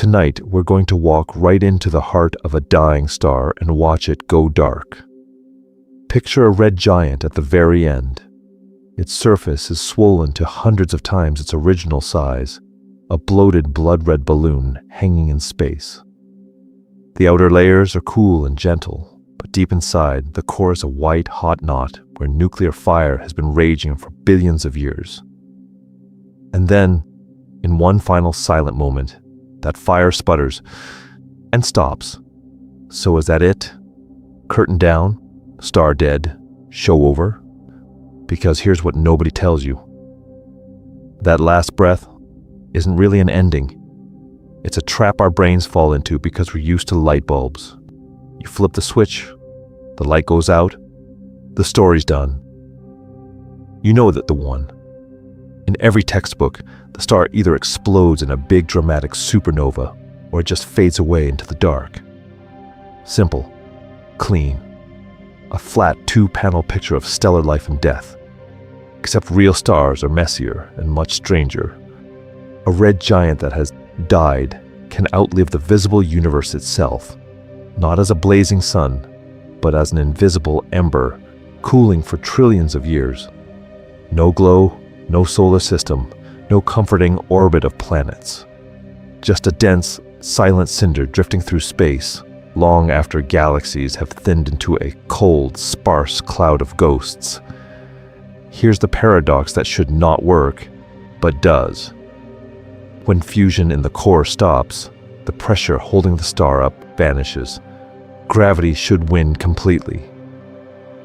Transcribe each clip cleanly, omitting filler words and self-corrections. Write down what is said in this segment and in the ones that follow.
tonight we're going to walk right into the heart of a dying star and watch it go dark. Picture a red giant at the very end. Its surface is swollen to hundreds of times its original size, a bloated blood-red balloon hanging in space. The outer layers are cool and gentle, but deep inside, the core is a white, hot knot where nuclear fire has been raging for billions of years. And then, in one final silent moment, that fire sputters and stops. So is that it? Curtain down, star dead, show over? Because here's what nobody tells you. That last breath isn't really an ending. It's a trap our brains fall into because we're used to light bulbs. You flip the switch, the light goes out, the story's done. You know that the one. In every textbook, the star either explodes in a big dramatic supernova or it just fades away into the dark. Simple, clean, a flat two-panel picture of stellar life and death. Except real stars are messier and much stranger. A red giant that has died can outlive the visible universe itself, not as a blazing sun, but as an invisible ember cooling for trillions of years. No glow, no solar system, no comforting orbit of planets. Just a dense, silent cinder drifting through space long after galaxies have thinned into a cold, sparse cloud of ghosts. Here's the paradox that should not work, but does. When fusion in the core stops, the pressure holding the star up vanishes. Gravity should win completely.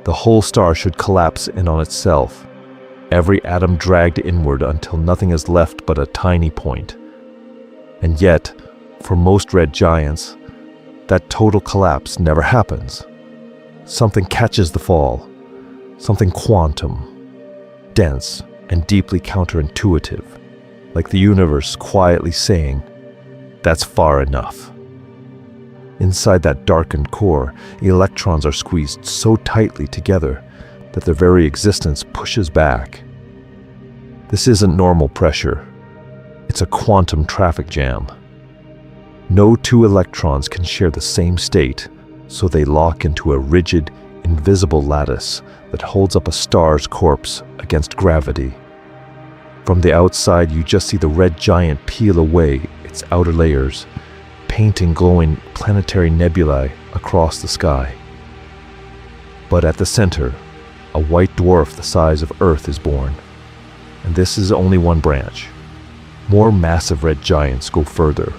The whole star should collapse in on itself, every atom dragged inward until nothing is left but a tiny point. And yet, for most red giants, that total collapse never happens. Something catches the fall, something quantum, dense and deeply counterintuitive, like the universe quietly saying, "That's far enough." Inside that darkened core, electrons are squeezed so tightly together that their very existence pushes back. This isn't normal pressure. It's a quantum traffic jam. No two electrons can share the same state, so they lock into a rigid, invisible lattice that holds up a star's corpse against gravity. From the outside, you just see the red giant peel away its outer layers, painting glowing planetary nebulae across the sky. But at the center, a white dwarf the size of Earth is born. And this is only one branch. More massive red giants go further,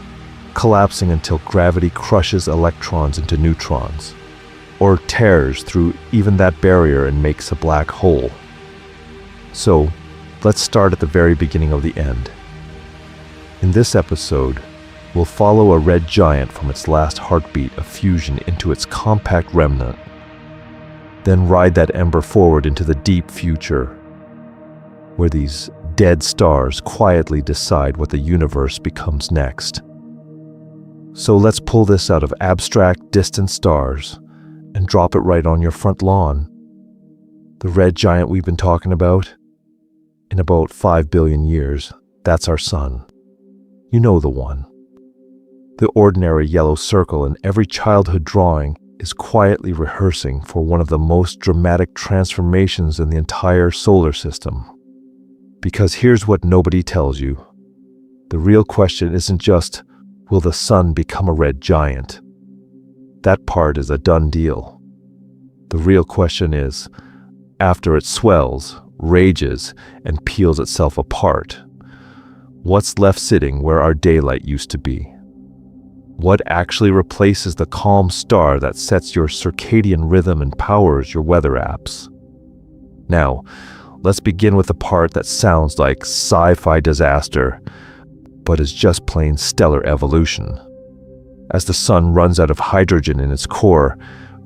collapsing until gravity crushes electrons into neutrons, or tears through even that barrier and makes a black hole. So, let's start at the very beginning of the end. In this episode, we'll follow a red giant from its last heartbeat of fusion into its compact remnant, then ride that ember forward into the deep future, where these dead stars quietly decide what the universe becomes next. So let's pull this out of abstract, distant stars and drop it right on your front lawn. The red giant we've been talking about? In about 5 billion years, that's our sun. You know the one. The ordinary yellow circle in every childhood drawing is quietly rehearsing for one of the most dramatic transformations in the entire solar system. Because here's what nobody tells you. The real question isn't just, will the sun become a red giant? That part is a done deal. The real question is, after it swells, rages, and peels itself apart, what's left sitting where our daylight used to be? What actually replaces the calm star that sets your circadian rhythm and powers your weather apps? Now, let's begin with the part that sounds like sci-fi disaster, but is just plain stellar evolution. As the sun runs out of hydrogen in its core,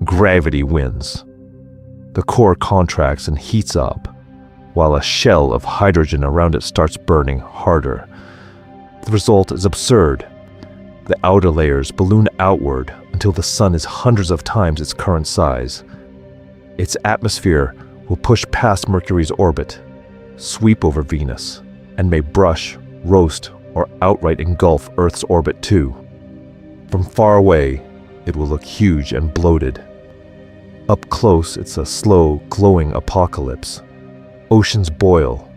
gravity wins. The core contracts and heats up, while a shell of hydrogen around it starts burning harder. The result is absurd. The outer layers balloon outward until the sun is hundreds of times its current size. Its atmosphere will push past Mercury's orbit, sweep over Venus, and may brush, roast, or outright engulf Earth's orbit too. From far away, it will look huge and bloated. Up close, it's a slow, glowing apocalypse. Oceans boil,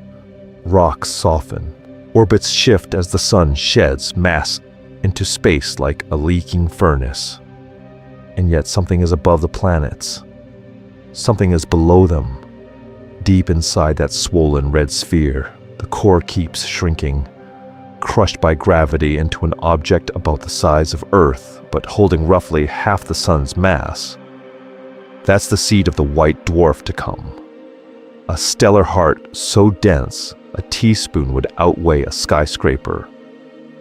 rocks soften, orbits shift as the sun sheds mass into space like a leaking furnace. And yet something is above the planets. Something is below them. Deep inside that swollen red sphere, the core keeps shrinking, crushed by gravity into an object about the size of Earth, but holding roughly half the sun's mass. That's the seed of the white dwarf to come. A stellar heart so dense, a teaspoon would outweigh a skyscraper.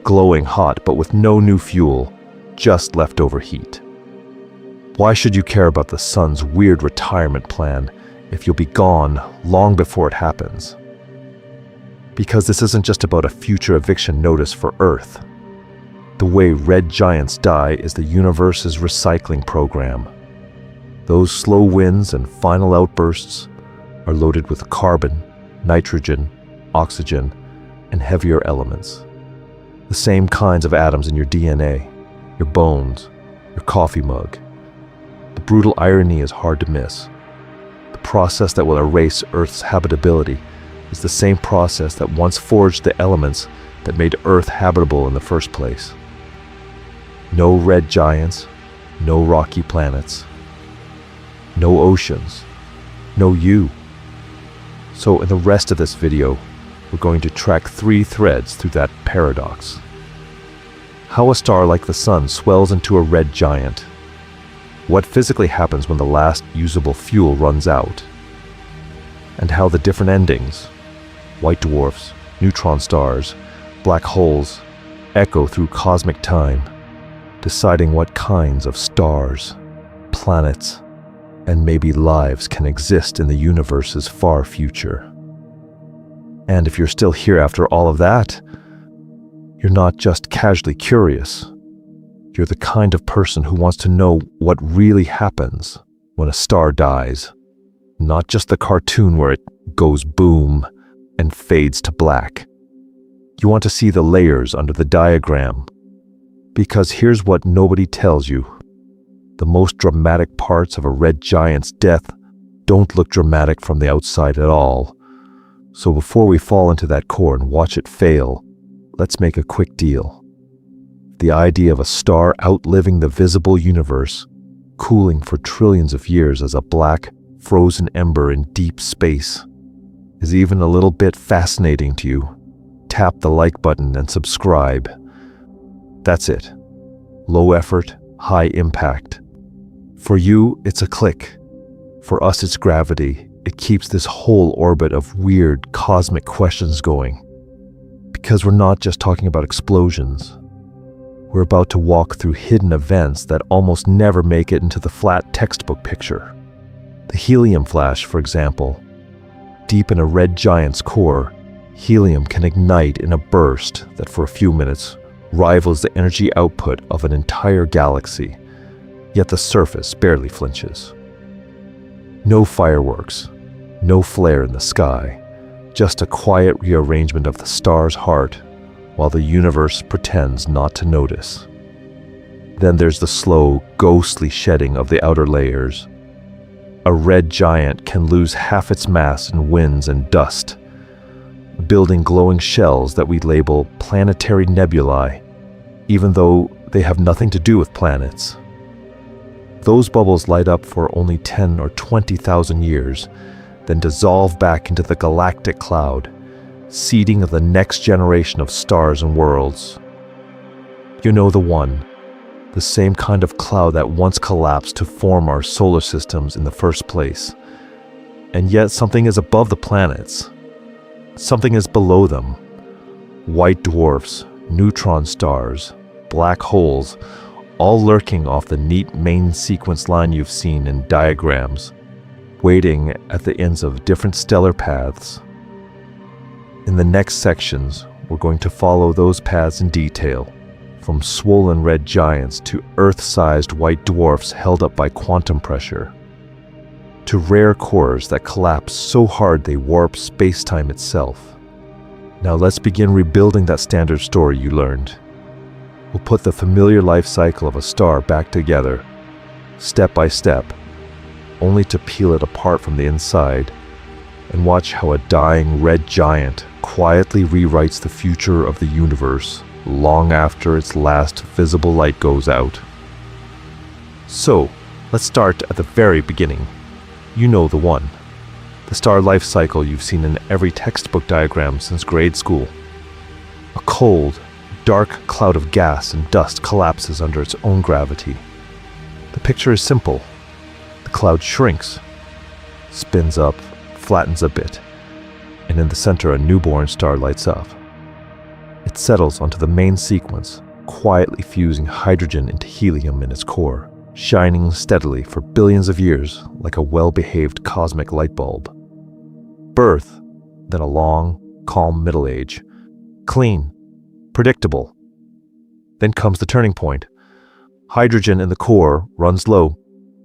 Glowing hot, but with no new fuel, just leftover heat. Why should you care about the sun's weird retirement plan if you'll be gone long before it happens? Because this isn't just about a future eviction notice for Earth. The way red giants die is the universe's recycling program. Those slow winds and final outbursts are loaded with carbon, nitrogen, oxygen, and heavier elements. The same kinds of atoms in your DNA, your bones, your coffee mug. The brutal irony is hard to miss. The process that will erase Earth's habitability is the same process that once forged the elements that made Earth habitable in the first place. No red giants, no rocky planets, no oceans, no you. So in the rest of this video, we're going to track 3 threads through that paradox. How a star like the sun swells into a red giant. What physically happens when the last usable fuel runs out. And how the different endings, white dwarfs, neutron stars, black holes, echo through cosmic time, deciding what kinds of stars, planets, and maybe lives can exist in the universe's far future. And if you're still here after all of that, you're not just casually curious. You're the kind of person who wants to know what really happens when a star dies. Not just the cartoon where it goes boom and fades to black. You want to see the layers under the diagram. Because here's what nobody tells you. The most dramatic parts of a red giant's death don't look dramatic from the outside at all. So before we fall into that core and watch it fail, let's make a quick deal. The idea of a star outliving the visible universe, cooling for trillions of years as a black, frozen ember in deep space, is even a little bit fascinating to you. Tap the like button and subscribe. That's it. Low effort, high impact. For you, it's a click. For us, it's gravity. It keeps this whole orbit of weird cosmic questions going. Because we're not just talking about explosions. We're about to walk through hidden events that almost never make it into the flat textbook picture. The helium flash, for example. Deep in a red giant's core, helium can ignite in a burst that for a few minutes rivals the energy output of an entire galaxy, yet the surface barely flinches. No fireworks, no flare in the sky, just a quiet rearrangement of the star's heart while the universe pretends not to notice. Then there's the slow, ghostly shedding of the outer layers. A red giant can lose half its mass in winds and dust, building glowing shells that we label planetary nebulae, even though they have nothing to do with planets. Those bubbles light up for only 10 or 20,000 years, then dissolve back into the galactic cloud, seeding of the next generation of stars and worlds. You know the one, the same kind of cloud that once collapsed to form our solar systems in the first place. And yet something is above the planets. Something is below them. White dwarfs, neutron stars, black holes, all lurking off the neat main sequence line you've seen in diagrams, waiting at the ends of different stellar paths. In the next sections, we're going to follow those paths in detail, from swollen red giants to Earth-sized white dwarfs held up by quantum pressure, to rare cores that collapse so hard they warp space-time itself. Now let's begin rebuilding that standard story you learned. We'll put the familiar life cycle of a star back together, step by step, only to peel it apart from the inside and watch how a dying red giant quietly rewrites the future of the universe long after its last visible light goes out. So, let's start at the very beginning. You know the one. The star life cycle you've seen in every textbook diagram since grade school. A cold, dark cloud of gas and dust collapses under its own gravity. The picture is simple. The cloud shrinks, spins up, flattens a bit, and in the center a newborn star lights up. It settles onto the main sequence, quietly fusing hydrogen into helium in its core, shining steadily for billions of years like a well-behaved cosmic light bulb. Birth, then a long, calm middle age. Clean, predictable. Then comes the turning point. Hydrogen in the core runs low,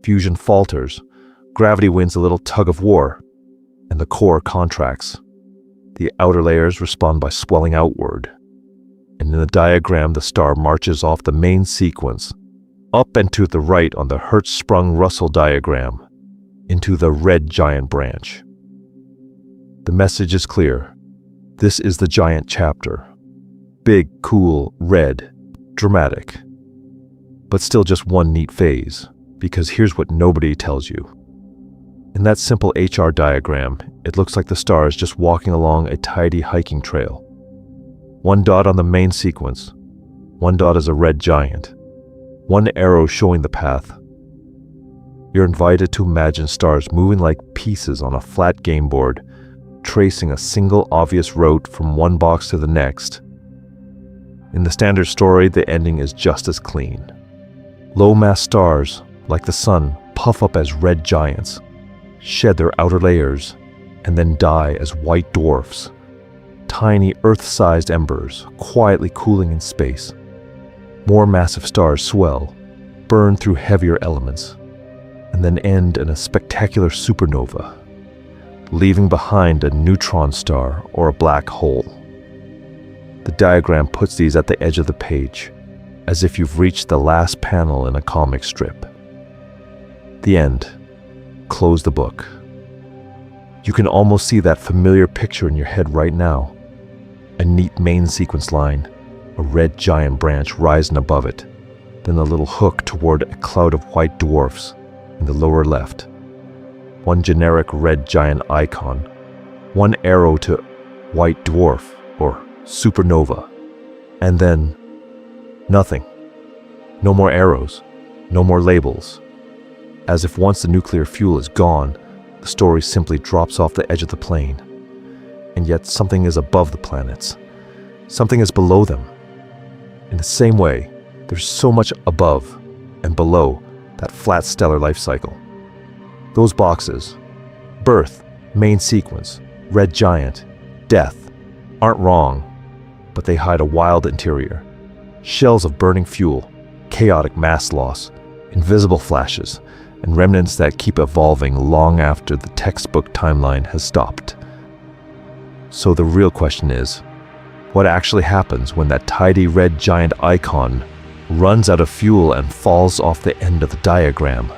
fusion falters, gravity wins a little tug of war, and the core contracts. The outer layers respond by swelling outward. And in the diagram, the star marches off the main sequence, up and to the right on the Hertzsprung-Russell diagram, into the red giant branch. The message is clear. This is the giant chapter. Big, cool, red, dramatic. But still just one neat phase, because here's what nobody tells you. In that simple HR diagram, it looks like the star is just walking along a tidy hiking trail. One dot on the main sequence. One dot is a red giant. One arrow showing the path. You're invited to imagine stars moving like pieces on a flat game board, tracing a single obvious route from one box to the next. In the standard story, the ending is just as clean. Low-mass stars, like the sun, puff up as red giants, shed their outer layers, and then die as white dwarfs, tiny Earth-sized embers quietly cooling in space. More massive stars swell, burn through heavier elements, and then end in a spectacular supernova, leaving behind a neutron star or a black hole. The diagram puts these at the edge of the page, as if you've reached the last panel in a comic strip. The end. Close the book. You can almost see that familiar picture in your head right now. A neat main sequence line, a red giant branch rising above it, then a little hook toward a cloud of white dwarfs in the lower left. One generic red giant icon, one arrow to white dwarf or supernova, and then nothing. No more arrows, no more labels. As if once the nuclear fuel is gone, the story simply drops off the edge of the plane. And yet something is above the planets. Something is below them. In the same way, there's so much above and below that flat stellar life cycle. Those boxes, birth, main sequence, red giant, death, aren't wrong, but they hide a wild interior. Shells of burning fuel, chaotic mass loss, invisible flashes, and remnants that keep evolving long after the textbook timeline has stopped. So the real question is, what actually happens when that tidy red giant icon runs out of fuel and falls off the end of the diagram?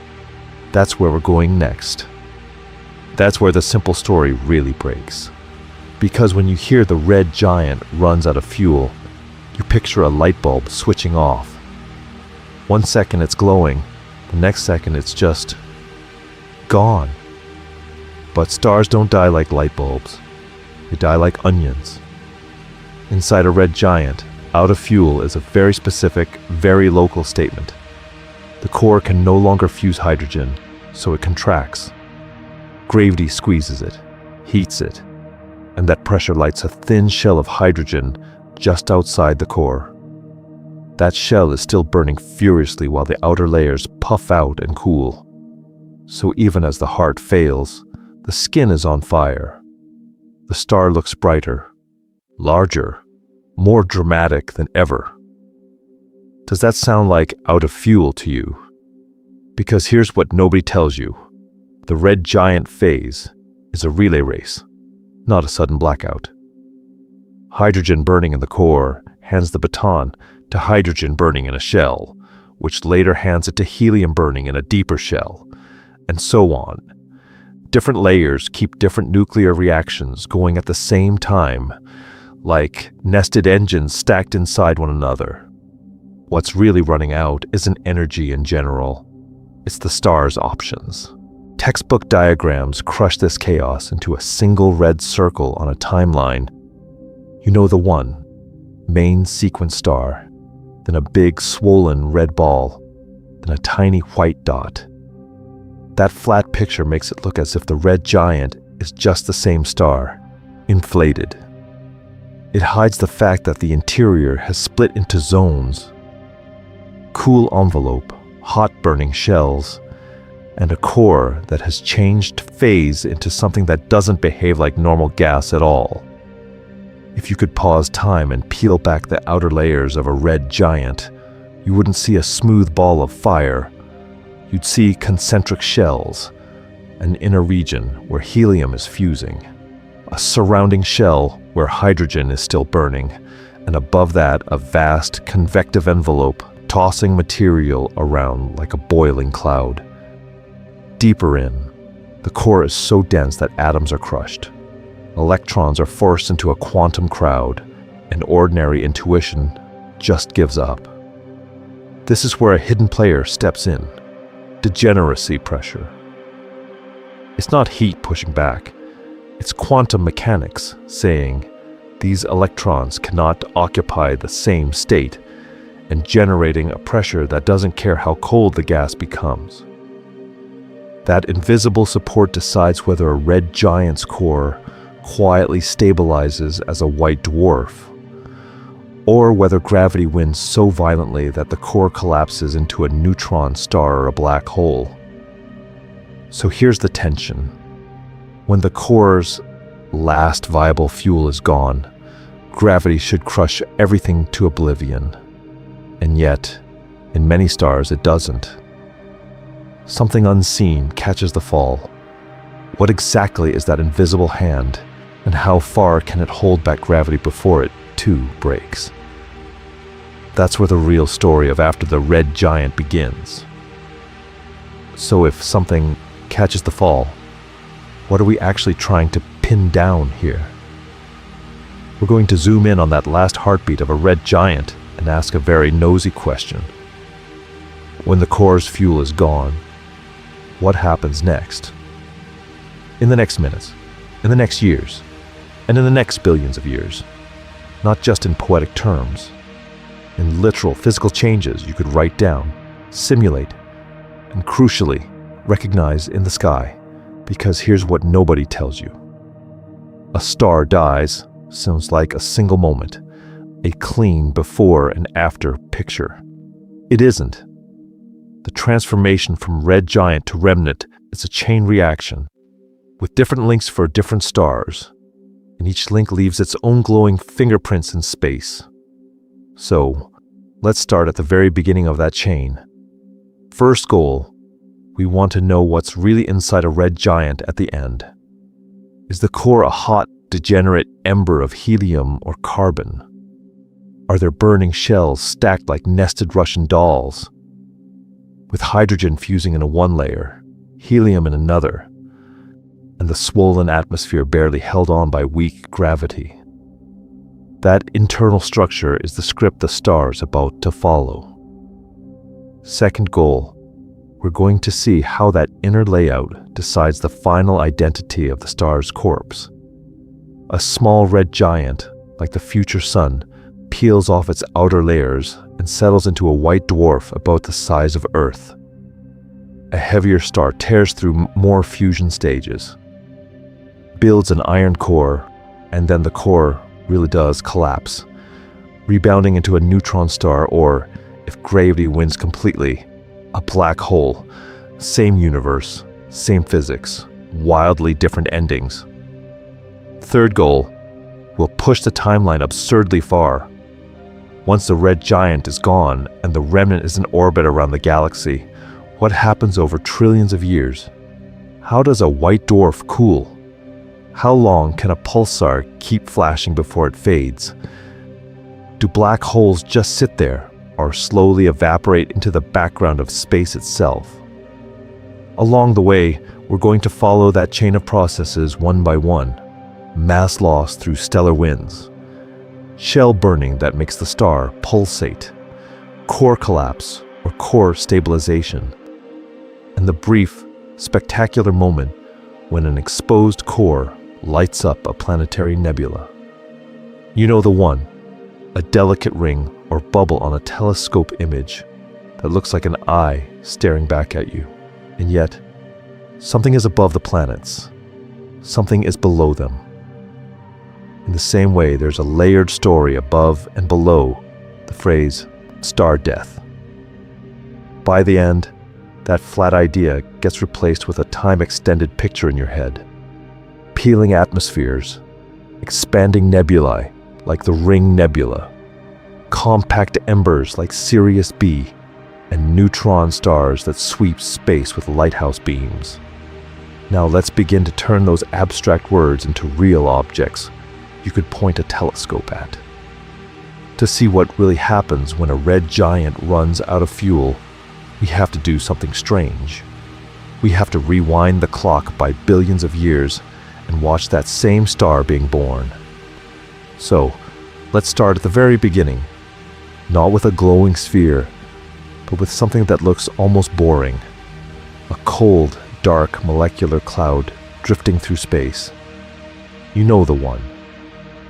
That's where we're going next. That's where the simple story really breaks. Because when you hear the red giant runs out of fuel, you picture a light bulb switching off. 1 second it's glowing, the next second it's just gone. But stars don't die like light bulbs. They die like onions. Inside a red giant, out of fuel is a very specific, very local statement. The core can no longer fuse hydrogen, so it contracts. Gravity squeezes it, heats it, and that pressure lights a thin shell of hydrogen just outside the core. That shell is still burning furiously while the outer layers puff out and cool. So even as the heart fails, the skin is on fire. The star looks brighter, larger, more dramatic than ever. Does that sound like out of fuel to you? Because here's what nobody tells you. The red giant phase is a relay race, not a sudden blackout. Hydrogen burning in the core hands the baton to hydrogen burning in a shell, which later hands it to helium burning in a deeper shell, and so on. Different layers keep different nuclear reactions going at the same time, like nested engines stacked inside one another. What's really running out isn't energy in general, it's the star's options. Textbook diagrams crush this chaos into a single red circle on a timeline. You know the one, main sequence star, then a big swollen red ball, then a tiny white dot. That flat picture makes it look as if the red giant is just the same star, inflated. It hides the fact that the interior has split into zones. Cool envelope, hot burning shells, and a core that has changed phase into something that doesn't behave like normal gas at all. If you could pause time and peel back the outer layers of a red giant, you wouldn't see a smooth ball of fire. You'd see concentric shells, an inner region where helium is fusing, a surrounding shell where hydrogen is still burning, and above that a vast convective envelope tossing material around like a boiling cloud. Deeper in, the core is so dense that atoms are crushed. Electrons are forced into a quantum crowd, and ordinary intuition just gives up. This is where a hidden player steps in. Degeneracy pressure. It's not heat pushing back. It's quantum mechanics saying these electrons cannot occupy the same state, and generating a pressure that doesn't care how cold the gas becomes. That invisible support decides whether a red giant's core quietly stabilizes as a white dwarf, or whether gravity wins so violently that the core collapses into a neutron star or a black hole. So here's the tension. When the core's last viable fuel is gone, gravity should crush everything to oblivion. And yet, in many stars it doesn't. Something unseen catches the fall. What exactly is that invisible hand, and how far can it hold back gravity before it, too, breaks? That's where the real story of After the Red Giant begins. So if something catches the fall, what are we actually trying to pin down here? We're going to zoom in on that last heartbeat of a red giant and ask a very nosy question. When the core's fuel is gone, what happens next? In the next minutes, in the next years, and in the next billions of years. Not just in poetic terms. In literal physical changes you could write down, simulate, and crucially, recognize in the sky. Because here's what nobody tells you. A star dies sounds like a single moment, a clean before and after picture. It isn't. The transformation from red giant to remnant is a chain reaction, with different links for different stars, and each link leaves its own glowing fingerprints in space. So, let's start at the very beginning of that chain. First goal, we want to know what's really inside a red giant at the end. Is the core a hot, degenerate ember of helium or carbon? Are there burning shells stacked like nested Russian dolls? With hydrogen fusing in one layer, helium in another, and the swollen atmosphere barely held on by weak gravity. That internal structure is the script the star is about to follow. Second goal, we're going to see how that inner layout decides the final identity of the star's corpse. A small red giant, like the future sun, peels off its outer layers and settles into a white dwarf about the size of Earth. A heavier star tears through more fusion stages, builds an iron core, and then the core really does collapse, rebounding into a neutron star or, if gravity wins completely, a black hole. Same universe, same physics, wildly different endings. Third goal, we'll push the timeline absurdly far. Once the red giant is gone and the remnant is in orbit around the galaxy, what happens over trillions of years? How does a white dwarf cool? How long can a pulsar keep flashing before it fades? Do black holes just sit there or slowly evaporate into the background of space itself? Along the way, we're going to follow that chain of processes one by one. Mass loss through stellar winds, shell burning that makes the star pulsate, core collapse or core stabilization, and the brief, spectacular moment when an exposed core lights up a planetary nebula. You know the one, a delicate ring or bubble on a telescope image that looks like an eye staring back at you. And yet, something is above the planets. Something is below them. In the same way, there's a layered story above and below the phrase star death. By the end, that flat idea gets replaced with a time-extended picture in your head. Peeling atmospheres, expanding nebulae like the Ring Nebula, compact embers like Sirius B, and neutron stars that sweep space with lighthouse beams. Now let's begin to turn those abstract words into real objects you could point a telescope at. To see what really happens when a red giant runs out of fuel, we have to do something strange. We have to rewind the clock by billions of years and watch that same star being born. So, let's start at the very beginning, not with a glowing sphere, but with something that looks almost boring. A cold, dark molecular cloud drifting through space. You know the one.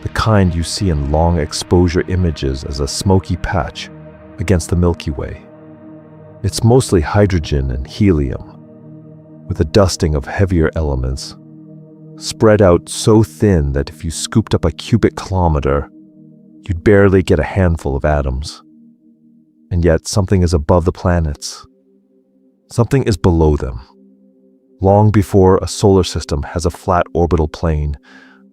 The kind you see in long exposure images as a smoky patch against the Milky Way. It's mostly hydrogen and helium, with a dusting of heavier elements, spread out so thin that if you scooped up a cubic kilometer, you'd barely get a handful of atoms. And yet something is above the planets. Something is below them. Long before a solar system has a flat orbital plane,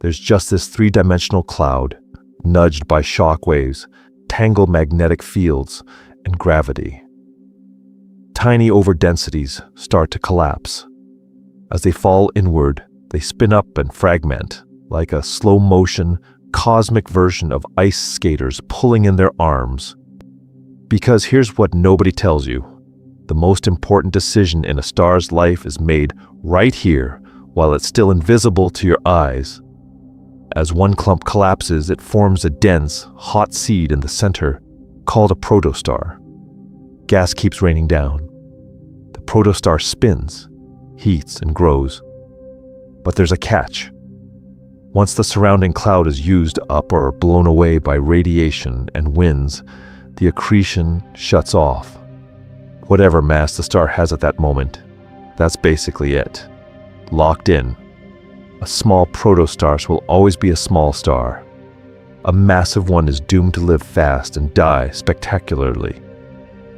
there's just this three-dimensional cloud, nudged by shock waves, tangled magnetic fields, and gravity. Tiny overdensities start to collapse. As they fall inward, they spin up and fragment, like a slow-motion, cosmic version of ice skaters pulling in their arms. Because here's what nobody tells you. The most important decision in a star's life is made right here, while it's still invisible to your eyes. As one clump collapses, it forms a dense, hot seed in the center, called a protostar. Gas keeps raining down. The protostar spins, heats, and grows. But there's a catch. Once the surrounding cloud is used up or blown away by radiation and winds, the accretion shuts off. Whatever mass the star has at that moment, that's basically it. Locked in. A small protostar will always be a small star. A massive one is doomed to live fast and die spectacularly.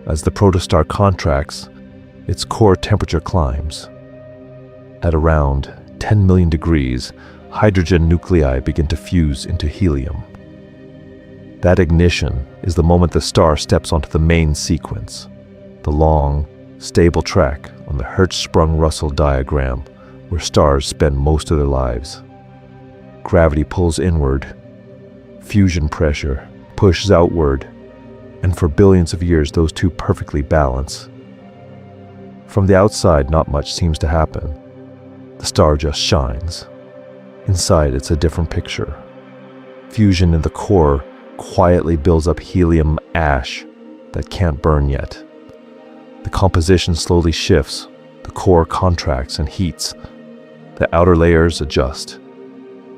As the protostar contracts, its core temperature climbs. At around 10 million degrees, hydrogen nuclei begin to fuse into helium. That ignition is the moment the star steps onto the main sequence, the long, stable track on the Hertzsprung-Russell diagram where stars spend most of their lives. Gravity pulls inward, fusion pressure pushes outward, and for billions of years those two perfectly balance. From the outside, not much seems to happen. The star just shines. Inside, it's a different picture. Fusion in the core quietly builds up helium ash that can't burn yet. The composition slowly shifts, the core contracts and heats, the outer layers adjust.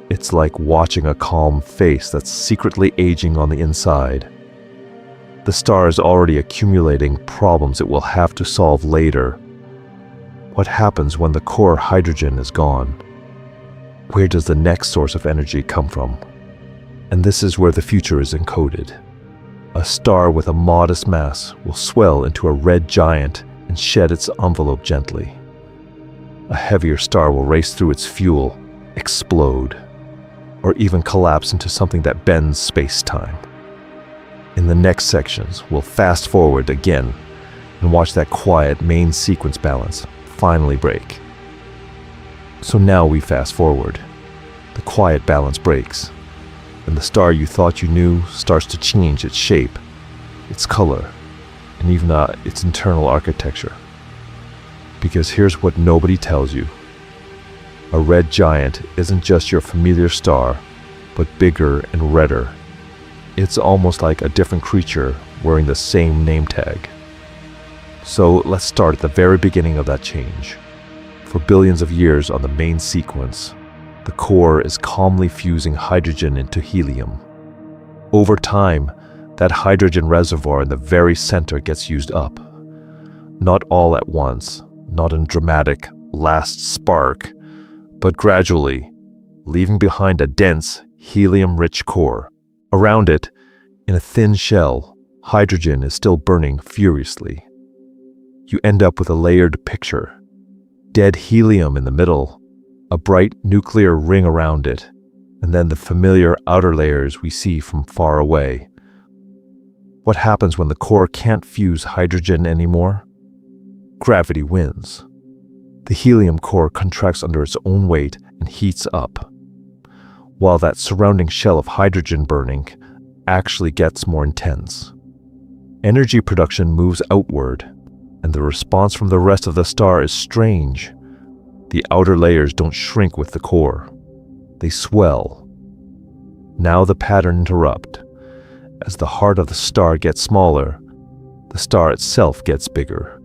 It's like watching a calm face that's secretly aging on the inside. The star is already accumulating problems it will have to solve later. What happens when the core hydrogen is gone? Where does the next source of energy come from? And this is where the future is encoded. A star with a modest mass will swell into a red giant and shed its envelope gently. A heavier star will race through its fuel, explode, or even collapse into something that bends space-time. In the next sections, we'll fast forward again and watch that quiet main sequence balance finally break. So now we fast forward. The quiet balance breaks. and the star you thought you knew starts to change its shape, its color, and even its internal architecture. Because here's what nobody tells you. A red giant isn't just your familiar star, but bigger and redder. It's almost like a different creature wearing the same name tag. So let's start at the very beginning of that change. For billions of years on the main sequence, the core is calmly fusing hydrogen into helium. Over time, that hydrogen reservoir in the very center gets used up. Not all at once, not in dramatic last spark, but gradually, leaving behind a dense, helium-rich core. Around it, in a thin shell, hydrogen is still burning furiously. You end up with a layered picture. Dead helium in the middle, a bright nuclear ring around it, and then the familiar outer layers we see from far away. What happens when the core can't fuse hydrogen anymore? Gravity wins. The helium core contracts under its own weight and heats up, while that surrounding shell of hydrogen burning actually gets more intense. Energy production moves outward, and the response from the rest of the star is strange. The outer layers don't shrink with the core. They swell. Now the pattern interrupts. As the heart of the star gets smaller, the star itself gets bigger,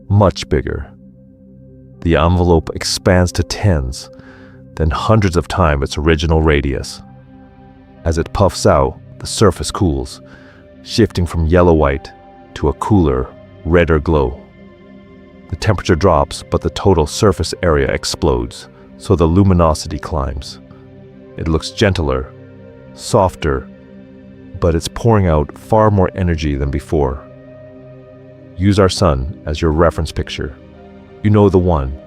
much bigger. The envelope expands to tens, then hundreds of times its original radius. As it puffs out, the surface cools, shifting from yellow-white to a cooler, redder glow. The temperature drops, but the total surface area explodes, so the luminosity climbs. It looks gentler, softer, but it's pouring out far more energy than before. Use our sun as your reference picture. You know the one.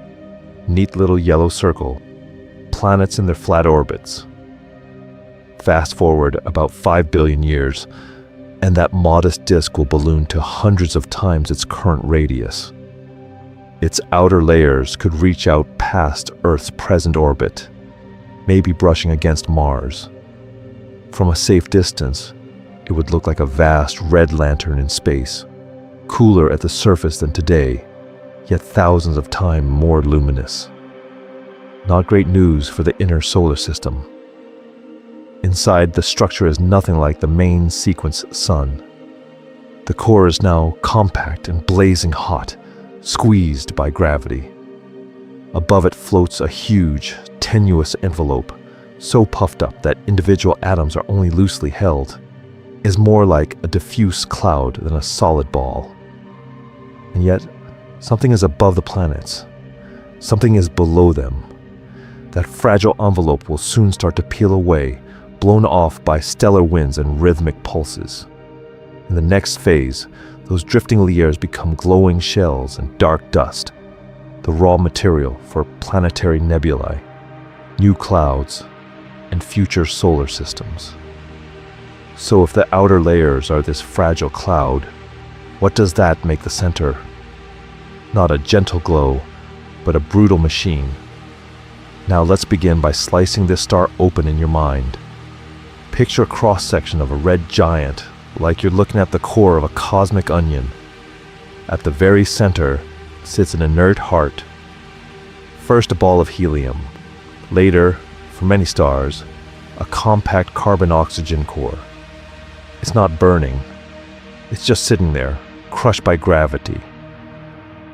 Neat little yellow circle. Planets in their flat orbits. Fast forward about 5 billion years, and that modest disk will balloon to hundreds of times its current radius. Its outer layers could reach out past Earth's present orbit, maybe brushing against Mars. From a safe distance, it would look like a vast red lantern in space, cooler at the surface than today, yet thousands of times more luminous. Not great news for the inner solar system. Inside, the structure is nothing like the main sequence sun. The core is now compact and blazing hot, squeezed by gravity. Above it floats a huge, tenuous envelope, so puffed up that individual atoms are only loosely held. Is more like a diffuse cloud than a solid ball. And yet, something is above the planets. Something is below them. That fragile envelope will soon start to peel away, blown off by stellar winds and rhythmic pulses. In the next phase, those drifting layers become glowing shells and dark dust, the raw material for planetary nebulae, new clouds, and future solar systems. So if the outer layers are this fragile cloud, what does that make the center? Not a gentle glow, but a brutal machine. Now let's begin by slicing this star open in your mind. Picture a cross-section of a red giant, like you're looking at the core of a cosmic onion. At the very center sits an inert heart. First a ball of helium. Later, for many stars, a compact carbon-oxygen core. It's not burning. It's just sitting there, crushed by gravity.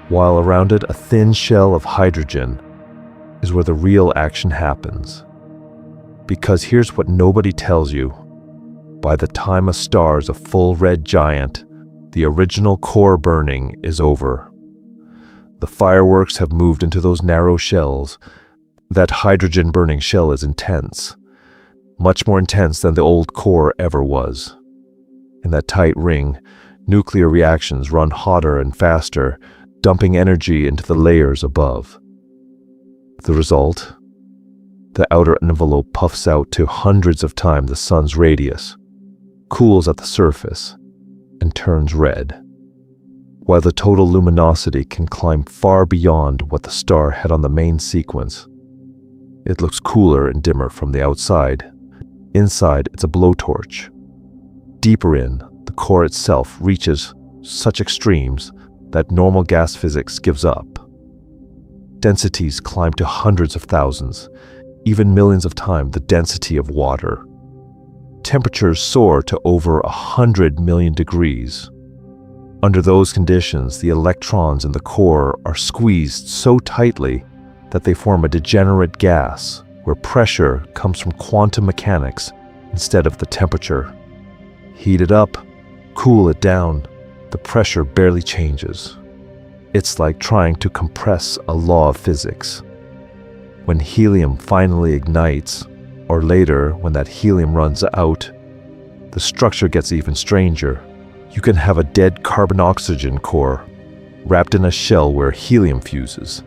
While around it, a thin shell of hydrogen is where the real action happens. Because here's what nobody tells you. By the time a star is a full red giant, the original core burning is over. The fireworks have moved into those narrow shells. That hydrogen burning shell is intense. Much more intense than the old core ever was. In that tight ring, nuclear reactions run hotter and faster, dumping energy into the layers above. The result? The outer envelope puffs out to hundreds of times the sun's radius, cools at the surface, and turns red. While the total luminosity can climb far beyond what the star had on the main sequence, it looks cooler and dimmer from the outside. Inside, it's a blowtorch. Deeper in, the core itself reaches such extremes that normal gas physics gives up. Densities climb to hundreds of thousands, even millions of times the density of water. Temperatures soar to over 100 million degrees. Under those conditions, the electrons in the core are squeezed so tightly that they form a degenerate gas, where pressure comes from quantum mechanics instead of the temperature. Heat it up, cool it down, the pressure barely changes. It's like trying to compress a law of physics. When helium finally ignites, or later when that helium runs out, the structure gets even stranger. You can have a dead carbon-oxygen core wrapped in a shell where helium fuses,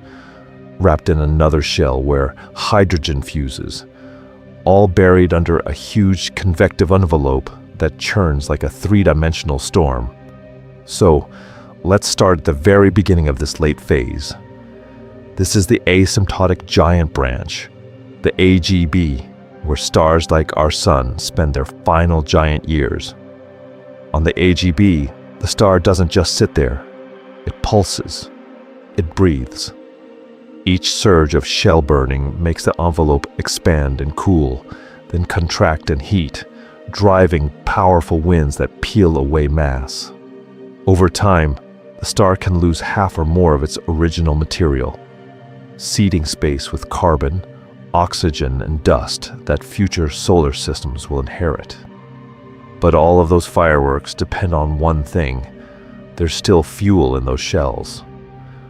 wrapped in another shell where hydrogen fuses, all buried under a huge convective envelope that churns like a three-dimensional storm. So, let's start at the very beginning of this late phase. This is the asymptotic giant branch, the AGB, where stars like our Sun spend their final giant years. On the AGB, the star doesn't just sit there. It pulses. It breathes. Each surge of shell burning makes the envelope expand and cool, then contract and heat, driving powerful winds that peel away mass. Over time, the star can lose half or more of its original material, seeding space with carbon, oxygen, and dust that future solar systems will inherit. But all of those fireworks depend on one thing: there's still fuel in those shells.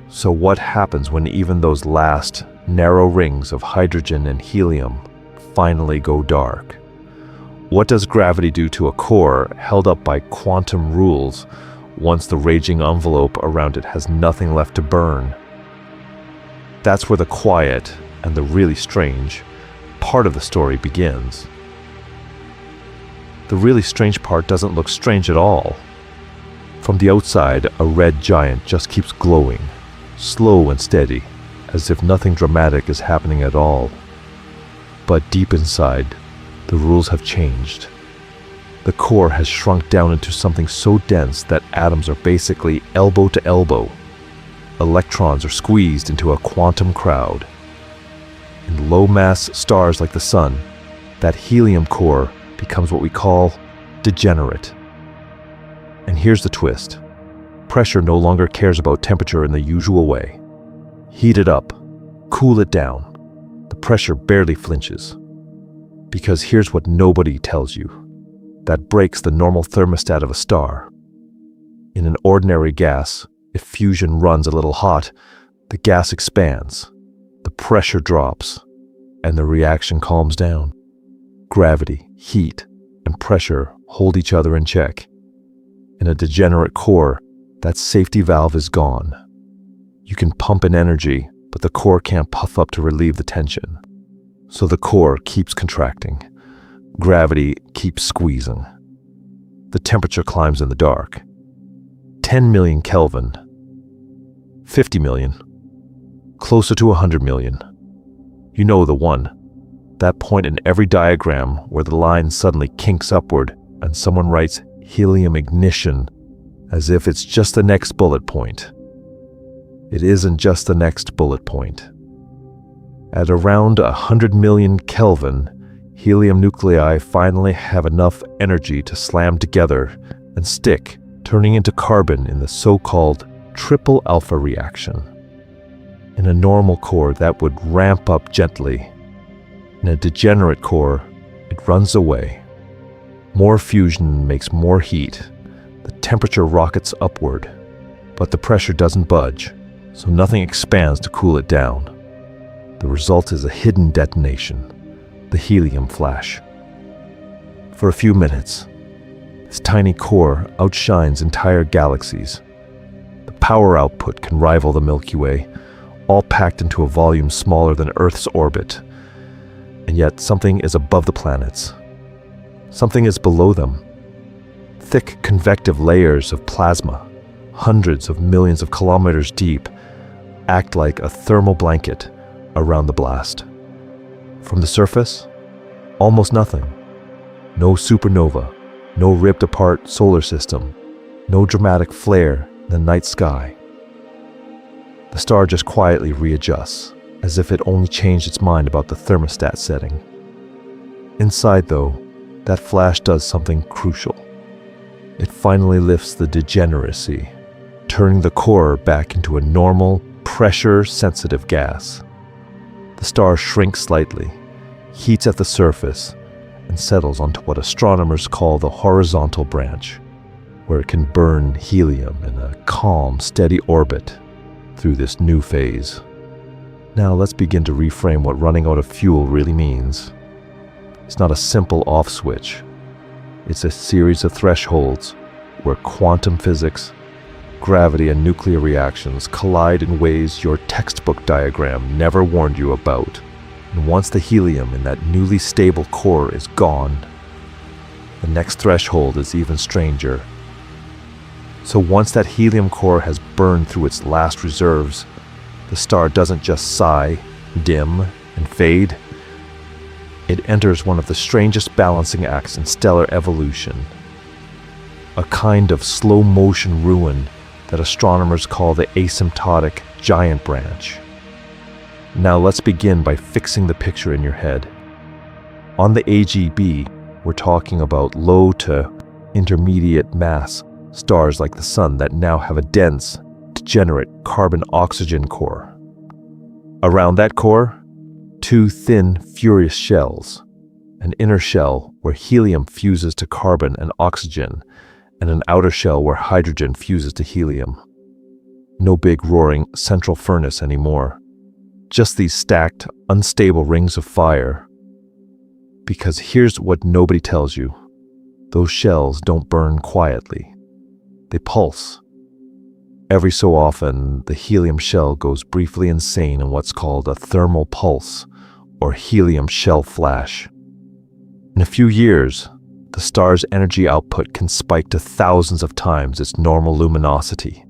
So what happens when even those last narrow rings of hydrogen and helium finally go dark? What does gravity do to a core held up by quantum rules once the raging envelope around it has nothing left to burn? That's where the quiet and the really strange part of the story begins. The really strange part doesn't look strange at all. From the outside, a red giant just keeps glowing, slow and steady, as if nothing dramatic is happening at all. But deep inside, the rules have changed. The core has shrunk down into something so dense that atoms are basically elbow to elbow. Electrons are squeezed into a quantum crowd. In low-mass stars like the Sun, that helium core becomes what we call degenerate. And here's the twist. Pressure no longer cares about temperature in the usual way. Heat it up, cool it down. The pressure barely flinches. Because here's what nobody tells you. That breaks the normal thermostat of a star. In an ordinary gas, if fusion runs a little hot, the gas expands, the pressure drops, and the reaction calms down. Gravity, heat, and pressure hold each other in check. In a degenerate core, that safety valve is gone. You can pump in energy, but the core can't puff up to relieve the tension. So the core keeps contracting. Gravity keeps squeezing. The temperature climbs in the dark. 10 million Kelvin. 50 million. Closer to 100 million. You know the one. That point in every diagram where the line suddenly kinks upward and someone writes helium ignition as if it's just the next bullet point. It isn't just the next bullet point. At around 100 million Kelvin, helium nuclei finally have enough energy to slam together and stick, turning into carbon in the so-called triple alpha reaction. In a normal core, that would ramp up gently. In a degenerate core, it runs away. More fusion makes more heat. The temperature rockets upward, but the pressure doesn't budge, so nothing expands to cool it down. The result is a hidden detonation, the helium flash. For a few minutes, this tiny core outshines entire galaxies. The power output can rival the Milky Way, all packed into a volume smaller than Earth's orbit. And yet something is above the planets. Something is below them. Thick convective layers of plasma, hundreds of millions of kilometers deep, act like a thermal blanket around the blast. From the surface, almost nothing. No supernova, no ripped apart solar system, no dramatic flare in the night sky. The star just quietly readjusts, as if it only changed its mind about the thermostat setting. Inside, though, that flash does something crucial. It finally lifts the degeneracy, turning the core back into a normal, pressure-sensitive gas. The star shrinks slightly, heats at the surface, and settles onto what astronomers call the horizontal branch, where it can burn helium in a calm, steady orbit through this new phase. Now let's begin to reframe what running out of fuel really means. It's not a simple off switch. It's a series of thresholds where quantum physics, gravity, and nuclear reactions collide in ways your textbook diagram never warned you about. And once the helium in that newly stable core is gone, the next threshold is even stranger. So once that helium core has burned through its last reserves, the star doesn't just sigh, dim, and fade. It enters one of the strangest balancing acts in stellar evolution. A kind of slow-motion ruin that astronomers call the asymptotic giant branch. Now let's begin by fixing the picture in your head. On the AGB, we're talking about low to intermediate mass stars like the Sun that now have a dense, degenerate carbon-oxygen core. Around that core, two thin, furious shells, an inner shell where helium fuses to carbon and oxygen, and an outer shell where hydrogen fuses to helium. No big roaring central furnace anymore. Just these stacked, unstable rings of fire. Because here's what nobody tells you. Those shells don't burn quietly. They pulse. Every so often, the helium shell goes briefly insane in what's called a thermal pulse, or helium shell flash. In a few years, the star's energy output can spike to thousands of times its normal luminosity.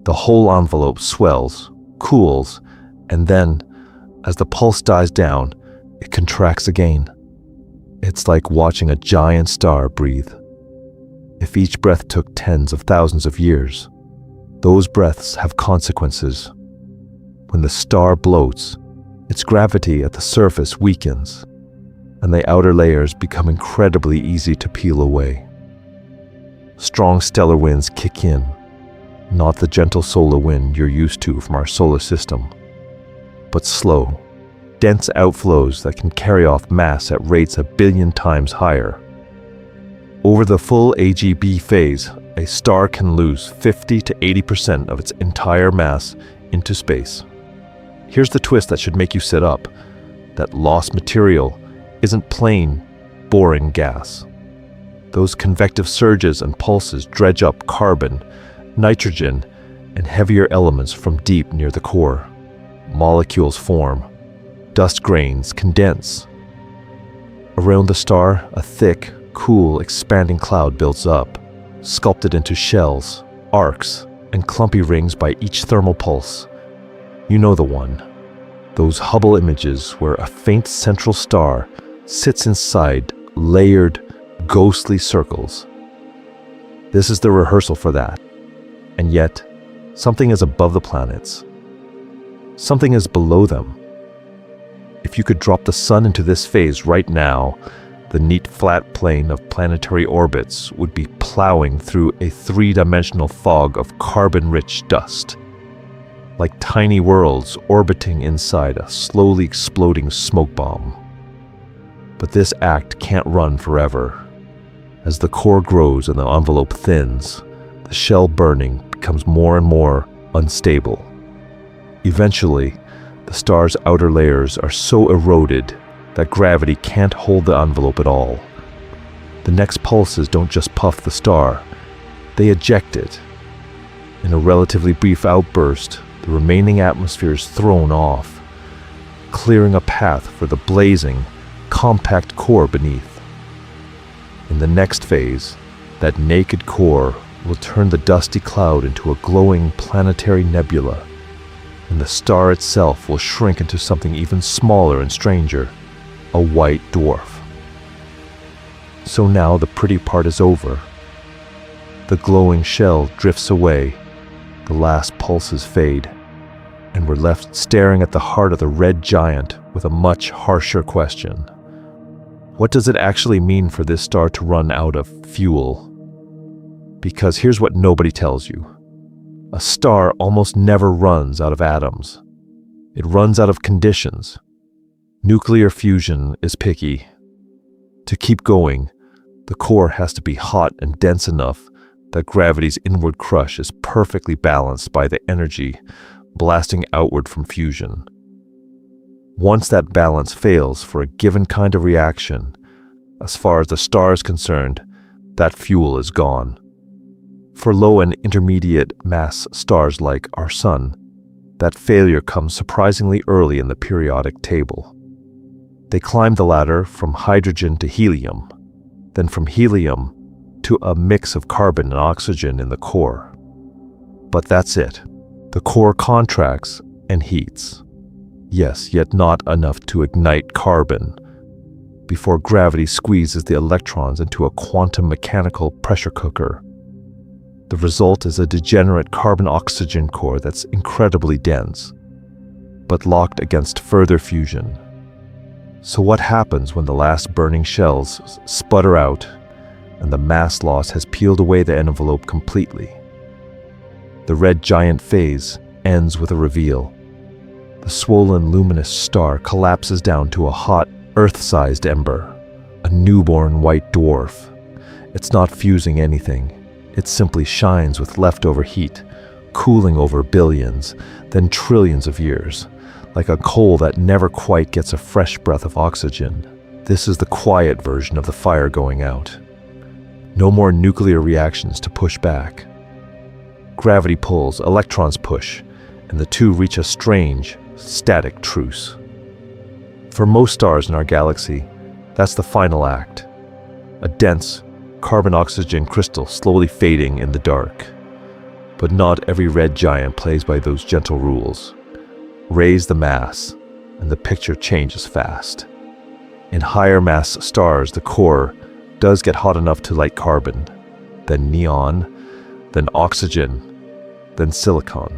The whole envelope swells, cools, and then, as the pulse dies down, it contracts again. It's like watching a giant star breathe. If each breath took tens of thousands of years, those breaths have consequences. When the star bloats, its gravity at the surface weakens, and the outer layers become incredibly easy to peel away. Strong stellar winds kick in, not the gentle solar wind you're used to from our solar system, but slow, dense outflows that can carry off mass at rates 1 billion times higher. Over the full AGB phase, a star can lose 50 to 80% of its entire mass into space. Here's the twist that should make you sit up. That lost material isn't plain, boring gas. Those convective surges and pulses dredge up carbon, nitrogen, and heavier elements from deep near the core. Molecules form. Dust grains condense. Around the star, a thick, cool, expanding cloud builds up, sculpted into shells, arcs, and clumpy rings by each thermal pulse. You know the one. Those Hubble images where a faint central star sits inside layered, ghostly circles. This is the rehearsal for that. And yet, something is above the planets. Something is below them. If you could drop the Sun into this phase right now, the neat flat plane of planetary orbits would be plowing through a three-dimensional fog of carbon-rich dust, like tiny worlds orbiting inside a slowly exploding smoke bomb. But this act can't run forever. As the core grows and the envelope thins, the shell burning becomes more and more unstable. Eventually, the star's outer layers are so eroded that gravity can't hold the envelope at all. The next pulses don't just puff the star, they eject it. In a relatively brief outburst, the remaining atmosphere is thrown off, clearing a path for the blazing, compact core beneath. In the next phase, that naked core will turn the dusty cloud into a glowing planetary nebula, and the star itself will shrink into something even smaller and stranger, a white dwarf. So now the pretty part is over. The glowing shell drifts away, the last pulses fade, and we're left staring at the heart of the red giant with a much harsher question. What does it actually mean for this star to run out of fuel? Because here's what nobody tells you. A star almost never runs out of atoms. It runs out of conditions. Nuclear fusion is picky. To keep going, the core has to be hot and dense enough that gravity's inward crush is perfectly balanced by the energy blasting outward from fusion. Once that balance fails for a given kind of reaction, as far as the star is concerned, that fuel is gone. For low and intermediate mass stars like our Sun, that failure comes surprisingly early in the periodic table. They climb the ladder from hydrogen to helium, then from helium to a mix of carbon and oxygen in the core. But that's it. The core contracts and heats. Yes, yet not enough to ignite carbon, before gravity squeezes the electrons into a quantum mechanical pressure cooker. The result is a degenerate carbon-oxygen core that's incredibly dense, but locked against further fusion. So what happens when the last burning shells sputter out and the mass loss has peeled away the envelope completely? The red giant phase ends with a reveal. The swollen luminous star collapses down to a hot, Earth-sized ember, a newborn white dwarf. It's not fusing anything. It simply shines with leftover heat, cooling over billions, then trillions of years, like a coal that never quite gets a fresh breath of oxygen. This is the quiet version of the fire going out. No more nuclear reactions to push back. Gravity pulls, electrons push, and the two reach a strange, static truce. For most stars in our galaxy, that's the final act. A dense, carbon-oxygen crystal slowly fading in the dark. But not every red giant plays by those gentle rules. Raise the mass, and the picture changes fast. In higher mass stars, the core does get hot enough to light carbon, then neon, then oxygen, then silicon.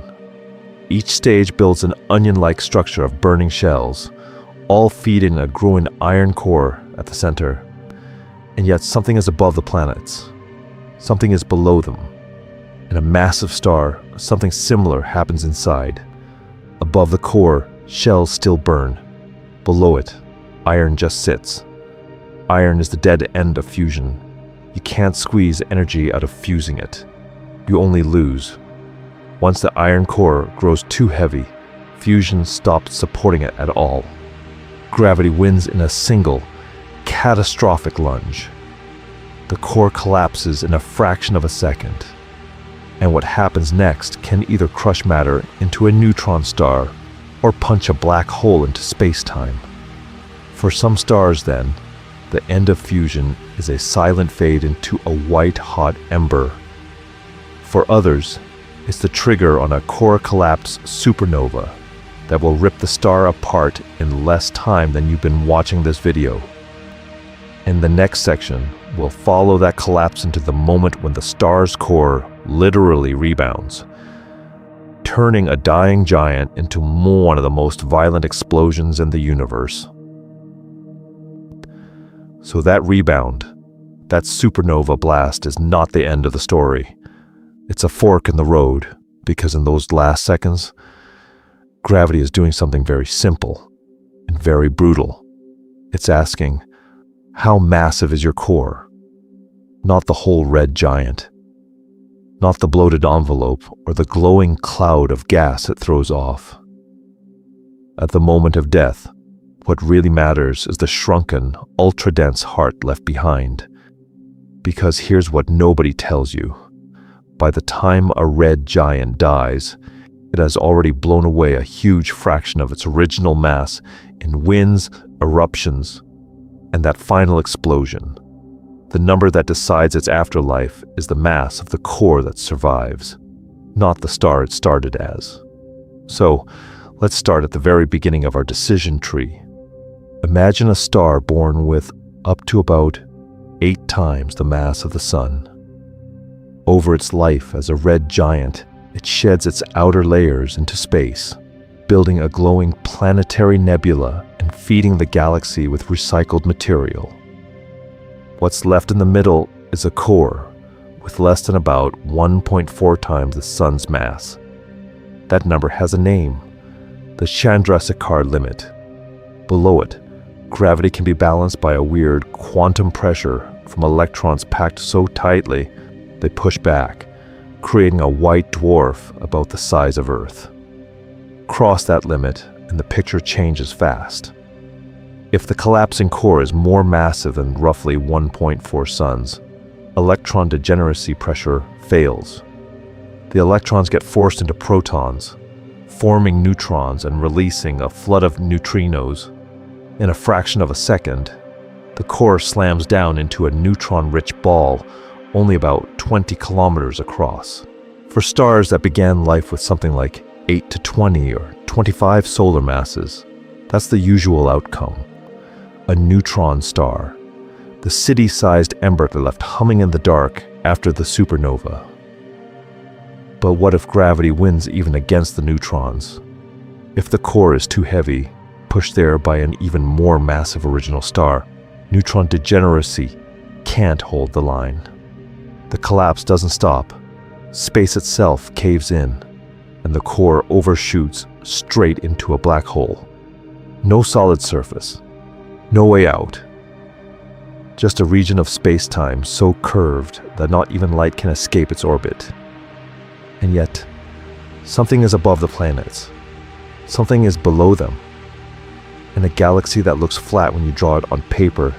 Each stage builds an onion-like structure of burning shells, all feeding a growing iron core at the center. And yet something is above the planets. Something is below them. In a massive star, something similar happens inside. Above the core, shells still burn. Below it, iron just sits. Iron is the dead end of fusion. You can't squeeze energy out of fusing it. You only lose. Once the iron core grows too heavy, fusion stops supporting it at all. Gravity wins in a single, catastrophic lunge. The core collapses in a fraction of a second. And what happens next can either crush matter into a neutron star or punch a black hole into space-time. For some stars, then, the end of fusion is a silent fade into a white-hot ember. For others, it's the trigger on a core collapse supernova that will rip the star apart in less time than you've been watching this video. In the next section, we'll follow that collapse into the moment when the star's core literally rebounds, turning a dying giant into one of the most violent explosions in the universe. So that rebound, that supernova blast, is not the end of the story. It's a fork in the road, because in those last seconds, gravity is doing something very simple and very brutal. It's asking, how massive is your core? Not the whole red giant. Not the bloated envelope or the glowing cloud of gas it throws off. At the moment of death, what really matters is the shrunken, ultra-dense heart left behind. Because here's what nobody tells you. By the time a red giant dies, it has already blown away a huge fraction of its original mass in winds, eruptions, and that final explosion. The number that decides its afterlife is the mass of the core that survives, not the star it started as. So, let's start at the very beginning of our decision tree. Imagine a star born with up to about 8 times the mass of the Sun. Over its life as a red giant, it sheds its outer layers into space, building a glowing planetary nebula and feeding the galaxy with recycled material. What's left in the middle is a core with less than about 1.4 times the Sun's mass. That number has a name, the Chandrasekhar limit. Below it, gravity can be balanced by a weird quantum pressure from electrons packed so tightly they push back, creating a white dwarf about the size of Earth. Cross that limit and the picture changes fast. If the collapsing core is more massive than roughly 1.4 suns, electron degeneracy pressure fails. The electrons get forced into protons, forming neutrons and releasing a flood of neutrinos. In a fraction of a second, the core slams down into a neutron-rich ball only about 20 kilometers across. For stars that began life with something like 8 to 20 or 25 solar masses, that's the usual outcome. A neutron star, the city-sized ember left humming in the dark after the supernova. But what if gravity wins even against the neutrons? If the core is too heavy, pushed there by an even more massive original star, neutron degeneracy can't hold the line. The collapse doesn't stop. Space itself caves in, and the core overshoots straight into a black hole. No solid surface, no way out. Just a region of space-time so curved that not even light can escape its orbit. And yet, something is above the planets. Something is below them. In a galaxy that looks flat when you draw it on paper,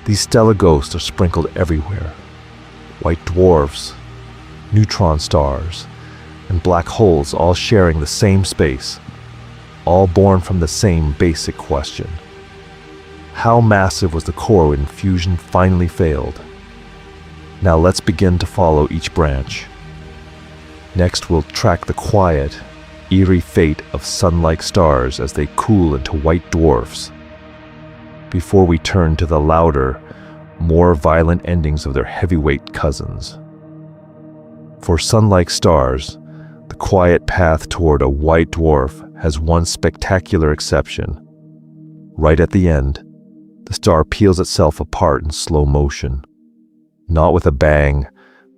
these stellar ghosts are sprinkled everywhere. White dwarfs, neutron stars, and black holes all sharing the same space, all born from the same basic question. How massive was the core when fusion finally failed? Now let's begin to follow each branch. Next, we'll track the quiet, eerie fate of sun-like stars as they cool into white dwarfs, before we turn to the louder, more violent endings of their heavyweight cousins. For sun-like stars, the quiet path toward a white dwarf has one spectacular exception. Right at the end, the star peels itself apart in slow motion, not with a bang,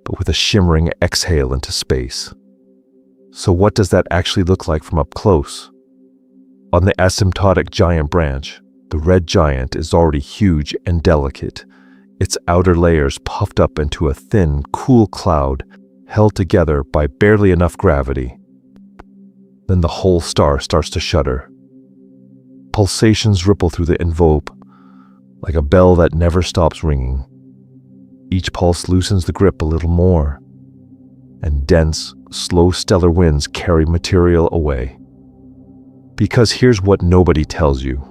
but with a shimmering exhale into space. So what does that actually look like from up close? On the asymptotic giant branch, the red giant is already huge and delicate, its outer layers puffed up into a thin, cool cloud held together by barely enough gravity. Then the whole star starts to shudder. Pulsations ripple through the envelope, like a bell that never stops ringing. Each pulse loosens the grip a little more, and dense, slow stellar winds carry material away. Because here's what nobody tells you.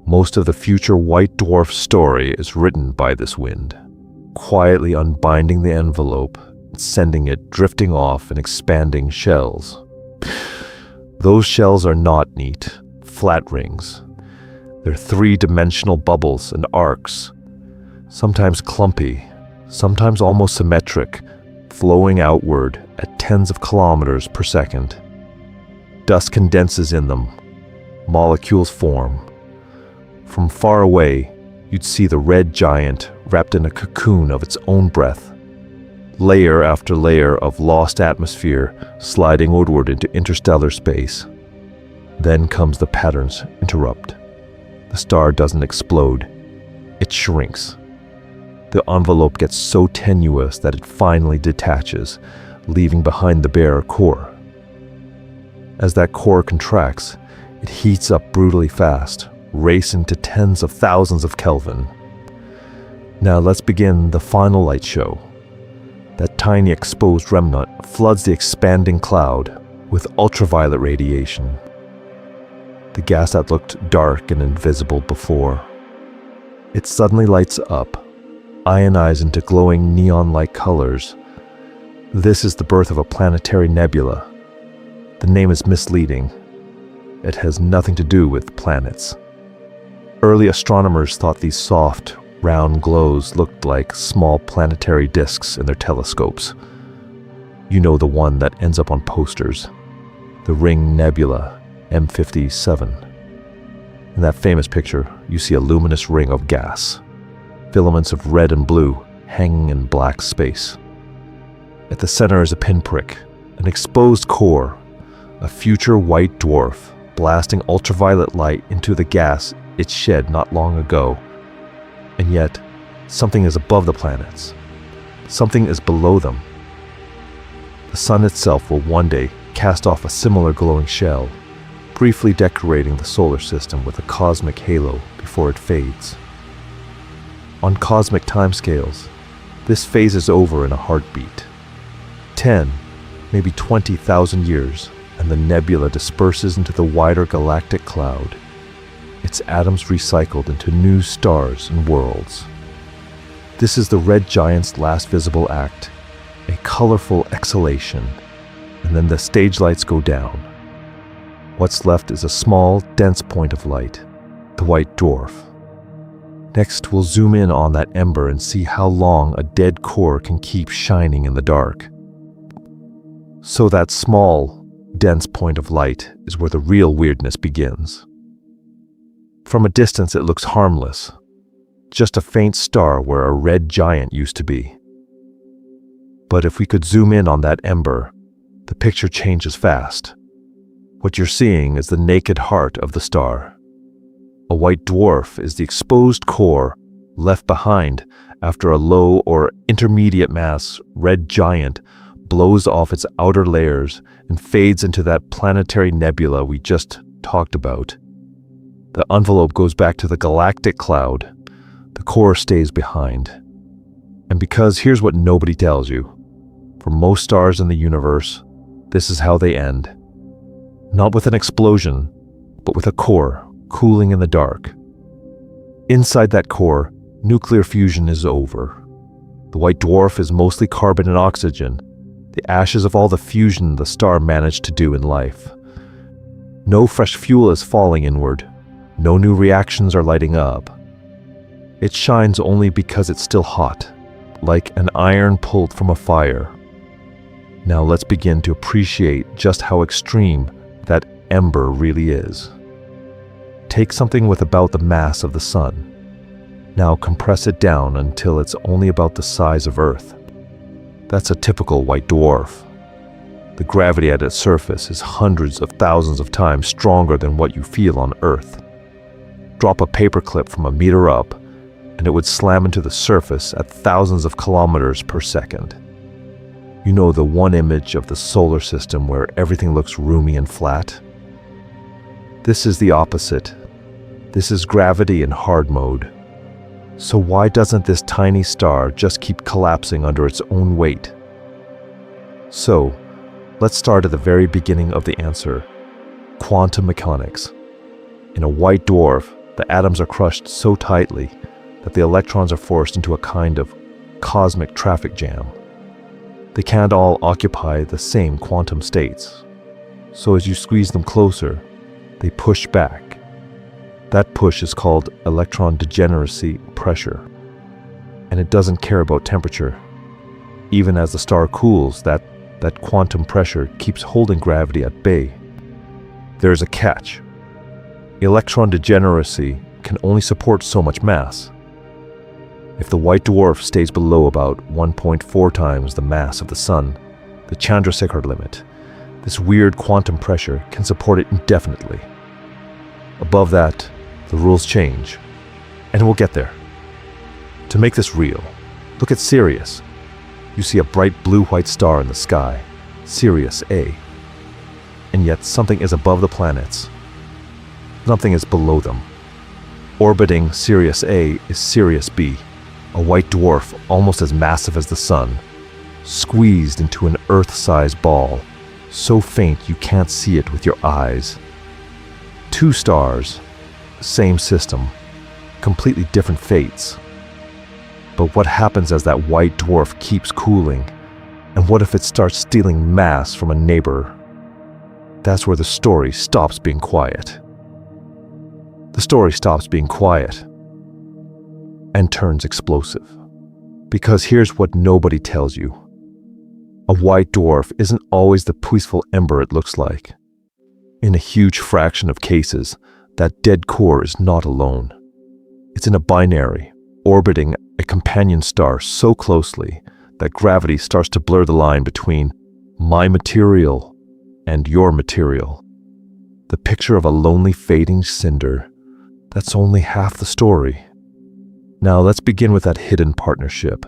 Most of the future white dwarf story is written by this wind, quietly unbinding the envelope and sending it drifting off in expanding shells. Those shells are not neat, flat rings. They're three-dimensional bubbles and arcs, sometimes clumpy, sometimes almost symmetric, flowing outward at tens of kilometers per second. Dust condenses in them. Molecules form. From far away, you'd see the red giant wrapped in a cocoon of its own breath. Layer after layer of lost atmosphere sliding outward into interstellar space. Then comes the patterns interrupt. The star doesn't explode. It shrinks. The envelope gets so tenuous that it finally detaches, leaving behind the bare core. As that core contracts, it heats up brutally fast, racing to tens of thousands of Kelvin. Now let's begin the final light show. That tiny exposed remnant floods the expanding cloud with ultraviolet radiation. The gas that looked dark and invisible before. It suddenly lights up, ionized into glowing neon-like colors. This is the birth of a planetary nebula. The name is misleading. It has nothing to do with planets. Early astronomers thought these soft, Round glows looked like small planetary disks in their telescopes. You know, the one that ends up on posters. The ring nebula, M57. In that famous picture, you see a luminous ring of gas, filaments of red and blue hanging in black space. At the center is a pinprick, an exposed core, a future white dwarf blasting ultraviolet light into the gas it shed not long ago. And yet, something is above the planets. Something is below them. The sun itself will one day cast off a similar glowing shell, briefly decorating the solar system with a cosmic halo before it fades. On cosmic timescales, this phases over in a heartbeat. 10, maybe 20,000 years, and the nebula disperses into the wider galactic cloud, its atoms recycled into new stars and worlds. This is the red giant's last visible act, a colorful exhalation, and then the stage lights go down. What's left is a small, dense point of light, the white dwarf. Next, we'll zoom in on that ember and see how long a dead core can keep shining in the dark. So that small, dense point of light is where the real weirdness begins. From a distance, it looks harmless, just a faint star where a red giant used to be. But if we could zoom in on that ember, the picture changes fast. What you're seeing is the naked heart of the star. A white dwarf is the exposed core left behind after a low or intermediate mass red giant blows off its outer layers and fades into that planetary nebula we just talked about. The envelope goes back to the galactic cloud. The core stays behind. And because here's what nobody tells you. For most stars in the universe, this is how they end. Not with an explosion, but with a core cooling in the dark. Inside that core, nuclear fusion is over. The white dwarf is mostly carbon and oxygen, the ashes of all the fusion the star managed to do in life. No fresh fuel is falling inward. No new reactions are lighting up. It shines only because it's still hot, like an iron pulled from a fire. Now let's begin to appreciate just how extreme that ember really is. Take something with about the mass of the sun. Now compress it down until it's only about the size of Earth. That's a typical white dwarf. The gravity at its surface is hundreds of thousands of times stronger than what you feel on Earth. Drop a paperclip from a meter up, and it would slam into the surface at thousands of kilometers per second. You know, the one image of the solar system where everything looks roomy and flat? This is the opposite. This is gravity in hard mode. So why doesn't this tiny star just keep collapsing under its own weight? So, let's start at the very beginning of the answer. Quantum mechanics. In a white dwarf, the atoms are crushed so tightly that the electrons are forced into a kind of cosmic traffic jam. They can't all occupy the same quantum states. So as you squeeze them closer, they push back. That push is called electron degeneracy pressure. And it doesn't care about temperature. Even as the star cools, that quantum pressure keeps holding gravity at bay. There's a catch. Electron degeneracy can only support so much mass. If the white dwarf stays below about 1.4 times the mass of the Sun, the Chandrasekhar limit, this weird quantum pressure can support it indefinitely. Above that, the rules change, and we'll get there. To make this real, look at Sirius. You see a bright blue-white star in the sky, Sirius A. And yet something is above the planets. Nothing is below them. Orbiting Sirius A is Sirius B, a white dwarf almost as massive as the Sun, squeezed into an Earth-sized ball, so faint you can't see it with your eyes. Two stars, same system, completely different fates. But what happens as that white dwarf keeps cooling? And what if it starts stealing mass from a neighbor? That's where the story stops being quiet. The story stops being quiet. and turns explosive. Because here's what nobody tells you. A white dwarf isn't always the peaceful ember it looks like. In a huge fraction of cases, that dead core is not alone. It's in a binary, orbiting a companion star so closely that gravity starts to blur the line between my material and your material. The picture of a lonely fading cinder, that's only half the story. Now let's begin with that hidden partnership.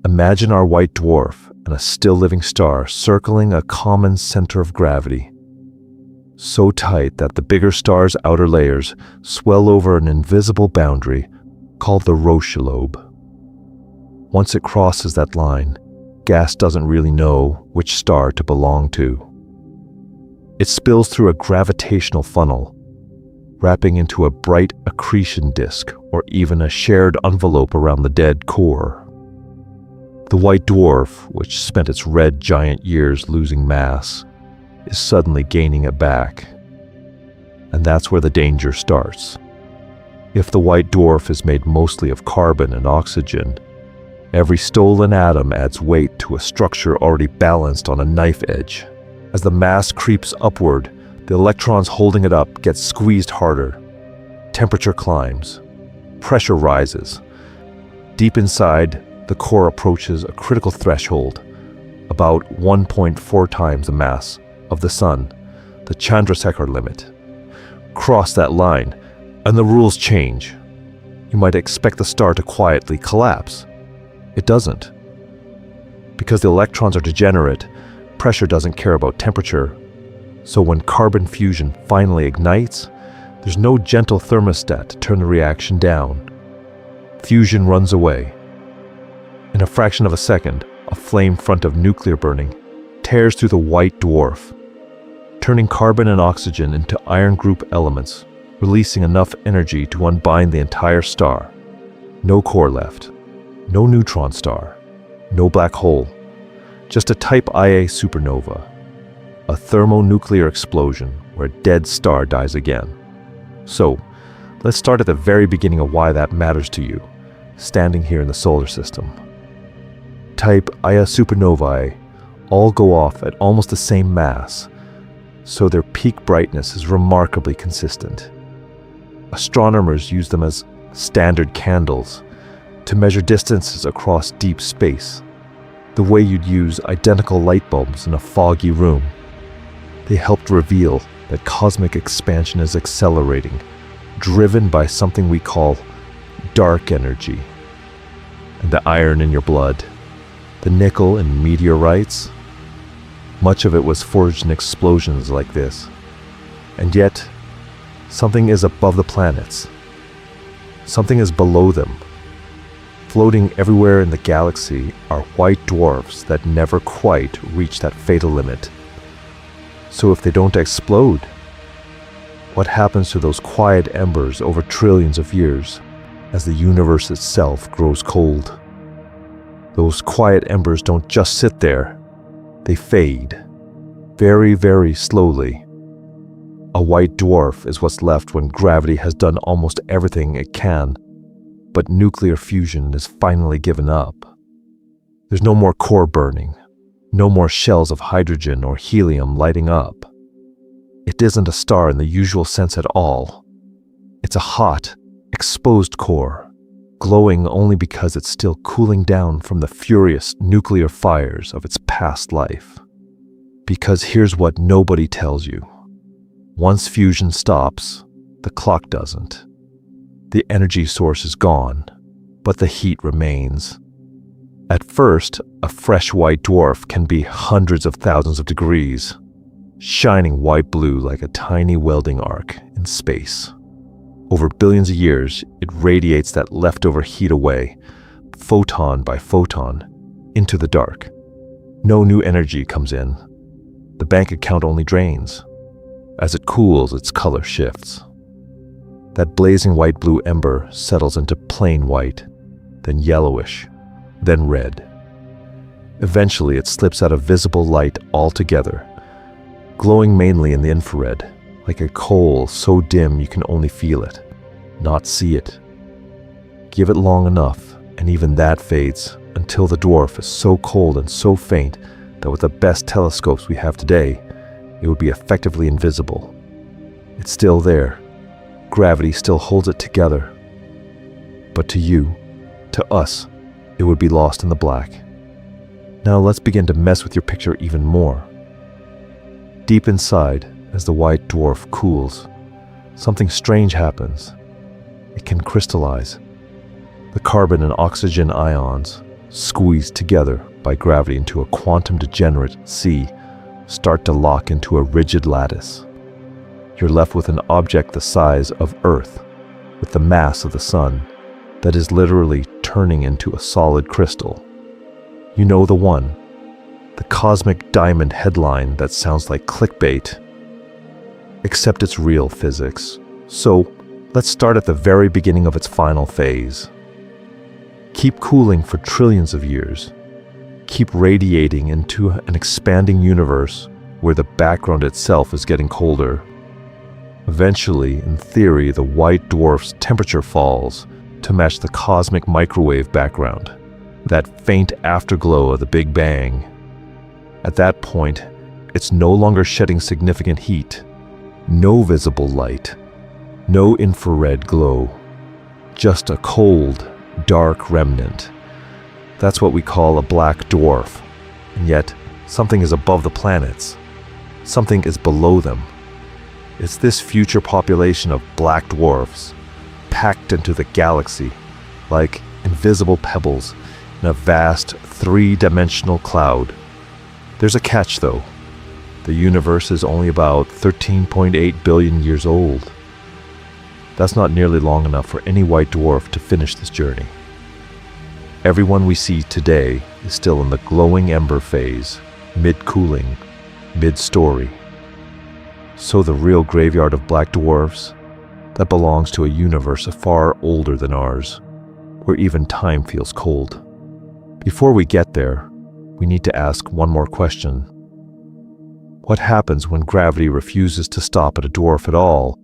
Imagine our white dwarf and a still living star circling a common center of gravity, so tight that the bigger star's outer layers swell over an invisible boundary called the Roche lobe. Once it crosses that line, gas doesn't really know which star to belong to. It spills through a gravitational funnel, wrapping into a bright accretion disk or even a shared envelope around the dead core. The white dwarf, which spent its red giant years losing mass, is suddenly gaining it back. And that's where the danger starts. If the white dwarf is made mostly of carbon and oxygen, every stolen atom adds weight to a structure already balanced on a knife edge. As the mass creeps upward, the electrons holding it up get squeezed harder. Temperature climbs. Pressure rises. Deep inside, the core approaches a critical threshold, about 1.4 times the mass of the Sun, the Chandrasekhar limit. Cross that line, and the rules change. You might expect the star to quietly collapse. It doesn't. Because the electrons are degenerate, pressure doesn't care about temperature. So when carbon fusion finally ignites, there's no gentle thermostat to turn the reaction down. Fusion runs away. In a fraction of a second, a flame front of nuclear burning tears through the white dwarf, turning carbon and oxygen into iron group elements, releasing enough energy to unbind the entire star. No core left, no neutron star, no black hole, just a type Ia supernova, a thermonuclear explosion where a dead star dies again. So, let's start at the very beginning of why that matters to you, standing here in the solar system. Type Ia supernovae all go off at almost the same mass, so their peak brightness is remarkably consistent. Astronomers use them as standard candles to measure distances across deep space, the way you'd use identical light bulbs in a foggy room. They helped reveal that cosmic expansion is accelerating, driven by something we call dark energy. And the iron in your blood, the nickel in meteorites, much of it was forged in explosions like this. And yet, something is above the planets. Something is below them. Floating everywhere in the galaxy are white dwarfs that never quite reach that fatal limit. So if they don't explode, what happens to those quiet embers over trillions of years as the universe itself grows cold? Those quiet embers don't just sit there. They fade, very, very slowly. A white dwarf is what's left when gravity has done almost everything it can, but nuclear fusion is finally given up. There's no more core burning, no more shells of hydrogen or helium lighting up. It isn't a star in the usual sense at all. It's a hot, exposed core, glowing only because it's still cooling down from the furious nuclear fires of its past life. Because here's what nobody tells you. Once fusion stops, the clock doesn't. The energy source is gone, but the heat remains. At first, a fresh white dwarf can be hundreds of thousands of degrees, shining white-blue like a tiny welding arc in space. Over billions of years, it radiates that leftover heat away, photon by photon, into the dark. No new energy comes in. The bank account only drains. As it cools, its color shifts. That blazing white-blue ember settles into plain white, then yellowish, then red. Eventually, it slips out of visible light altogether, glowing mainly in the infrared, like a coal so dim you can only feel it, not see it. Give it long enough, and even that fades until the dwarf is so cold and so faint that with the best telescopes we have today, it would be effectively invisible. It's still there. Gravity still holds it together. But to you, to us, it would be lost in the black. Now let's begin to mess with your picture even more. Deep inside, as the white dwarf cools, something strange happens. It can crystallize. The carbon and oxygen ions, squeezed together by gravity into a quantum-degenerate sea, start to lock into a rigid lattice. You're left with an object the size of Earth, with the mass of the sun, that is literally turning into a solid crystal. You know the one, the cosmic diamond headline that sounds like clickbait, except it's real physics. So let's start at the very beginning of its final phase. Keep cooling for trillions of years. Keep radiating into an expanding universe where the background itself is getting colder. Eventually, in theory, the white dwarf's temperature falls to match the cosmic microwave background, that faint afterglow of the Big Bang. At that point, it's no longer shedding significant heat, no visible light, no infrared glow, just a cold, dark remnant. That's what we call a black dwarf. And yet, something is above the planets. Something is below them. It's this future population of black dwarfs, packed into the galaxy, like invisible pebbles in a vast three-dimensional cloud. There's a catch, though. The universe is only about 13.8 billion years old. That's not nearly long enough for any white dwarf to finish this journey. Everyone we see today is still in the glowing ember phase, mid-cooling, mid-story. So the real graveyard of black dwarfs, that belongs to a universe far older than ours, where even time feels cold. Before we get there, we need to ask one more question. What happens when gravity refuses to stop at a dwarf at all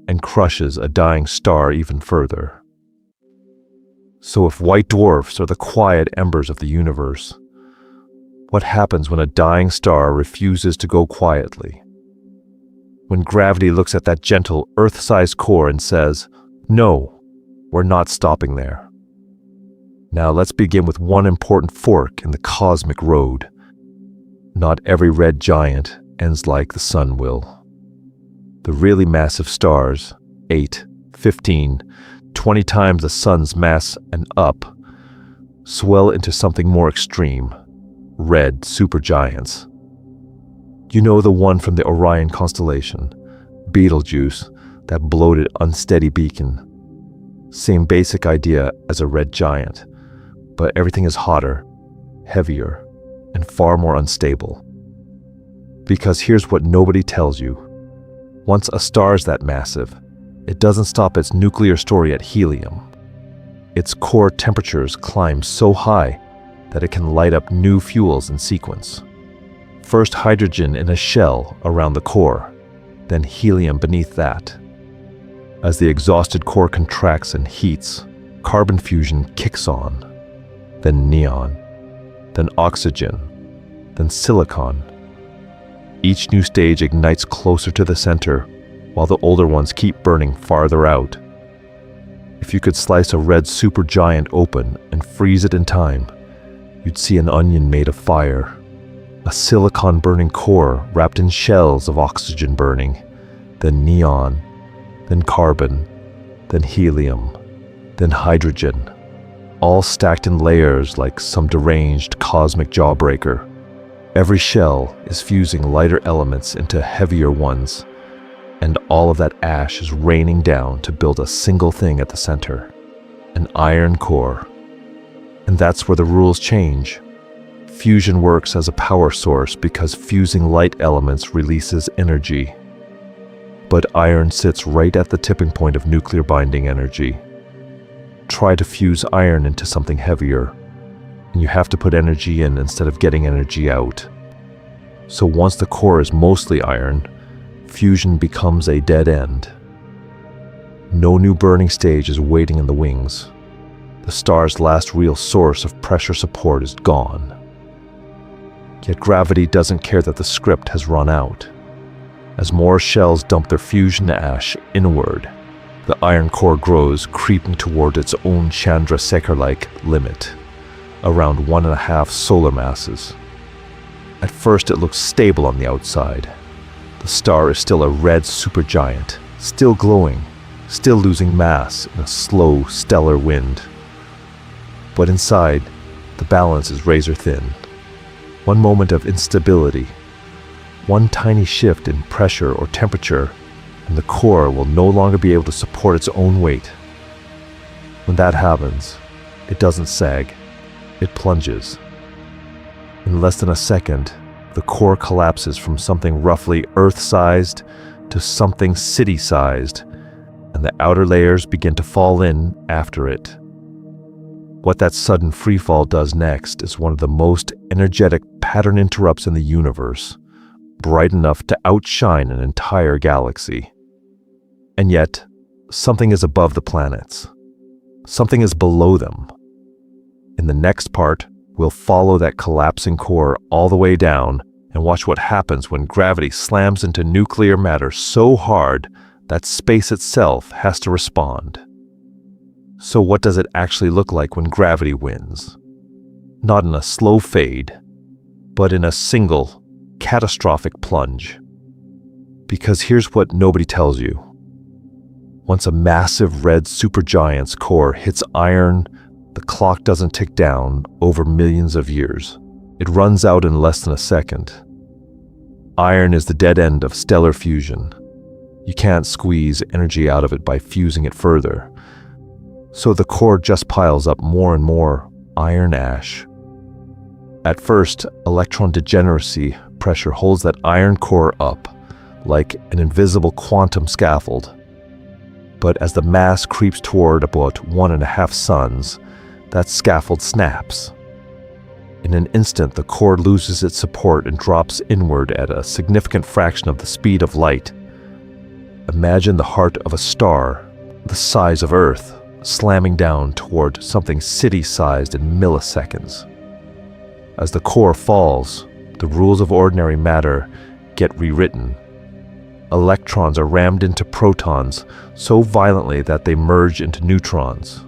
and crushes a dying star even further? So if white dwarfs are the quiet embers of the universe, what happens when a dying star refuses to go quietly? When gravity looks at that gentle Earth-sized core and says, "No, we're not stopping there." Now let's begin with one important fork in the cosmic road. Not every red giant ends like the sun will. The really massive stars, 8, 15, 20 times the sun's mass and up, swell into something more extreme, red supergiants. You know the one from the Orion constellation, Betelgeuse, that bloated, unsteady beacon. Same basic idea as a red giant, but everything is hotter, heavier, and far more unstable. Because here's what nobody tells you. Once a star is that massive, it doesn't stop its nuclear story at helium. Its core temperatures climb so high that it can light up new fuels in sequence. First hydrogen in a shell around the core, then helium beneath that. As the exhausted core contracts and heats, carbon fusion kicks on, then neon, then oxygen, then silicon. Each new stage ignites closer to the center, while the older ones keep burning farther out. If you could slice a red supergiant open and freeze it in time, you'd see an onion made of fire. A silicon-burning core wrapped in shells of oxygen burning, then neon, then carbon, then helium, then hydrogen, all stacked in layers like some deranged cosmic jawbreaker. Every shell is fusing lighter elements into heavier ones, and all of that ash is raining down to build a single thing at the center, an iron core. And that's where the rules change. Fusion works as a power source because fusing light elements releases energy. But iron sits right at the tipping point of nuclear binding energy. Try to fuse iron into something heavier, and you have to put energy in instead of getting energy out. So once the core is mostly iron, fusion becomes a dead end. No new burning stage is waiting in the wings. The star's last real source of pressure support is gone. Yet gravity doesn't care that the script has run out. As more shells dump their fusion ash inward, the iron core grows, creeping toward its own Chandrasekhar-like limit, around 1.5 solar masses. At first it looks stable on the outside. The star is still a red supergiant, still glowing, still losing mass in a slow stellar wind. But inside, the balance is razor thin. One moment of instability, one tiny shift in pressure or temperature, and the core will no longer be able to support its own weight. When that happens, it doesn't sag, it plunges. In less than a second, the core collapses from something roughly Earth-sized to something city-sized, and the outer layers begin to fall in after it. What that sudden freefall does next is one of the most energetic pattern interrupts in the universe, bright enough to outshine an entire galaxy. And yet, something is above the planets. Something is below them. In the next part, we'll follow that collapsing core all the way down and watch what happens when gravity slams into nuclear matter so hard that space itself has to respond. So what does it actually look like when gravity wins? Not in a slow fade, but in a single, catastrophic plunge. Because here's what nobody tells you. Once a massive red supergiant's core hits iron, the clock doesn't tick down over millions of years. It runs out in less than a second. Iron is the dead end of stellar fusion. You can't squeeze energy out of it by fusing it further. So the core just piles up more and more iron ash. At first, electron degeneracy pressure holds that iron core up, like an invisible quantum scaffold. But as the mass creeps toward about 1.5 suns, that scaffold snaps. In an instant, the core loses its support and drops inward at a significant fraction of the speed of light. Imagine the heart of a star, the size of Earth, slamming down toward something city-sized in milliseconds. As the core falls, the rules of ordinary matter get rewritten. Electrons are rammed into protons so violently that they merge into neutrons.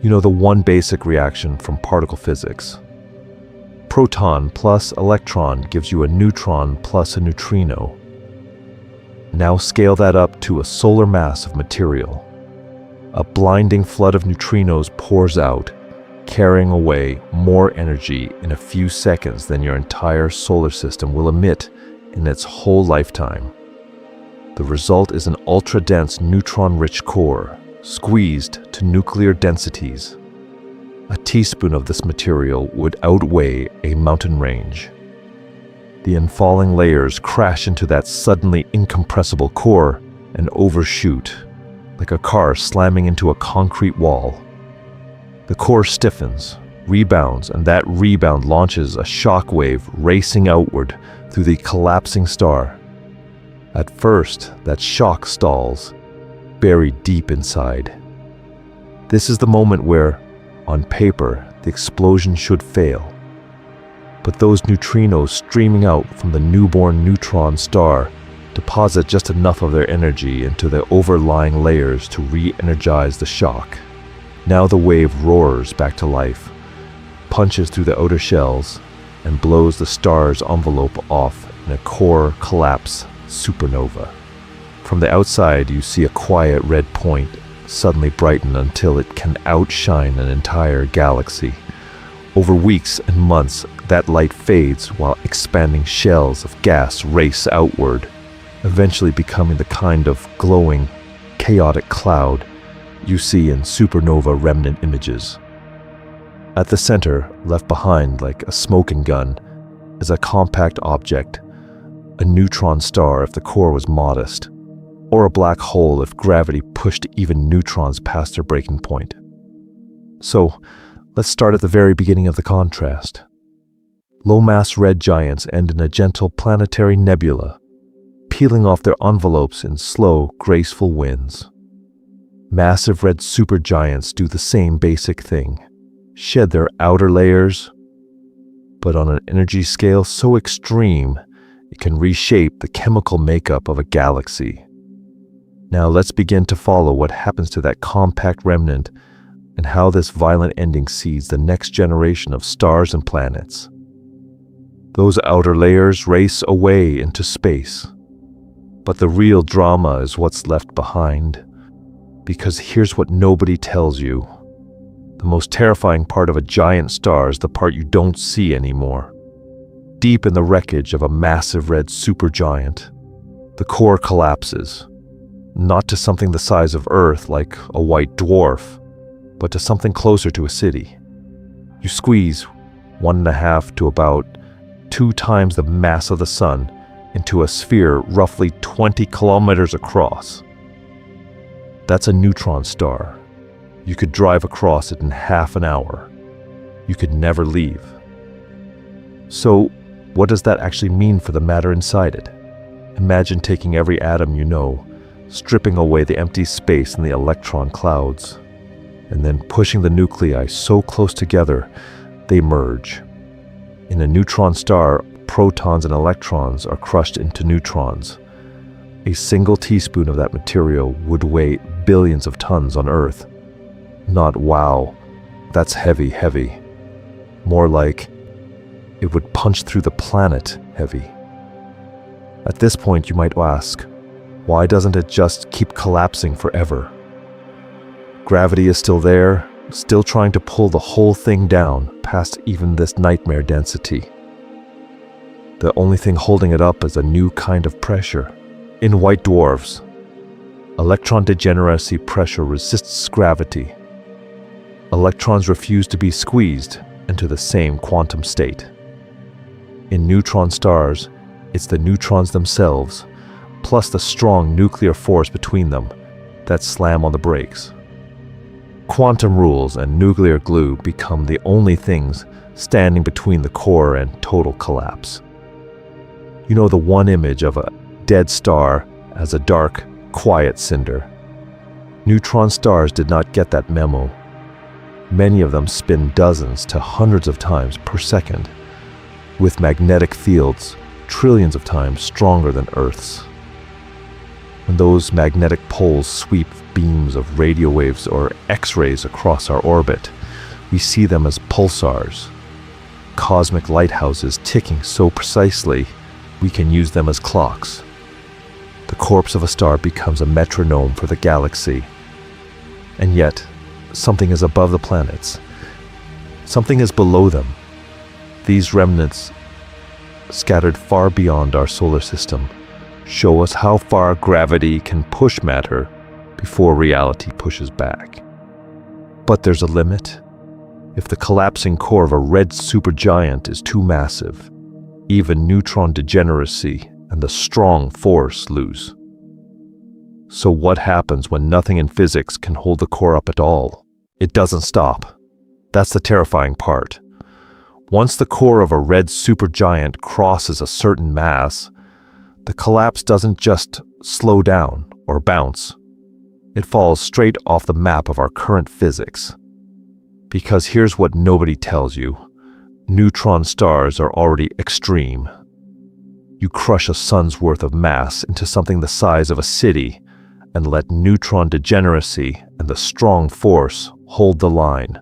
You know the one basic reaction from particle physics. Proton plus electron gives you a neutron plus a neutrino. Now scale that up to a solar mass of material. A blinding flood of neutrinos pours out, carrying away more energy in a few seconds than your entire solar system will emit in its whole lifetime. The result is an ultra-dense neutron-rich core, squeezed to nuclear densities. A teaspoon of this material would outweigh a mountain range. The infalling layers crash into that suddenly incompressible core and overshoot, like a car slamming into a concrete wall. The core stiffens, rebounds, and that rebound launches a shock wave racing outward through the collapsing star. At first, that shock stalls, buried deep inside. This is the moment where, on paper, the explosion should fail. But those neutrinos streaming out from the newborn neutron star deposit just enough of their energy into the overlying layers to re-energize the shock. Now the wave roars back to life, punches through the outer shells, and blows the star's envelope off in a core collapse supernova. From the outside, you see a quiet red point suddenly brighten until it can outshine an entire galaxy. Over weeks and months, that light fades while expanding shells of gas race outward, eventually becoming the kind of glowing, chaotic cloud you see in supernova remnant images. At the center, left behind like a smoking gun, is a compact object, a neutron star if the core was modest, or a black hole if gravity pushed even neutrons past their breaking point. So, let's start at the very beginning of the contrast. Low-mass red giants end in a gentle planetary nebula, peeling off their envelopes in slow, graceful winds. Massive red supergiants do the same basic thing, shed their outer layers, but on an energy scale so extreme, it can reshape the chemical makeup of a galaxy. Now let's begin to follow what happens to that compact remnant and how this violent ending seeds the next generation of stars and planets. Those outer layers race away into space, but the real drama is what's left behind. Because here's what nobody tells you. The most terrifying part of a giant star is the part you don't see anymore. Deep in the wreckage of a massive red supergiant, the core collapses, not to something the size of Earth like a white dwarf, but to something closer to a city. You squeeze 1.5 to about 2 times the mass of the Sun into a sphere roughly 20 kilometers across. That's a neutron star. You could drive across it in half an hour. You could never leave. So, what does that actually mean for the matter inside it? Imagine taking every atom you know, stripping away the empty space in the electron clouds, and then pushing the nuclei so close together they merge. In a neutron star, protons and electrons are crushed into neutrons. A single teaspoon of that material would weigh billions of tons on Earth. Not wow, that's heavy. More like it would punch through the planet heavy. At this point you might ask, why doesn't it just keep collapsing forever? Gravity is still there, still trying to pull the whole thing down past even this nightmare density. The only thing holding it up is a new kind of pressure. In white dwarfs, electron degeneracy pressure resists gravity. Electrons refuse to be squeezed into the same quantum state. In neutron stars, it's the neutrons themselves, plus the strong nuclear force between them, that slam on the brakes. Quantum rules and nuclear glue become the only things standing between the core and total collapse. You know the one image of a dead star as a dark, quiet cinder. Neutron stars did not get that memo. Many of them spin dozens to hundreds of times per second, with magnetic fields trillions of times stronger than Earth's. When those magnetic poles sweep beams of radio waves or X-rays across our orbit, we see them as pulsars, cosmic lighthouses ticking so precisely we can use them as clocks. The corpse of a star becomes a metronome for the galaxy. And yet, something is above the planets. Something is below them. These remnants, scattered far beyond our solar system, show us how far gravity can push matter before reality pushes back. But there's a limit. If the collapsing core of a red supergiant is too massive, even neutron degeneracy and the strong force lose. So what happens when nothing in physics can hold the core up at all? It doesn't stop. That's the terrifying part. Once the core of a red supergiant crosses a certain mass, the collapse doesn't just slow down or bounce. It falls straight off the map of our current physics. Because here's what nobody tells you. Neutron stars are already extreme. You crush a sun's worth of mass into something the size of a city and let neutron degeneracy and the strong force hold the line.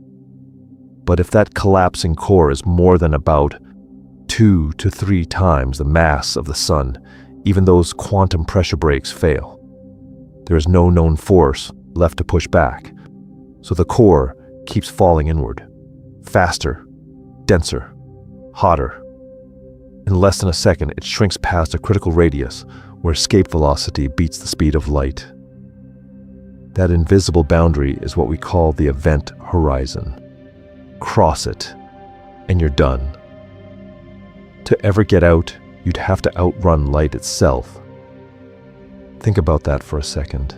But if that collapsing core is more than about 2 to 3 times the mass of the sun, even those quantum pressure brakes fail. There is no known force left to push back, so the core keeps falling inward, faster, denser, hotter. In less than a second, it shrinks past a critical radius where escape velocity beats the speed of light. That invisible boundary is what we call the event horizon. Cross it, and you're done. To ever get out, you'd have to outrun light itself. Think about that for a second.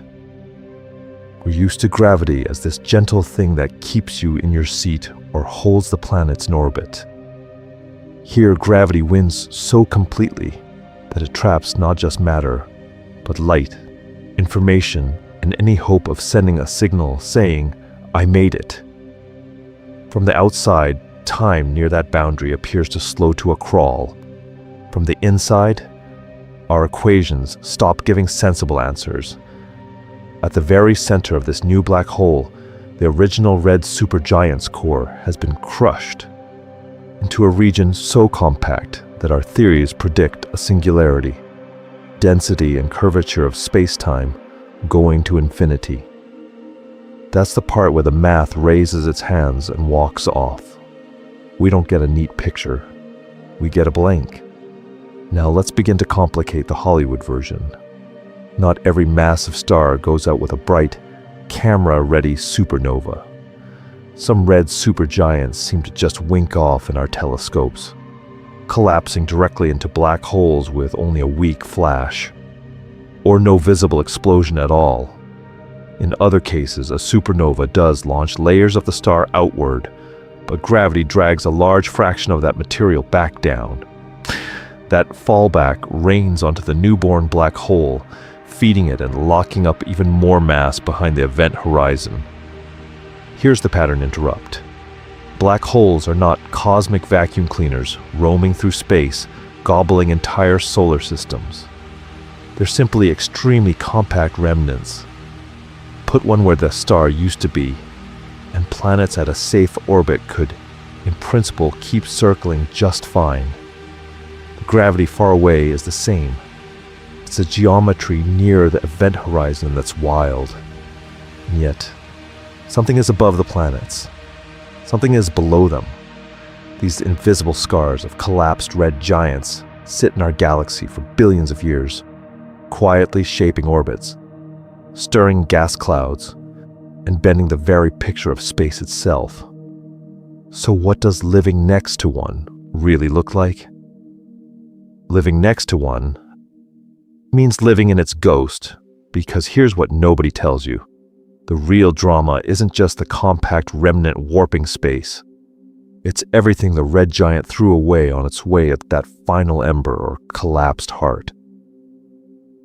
We're used to gravity as this gentle thing that keeps you in your seat or holds the planets in orbit. Here, gravity wins so completely that it traps not just matter, but light, information, and any hope of sending a signal saying, "I made it." From the outside, time near that boundary appears to slow to a crawl. From the inside, our equations stop giving sensible answers. At the very center of this new black hole, the original red supergiant's core has been crushed into a region so compact that our theories predict a singularity, density and curvature of space-time going to infinity. That's the part where the math raises its hands and walks off. We don't get a neat picture. We get a blank. Now let's begin to complicate the Hollywood version. Not every massive star goes out with a bright, camera-ready supernova. Some red supergiants seem to just wink off in our telescopes, collapsing directly into black holes with only a weak flash, or no visible explosion at all. In other cases, a supernova does launch layers of the star outward, but gravity drags a large fraction of that material back down. That fallback rains onto the newborn black hole, feeding it and locking up even more mass behind the event horizon. Here's the pattern interrupt. Black holes are not cosmic vacuum cleaners roaming through space, gobbling entire solar systems. They're simply extremely compact remnants. Put one where the star used to be, and planets at a safe orbit could, in principle, keep circling just fine. The gravity far away is the same. It's the geometry near the event horizon that's wild. And yet, something is above the planets. Something is below them. These invisible scars of collapsed red giants sit in our galaxy for billions of years, quietly shaping orbits, stirring gas clouds, and bending the very picture of space itself. So what does living next to one really look like? Living next to one means living in its ghost, because here's what nobody tells you. The real drama isn't just the compact remnant warping space. It's everything the red giant threw away on its way at that final ember or collapsed heart.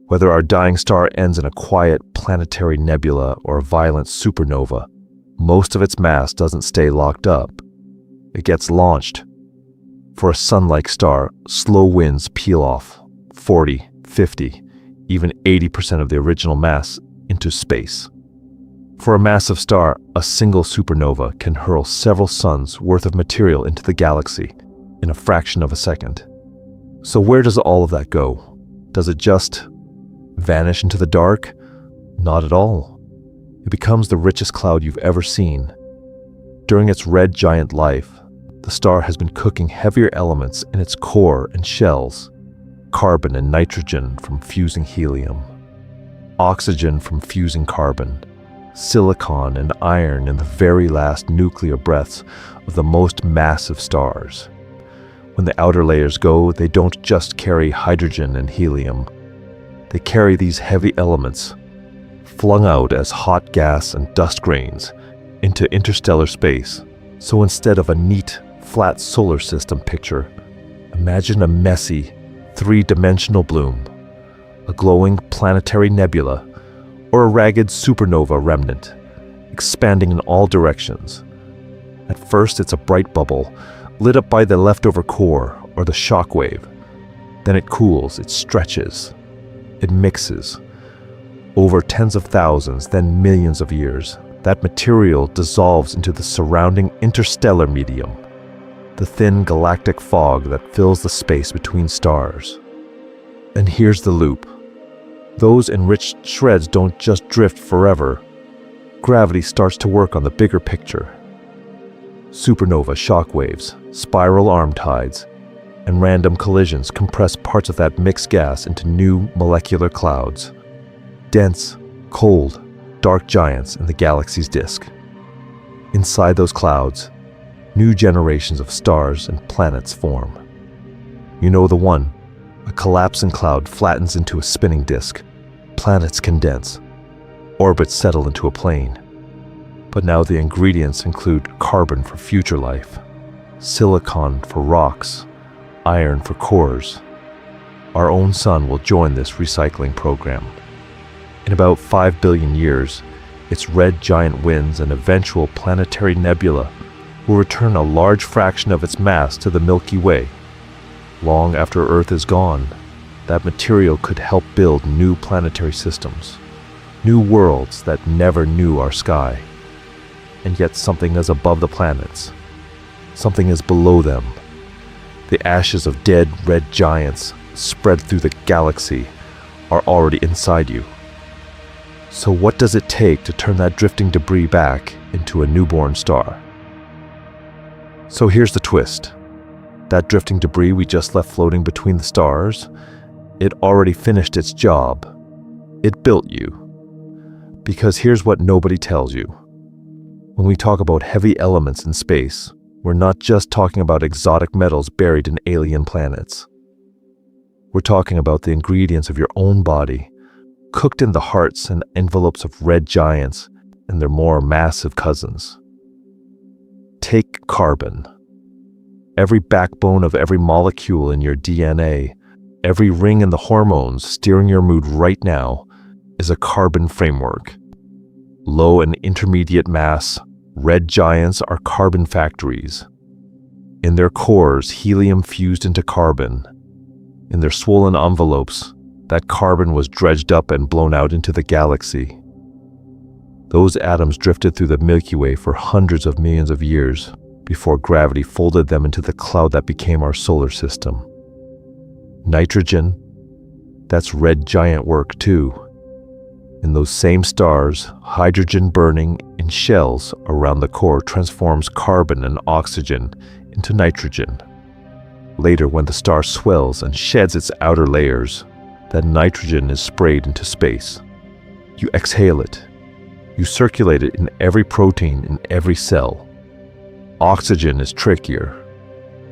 Whether our dying star ends in a quiet planetary nebula or a violent supernova, most of its mass doesn't stay locked up. It gets launched. For a sun-like star, slow winds peel off 40, 50, even 80% of the original mass into space. For a massive star, a single supernova can hurl several suns worth of material into the galaxy in a fraction of a second. So where does all of that go? Does it just vanish into the dark? Not at all. It becomes the richest cloud you've ever seen. During its red giant life, the star has been cooking heavier elements in its core and shells, carbon and nitrogen from fusing helium, oxygen from fusing carbon, silicon and iron in the very last nuclear breaths of the most massive stars. When the outer layers go, they don't just carry hydrogen and helium. They carry these heavy elements, flung out as hot gas and dust grains, into interstellar space. So instead of a neat, flat solar system picture, imagine a messy, three-dimensional bloom, a glowing planetary nebula, or a ragged supernova remnant, expanding in all directions. At first, it's a bright bubble, lit up by the leftover core or the shock wave. Then it cools, it stretches, it mixes. Over tens of thousands, then millions of years, that material dissolves into the surrounding interstellar medium, the thin galactic fog that fills the space between stars. And here's the loop. Those enriched shreds don't just drift forever. Gravity starts to work on the bigger picture. Supernova shockwaves, spiral arm tides, and random collisions compress parts of that mixed gas into new molecular clouds. Dense, cold, dark giants in the galaxy's disk. Inside those clouds, new generations of stars and planets form. You know the one. A collapsing cloud flattens into a spinning disk. Planets condense. Orbits settle into a plane. But now the ingredients include carbon for future life, silicon for rocks, iron for cores. Our own sun will join this recycling program. In about 5 billion years, its red giant winds and eventual planetary nebula will return a large fraction of its mass to the Milky Way. Long after Earth is gone, that material could help build new planetary systems, new worlds that never knew our sky. And yet something is above the planets. Something is below them. The ashes of dead red giants spread through the galaxy are already inside you. So what does it take to turn that drifting debris back into a newborn star? So here's the twist. That drifting debris we just left floating between the stars, it already finished its job. It built you. Because here's what nobody tells you. When we talk about heavy elements in space, we're not just talking about exotic metals buried in alien planets. We're talking about the ingredients of your own body, cooked in the hearts and envelopes of red giants and their more massive cousins. Take carbon. Every backbone of every molecule in your DNA, every ring in the hormones steering your mood right now, is a carbon framework. Low and intermediate mass, red giants are carbon factories. In their cores, helium fused into carbon. In their swollen envelopes, that carbon was dredged up and blown out into the galaxy. Those atoms drifted through the Milky Way for hundreds of millions of years before gravity folded them into the cloud that became our solar system. Nitrogen, that's red giant work too. In those same stars, hydrogen burning in shells around the core transforms carbon and oxygen into nitrogen. Later, when the star swells and sheds its outer layers, that nitrogen is sprayed into space. You exhale it. You circulate it in every protein in every cell. Oxygen is trickier.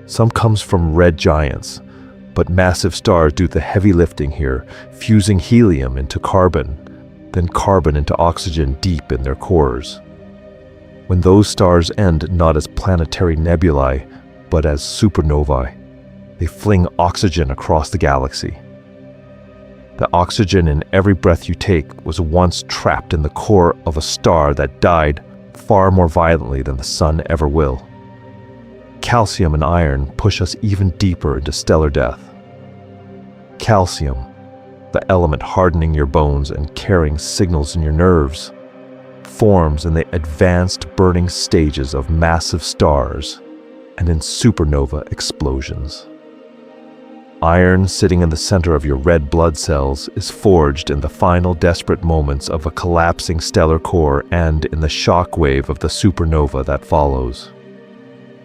Some comes from red giants, but massive stars do the heavy lifting here, fusing helium into carbon, then carbon into oxygen deep in their cores. When those stars end not as planetary nebulae, but as supernovae, they fling oxygen across the galaxy. The oxygen in every breath you take was once trapped in the core of a star that died far more violently than the sun ever will. Calcium and iron push us even deeper into stellar death. Calcium, the element hardening your bones and carrying signals in your nerves, forms in the advanced burning stages of massive stars and in supernova explosions. Iron, sitting in the center of your red blood cells, is forged in the final desperate moments of a collapsing stellar core and in the shock wave of the supernova that follows.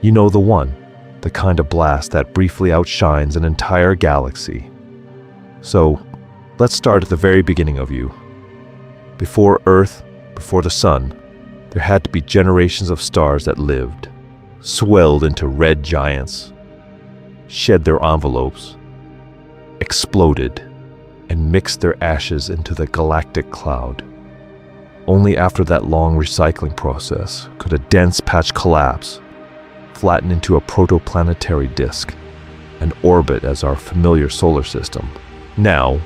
You know the one, the kind of blast that briefly outshines an entire galaxy. So, let's start at the very beginning of you. Before Earth, before the sun, there had to be generations of stars that lived, swelled into red giants, shed their envelopes, exploded, and mixed their ashes into the galactic cloud. Only after that long recycling process could a dense patch collapse, flatten into a protoplanetary disk, and orbit as our familiar solar system. Now,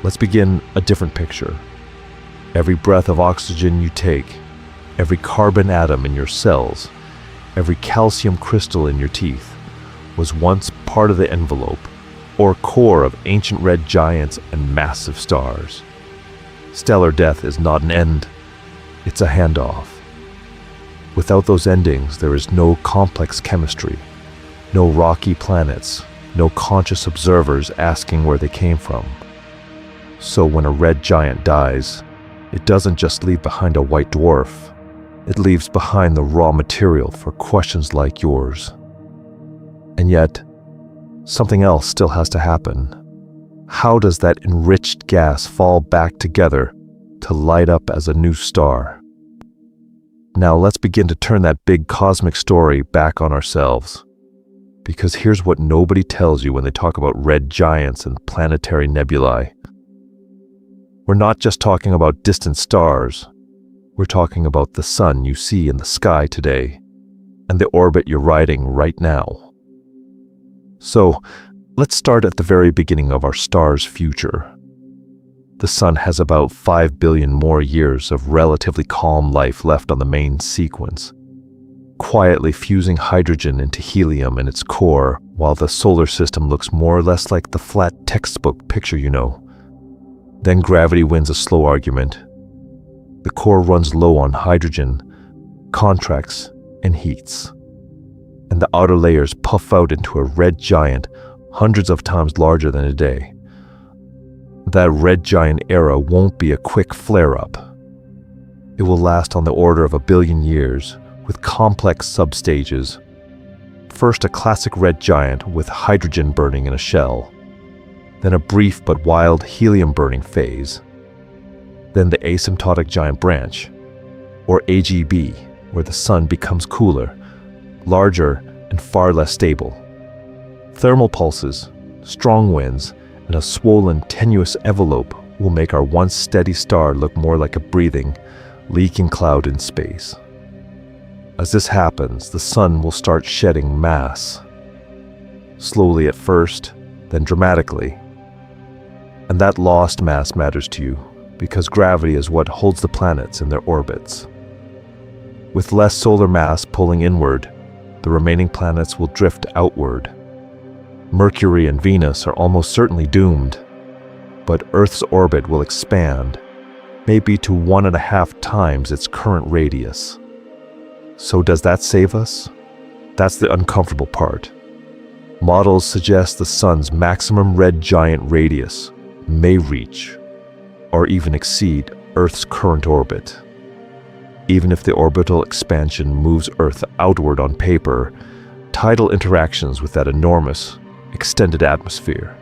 let's begin a different picture. Every breath of oxygen you take, every carbon atom in your cells, every calcium crystal in your teeth, was once part of the envelope or core of ancient red giants and massive stars. Stellar death is not an end, it's a handoff. Without those endings, there is no complex chemistry, no rocky planets, no conscious observers asking where they came from. So when a red giant dies, it doesn't just leave behind a white dwarf, it leaves behind the raw material for questions like yours. And yet, something else still has to happen. How does that enriched gas fall back together to light up as a new star? Now let's begin to turn that big cosmic story back on ourselves. Because here's what nobody tells you when they talk about red giants and planetary nebulae. We're not just talking about distant stars. We're talking about the sun you see in the sky today and the orbit you're riding right now. So, let's start at the very beginning of our star's future. The sun has about 5 billion more years of relatively calm life left on the main sequence, quietly fusing hydrogen into helium in its core, while the solar system looks more or less like the flat textbook picture you know. Then gravity wins a slow argument. The core runs low on hydrogen, contracts, and heats, and the outer layers puff out into a red giant hundreds of times larger than today. That red giant era won't be a quick flare-up. It will last on the order of 1 billion years, with complex substages. First, a classic red giant with hydrogen burning in a shell, then a brief but wild helium-burning phase, then the asymptotic giant branch, or AGB, where the sun becomes cooler, larger, and far less stable. Thermal pulses, strong winds, and a swollen, tenuous envelope will make our once steady star look more like a breathing, leaking cloud in space. As this happens, the sun will start shedding mass. Slowly at first, then dramatically. And that lost mass matters to you, because gravity is what holds the planets in their orbits. With less solar mass pulling inward, the remaining planets will drift outward. Mercury and Venus are almost certainly doomed, but Earth's orbit will expand, maybe to 1.5 times its current radius. So does that save us? That's the uncomfortable part. Models suggest the sun's maximum red giant radius may reach, or even exceed, Earth's current orbit. Even if the orbital expansion moves Earth outward on paper, tidal interactions with that enormous, extended atmosphere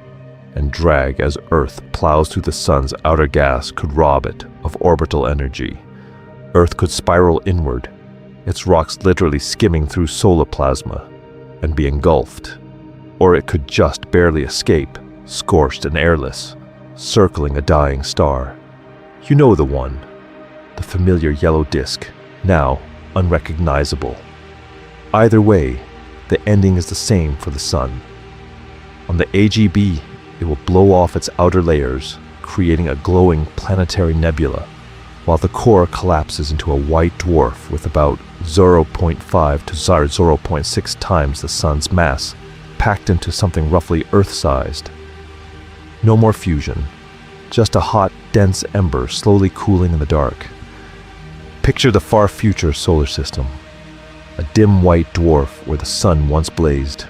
and drag as Earth plows through the sun's outer gas could rob it of orbital energy. Earth could spiral inward, its rocks literally skimming through solar plasma, and be engulfed. Or it could just barely escape, scorched and airless, circling a dying star. You know the one, the familiar yellow disk, now unrecognizable. Either way, the ending is the same for the sun. On the AGB, it will blow off its outer layers, creating a glowing planetary nebula, while the core collapses into a white dwarf with about 0.5 to 0.6 times the sun's mass, packed into something roughly Earth-sized. No more fusion, just a hot, dense ember slowly cooling in the dark. Picture the far future solar system, a dim white dwarf where the sun once blazed,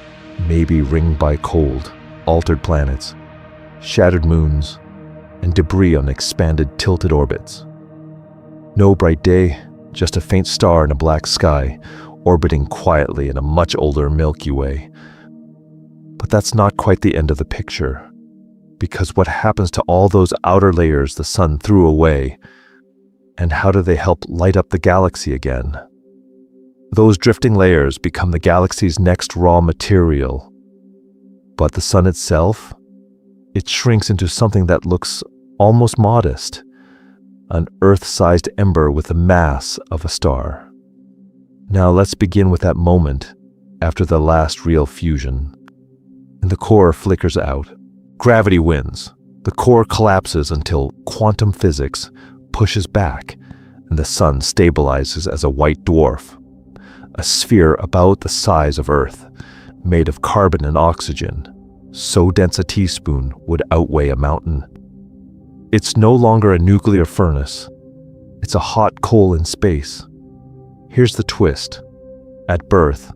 maybe ringed by cold, altered planets, shattered moons, and debris on expanded, tilted orbits. No bright day, just a faint star in a black sky, orbiting quietly in a much older Milky Way. But that's not quite the end of the picture, because what happens to all those outer layers the sun threw away, and how do they help light up the galaxy again? Those drifting layers become the galaxy's next raw material. But the sun itself? It shrinks into something that looks almost modest, an Earth-sized ember with the mass of a star. Now let's begin with that moment after the last real fusion. And the core flickers out. Gravity wins. The core collapses until quantum physics pushes back, and the sun stabilizes as a white dwarf, a sphere about the size of Earth, made of carbon and oxygen, so dense a teaspoon would outweigh a mountain. It's no longer a nuclear furnace. It's a hot coal in space. Here's the twist. At birth,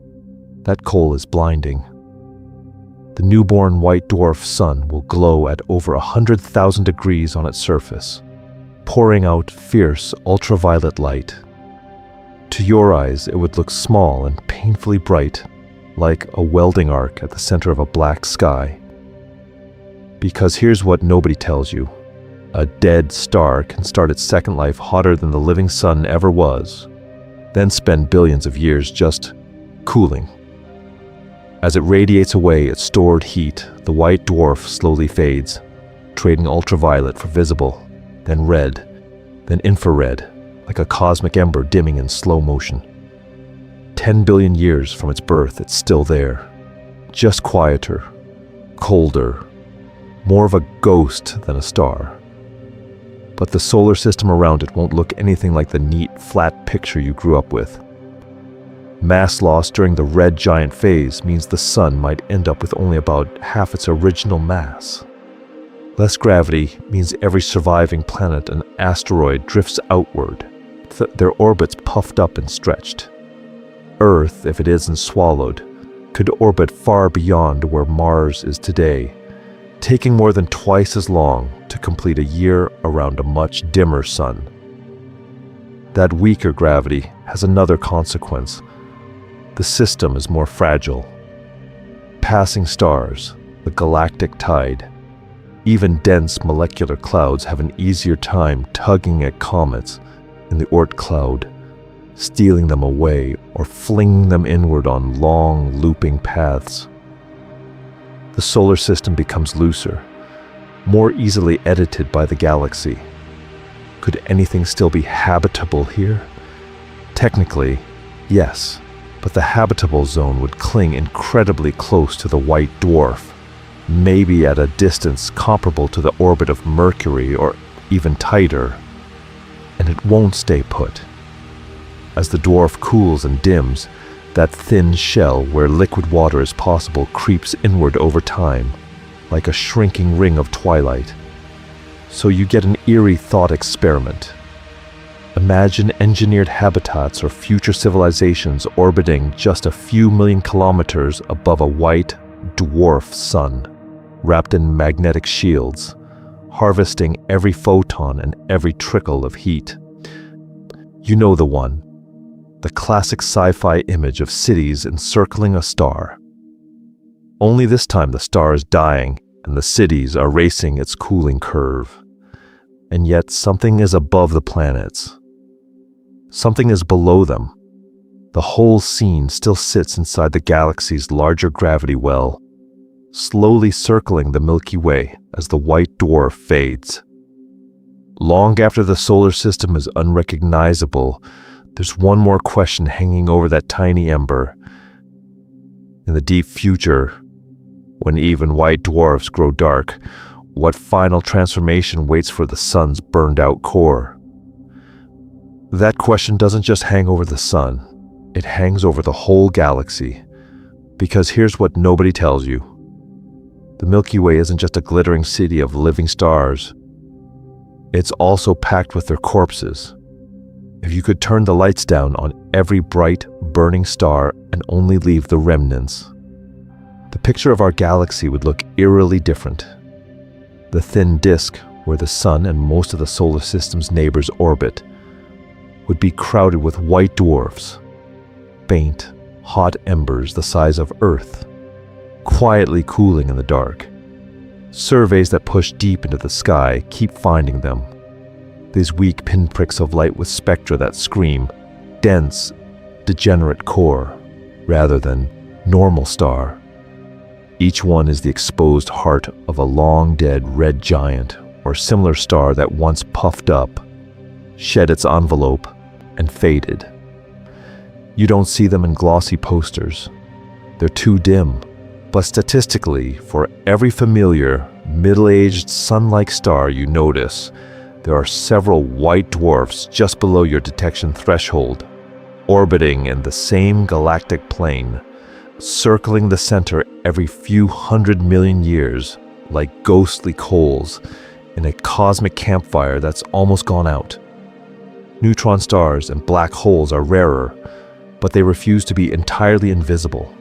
that coal is blinding. The newborn white dwarf sun will glow at over 100,000 degrees on its surface, pouring out fierce ultraviolet light. To your eyes, it would look small and painfully bright, like a welding arc at the center of a black sky. Because here's what nobody tells you. A dead star can start its second life hotter than the living sun ever was, then spend billions of years just cooling. As it radiates away its stored heat, the white dwarf slowly fades, trading ultraviolet for visible, then red, then infrared, like a cosmic ember dimming in slow motion. 10 billion years from its birth, it's still there, just quieter, colder, more of a ghost than a star. but the solar system around it won't look anything like the neat, flat picture you grew up with. Mass loss during the red giant phase means the sun might end up with only about half its original mass. Less gravity means every surviving planet and asteroid drifts outward, their orbits puffed up and stretched. Earth, if it isn't swallowed, could orbit far beyond where Mars is today, taking more than twice as long to complete a year around a much dimmer sun. That weaker gravity has another consequence. The system is more fragile. Passing stars, the galactic tide, even dense molecular clouds have an easier time tugging at comets in the Oort cloud, stealing them away or flinging them inward on long, looping paths. The solar system becomes looser, more easily edited by the galaxy. Could anything still be habitable here? Technically, yes, but the habitable zone would cling incredibly close to the white dwarf, maybe at a distance comparable to the orbit of Mercury or even tighter, and it won't stay put. As the dwarf cools and dims, that thin shell where liquid water is possible creeps inward over time, like a shrinking ring of twilight. So you get an eerie thought experiment. Imagine engineered habitats or future civilizations orbiting just a few million kilometers above a white, dwarf sun, wrapped in magnetic shields, harvesting every photon and every trickle of heat. You know the one. The classic sci-fi image of cities encircling a star. Only this time the star is dying and the cities are racing its cooling curve. And yet something is above the planets. Something is below them. The whole scene still sits inside the galaxy's larger gravity well, slowly circling the Milky Way as the white dwarf fades. Long after the solar system is unrecognizable, there's one more question hanging over that tiny ember. In the deep future, when even white dwarfs grow dark, what final transformation waits for the sun's burned-out core? That question doesn't just hang over the sun, it hangs over the whole galaxy. Because here's what nobody tells you. The Milky Way isn't just a glittering city of living stars. It's also packed with their corpses. If you could turn the lights down on every bright, burning star and only leave the remnants, the picture of our galaxy would look eerily different. The thin disk, where the sun and most of the solar system's neighbors orbit, would be crowded with white dwarfs, faint, hot embers the size of Earth, quietly cooling in the dark. Surveys that push deep into the sky keep finding them. These weak pinpricks of light with spectra that scream dense, degenerate core, rather than normal star. Each one is the exposed heart of a long-dead red giant or similar star that once puffed up, shed its envelope, and faded. You don't see them in glossy posters. They're too dim. But statistically, for every familiar, middle-aged, sun-like star you notice, there are several white dwarfs just below your detection threshold, orbiting in the same galactic plane, circling the center every few 100 million years, like ghostly coals in a cosmic campfire that's almost gone out. Neutron stars and black holes are rarer, but they refuse to be entirely invisible.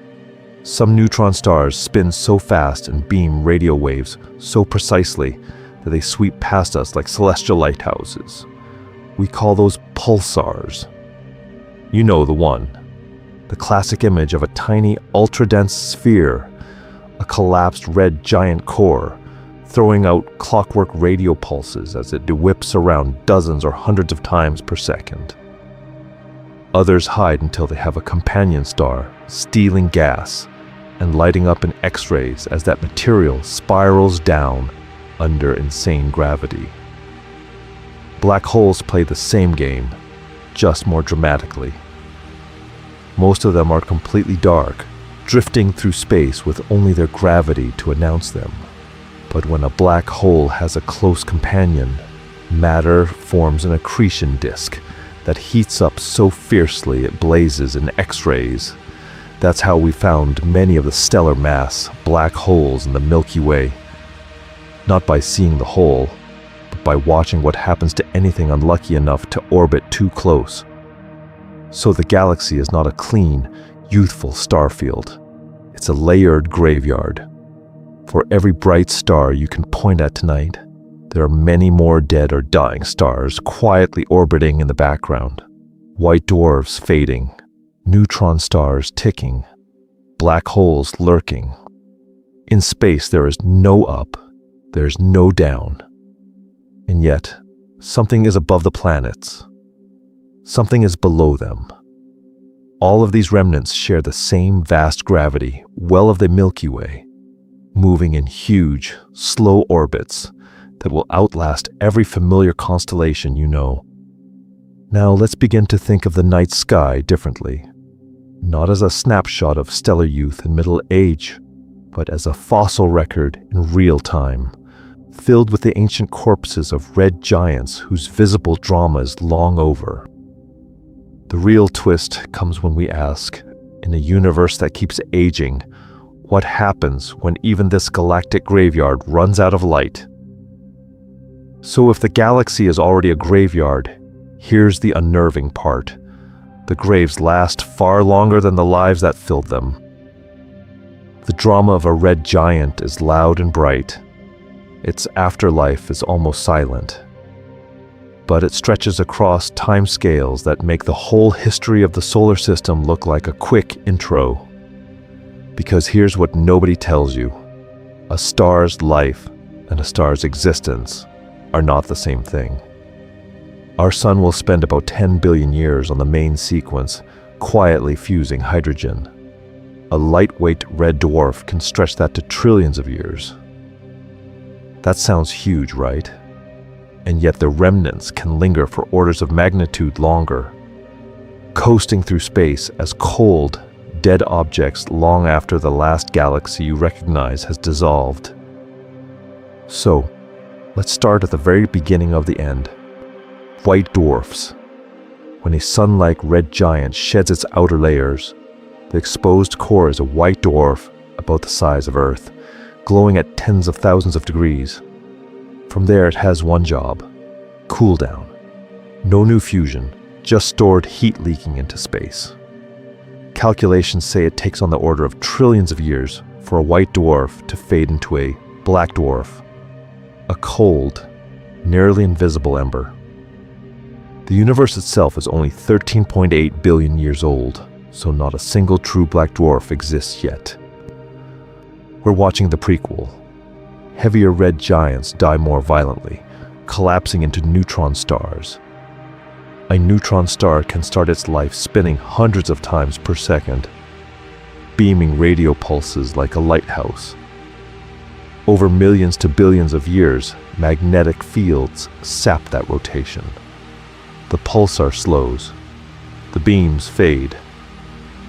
Some neutron stars spin so fast and beam radio waves so precisely that they sweep past us like celestial lighthouses. We call those pulsars. You know the one. The classic image of a tiny, ultra-dense sphere, a collapsed red giant core, throwing out clockwork radio pulses as it whips around dozens or hundreds of times per second. Others hide until they have a companion star, stealing gas and lighting up in X-rays as that material spirals down under insane gravity. Black holes play the same game, just more dramatically. Most of them are completely dark, drifting through space with only their gravity to announce them. But when a black hole has a close companion, Matter forms an accretion disk that heats up so fiercely it blazes in X-rays. That's how we found many of the stellar mass black holes in the Milky Way. Not by seeing the hole, but by watching what happens to anything unlucky enough to orbit too close. So the galaxy is not a clean, youthful star field. It's a layered graveyard. For every bright star you can point at tonight, there are many more dead or dying stars quietly orbiting in the background. White dwarfs fading, neutron stars ticking, black holes lurking. In space there is no up, there is no down. And yet, something is above the planets. Something is below them. All of these remnants share the same vast gravity, well of the Milky Way, moving in huge, slow orbits that will outlast every familiar constellation you know. Now let's begin to think of the night sky differently, not as a snapshot of stellar youth and middle age, but as a fossil record in real time, filled with the ancient corpses of red giants whose visible drama is long over. The real twist comes when we ask, in a universe that keeps aging, what happens when even this galactic graveyard runs out of light? So if the galaxy is already a graveyard, here's the unnerving part. The graves last far longer than the lives that filled them. The drama of a red giant is loud and bright. Its afterlife is almost silent. But it stretches across time scales that make the whole history of the solar system look like a quick intro. Because here's what nobody tells you. A star's life and a star's existence are not the same thing. Our sun will spend about 10 billion years on the main sequence, quietly fusing hydrogen. A lightweight red dwarf can stretch that to trillions of years. That sounds huge, right? And yet the remnants can linger for orders of magnitude longer, coasting through space as cold, dead objects long after the last galaxy you recognize has dissolved. So, let's start at the very beginning of the end. White dwarfs. When a sun-like red giant sheds its outer layers, the exposed core is a white dwarf about the size of Earth, glowing at tens of thousands of degrees. From there it has one job: cool down. No new fusion, just stored heat leaking into space. Calculations say it takes on the order of trillions of years for a white dwarf to fade into a black dwarf, a cold, nearly invisible ember. The universe itself is only 13.8 billion years old, so not a single true black dwarf exists yet. We're watching the prequel. Heavier red giants die more violently, collapsing into neutron stars. A neutron star can start its life spinning hundreds of times per second, beaming radio pulses like a lighthouse. Over millions to billions of years, magnetic fields sap that rotation. The pulsar slows, the beams fade,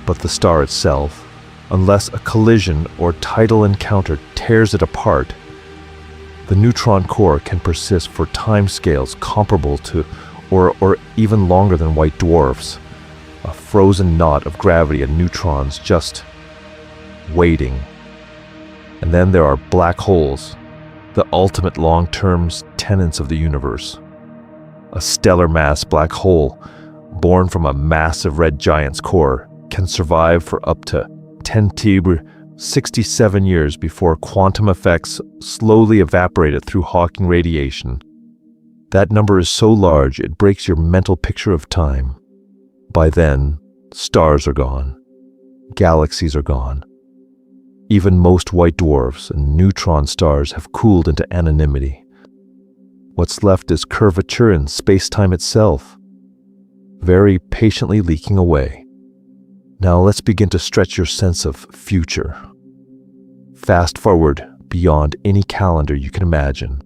but the star itself, unless a collision or tidal encounter tears it apart, the neutron core can persist for timescales comparable to or even longer than white dwarfs, a frozen knot of gravity and neutrons just waiting. And then there are black holes, the ultimate long-term tenants of the universe. A stellar mass black hole, born from a massive red giant's core, can survive for up to 67 years before quantum effects slowly evaporate it through Hawking radiation. That number is so large it breaks your mental picture of time. By then, stars are gone. Galaxies are gone. Even most white dwarfs and neutron stars have cooled into anonymity. What's left is curvature in space-time itself, very patiently leaking away. Now let's begin to stretch your sense of future. Fast forward beyond any calendar you can imagine.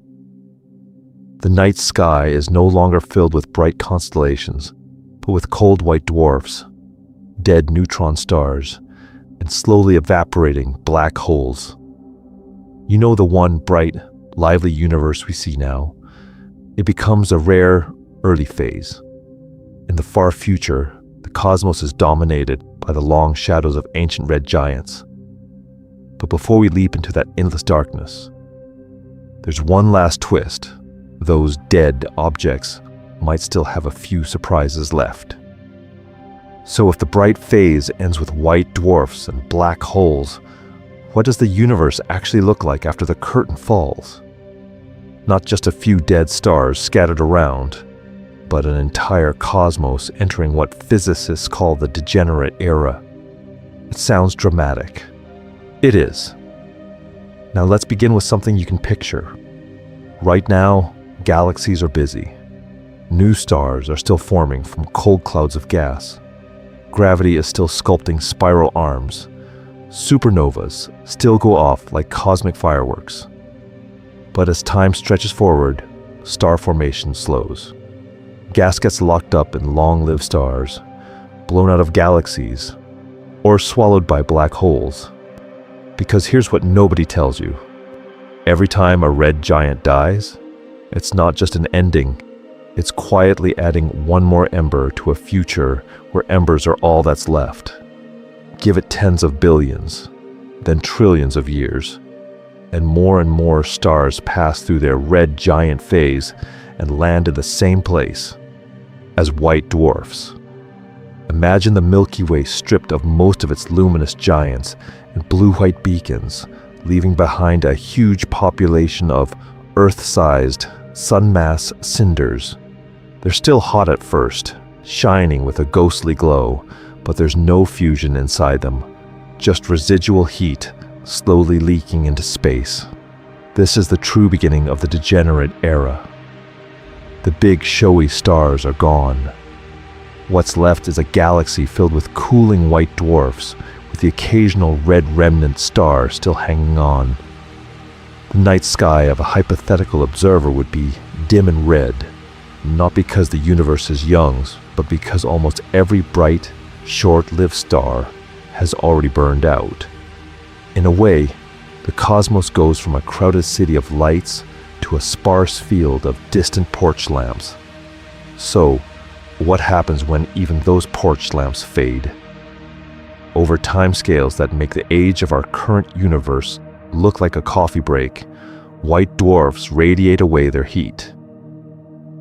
The night sky is no longer filled with bright constellations, but with cold white dwarfs, dead neutron stars, and slowly evaporating black holes. You know the one bright, lively universe we see now? It becomes a rare early phase. In the far future, the cosmos is dominated by the long shadows of ancient red giants. But before we leap into that endless darkness, there's one last twist. Those dead objects might still have a few surprises left. So if the bright phase ends with white dwarfs and black holes, what does the universe actually look like after the curtain falls? Not just a few dead stars scattered around, but an entire cosmos entering what physicists call the degenerate era. It sounds dramatic. It is. Now let's begin with something you can picture. Right now, galaxies are busy. New stars are still forming from cold clouds of gas. Gravity is still sculpting spiral arms. Supernovas still go off like cosmic fireworks. But as time stretches forward, star formation slows. Gas gets locked up in long-lived stars, blown out of galaxies, or swallowed by black holes. Because here's what nobody tells you. Every time a red giant dies, it's not just an ending. It's quietly adding one more ember to a future where embers are all that's left. Give it tens of billions, then trillions of years, and more stars pass through their red giant phase and land in the same place as white dwarfs. Imagine the Milky Way stripped of most of its luminous giants and blue-white beacons, leaving behind a huge population of Earth-sized sun mass cinders. They're still hot at first, shining with a ghostly glow, but there's no fusion inside them, just residual heat slowly leaking into space. This is the true beginning of the degenerate era. The big showy stars are gone. What's left is a galaxy filled with cooling white dwarfs, with the occasional red remnant star still hanging on. The night sky of a hypothetical observer would be dim and red, not because the universe is young, but because almost every bright, short-lived star has already burned out. In a way, the cosmos goes from a crowded city of lights to a sparse field of distant porch lamps. So, what happens when even those porch lamps fade? Over timescales that make the age of our current universe look like a coffee break, white dwarfs radiate away their heat.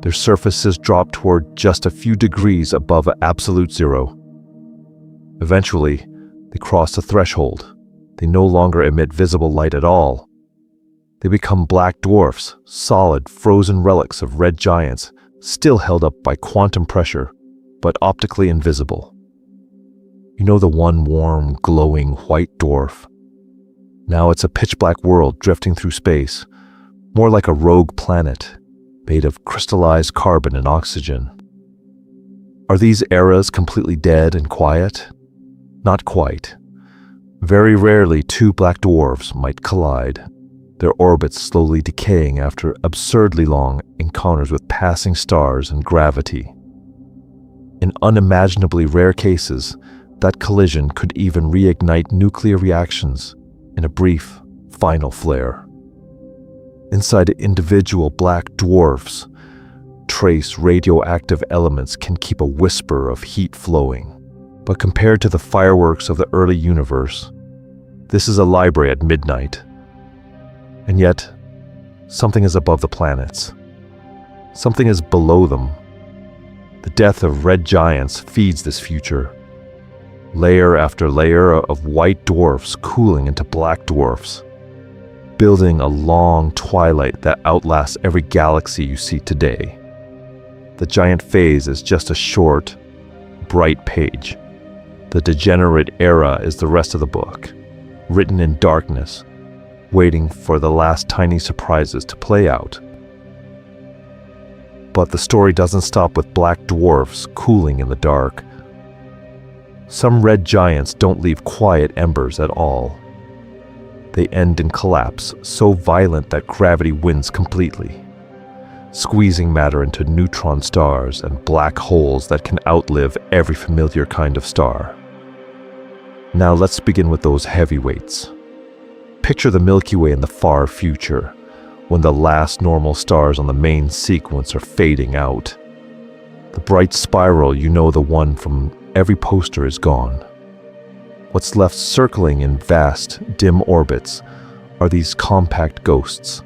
Their surfaces drop toward just a few degrees above absolute zero. Eventually, they cross the threshold. They no longer emit visible light at all. They become black dwarfs, solid, frozen relics of red giants, still held up by quantum pressure, but optically invisible. You know the one warm, glowing white dwarf? Now it's a pitch-black world drifting through space, more like a rogue planet, made of crystallized carbon and oxygen. Are these eras completely dead and quiet? Not quite. Very rarely two black dwarfs might collide, their orbits slowly decaying after absurdly long encounters with passing stars and gravity. In unimaginably rare cases, that collision could even reignite nuclear reactions in a brief, final flare. Inside individual black dwarfs, trace radioactive elements can keep a whisper of heat flowing. But compared to the fireworks of the early universe, this is a library at midnight. And yet, something is above the planets. Something is below them. The death of red giants feeds this future. Layer after layer of white dwarfs cooling into black dwarfs, building a long twilight that outlasts every galaxy you see today. The giant phase is just a short, bright page. The degenerate era is the rest of the book, written in darkness, waiting for the last tiny surprises to play out. But the story doesn't stop with black dwarfs cooling in the dark. Some red giants don't leave quiet embers at all. They end in collapse so violent that gravity wins completely, squeezing matter into neutron stars and black holes that can outlive every familiar kind of star. Now let's begin with those heavyweights. Picture the Milky Way in the far future, when the last normal stars on the main sequence are fading out. The bright spiral, you know, the one from every poster, is gone. What's left circling in vast, dim orbits are these compact ghosts,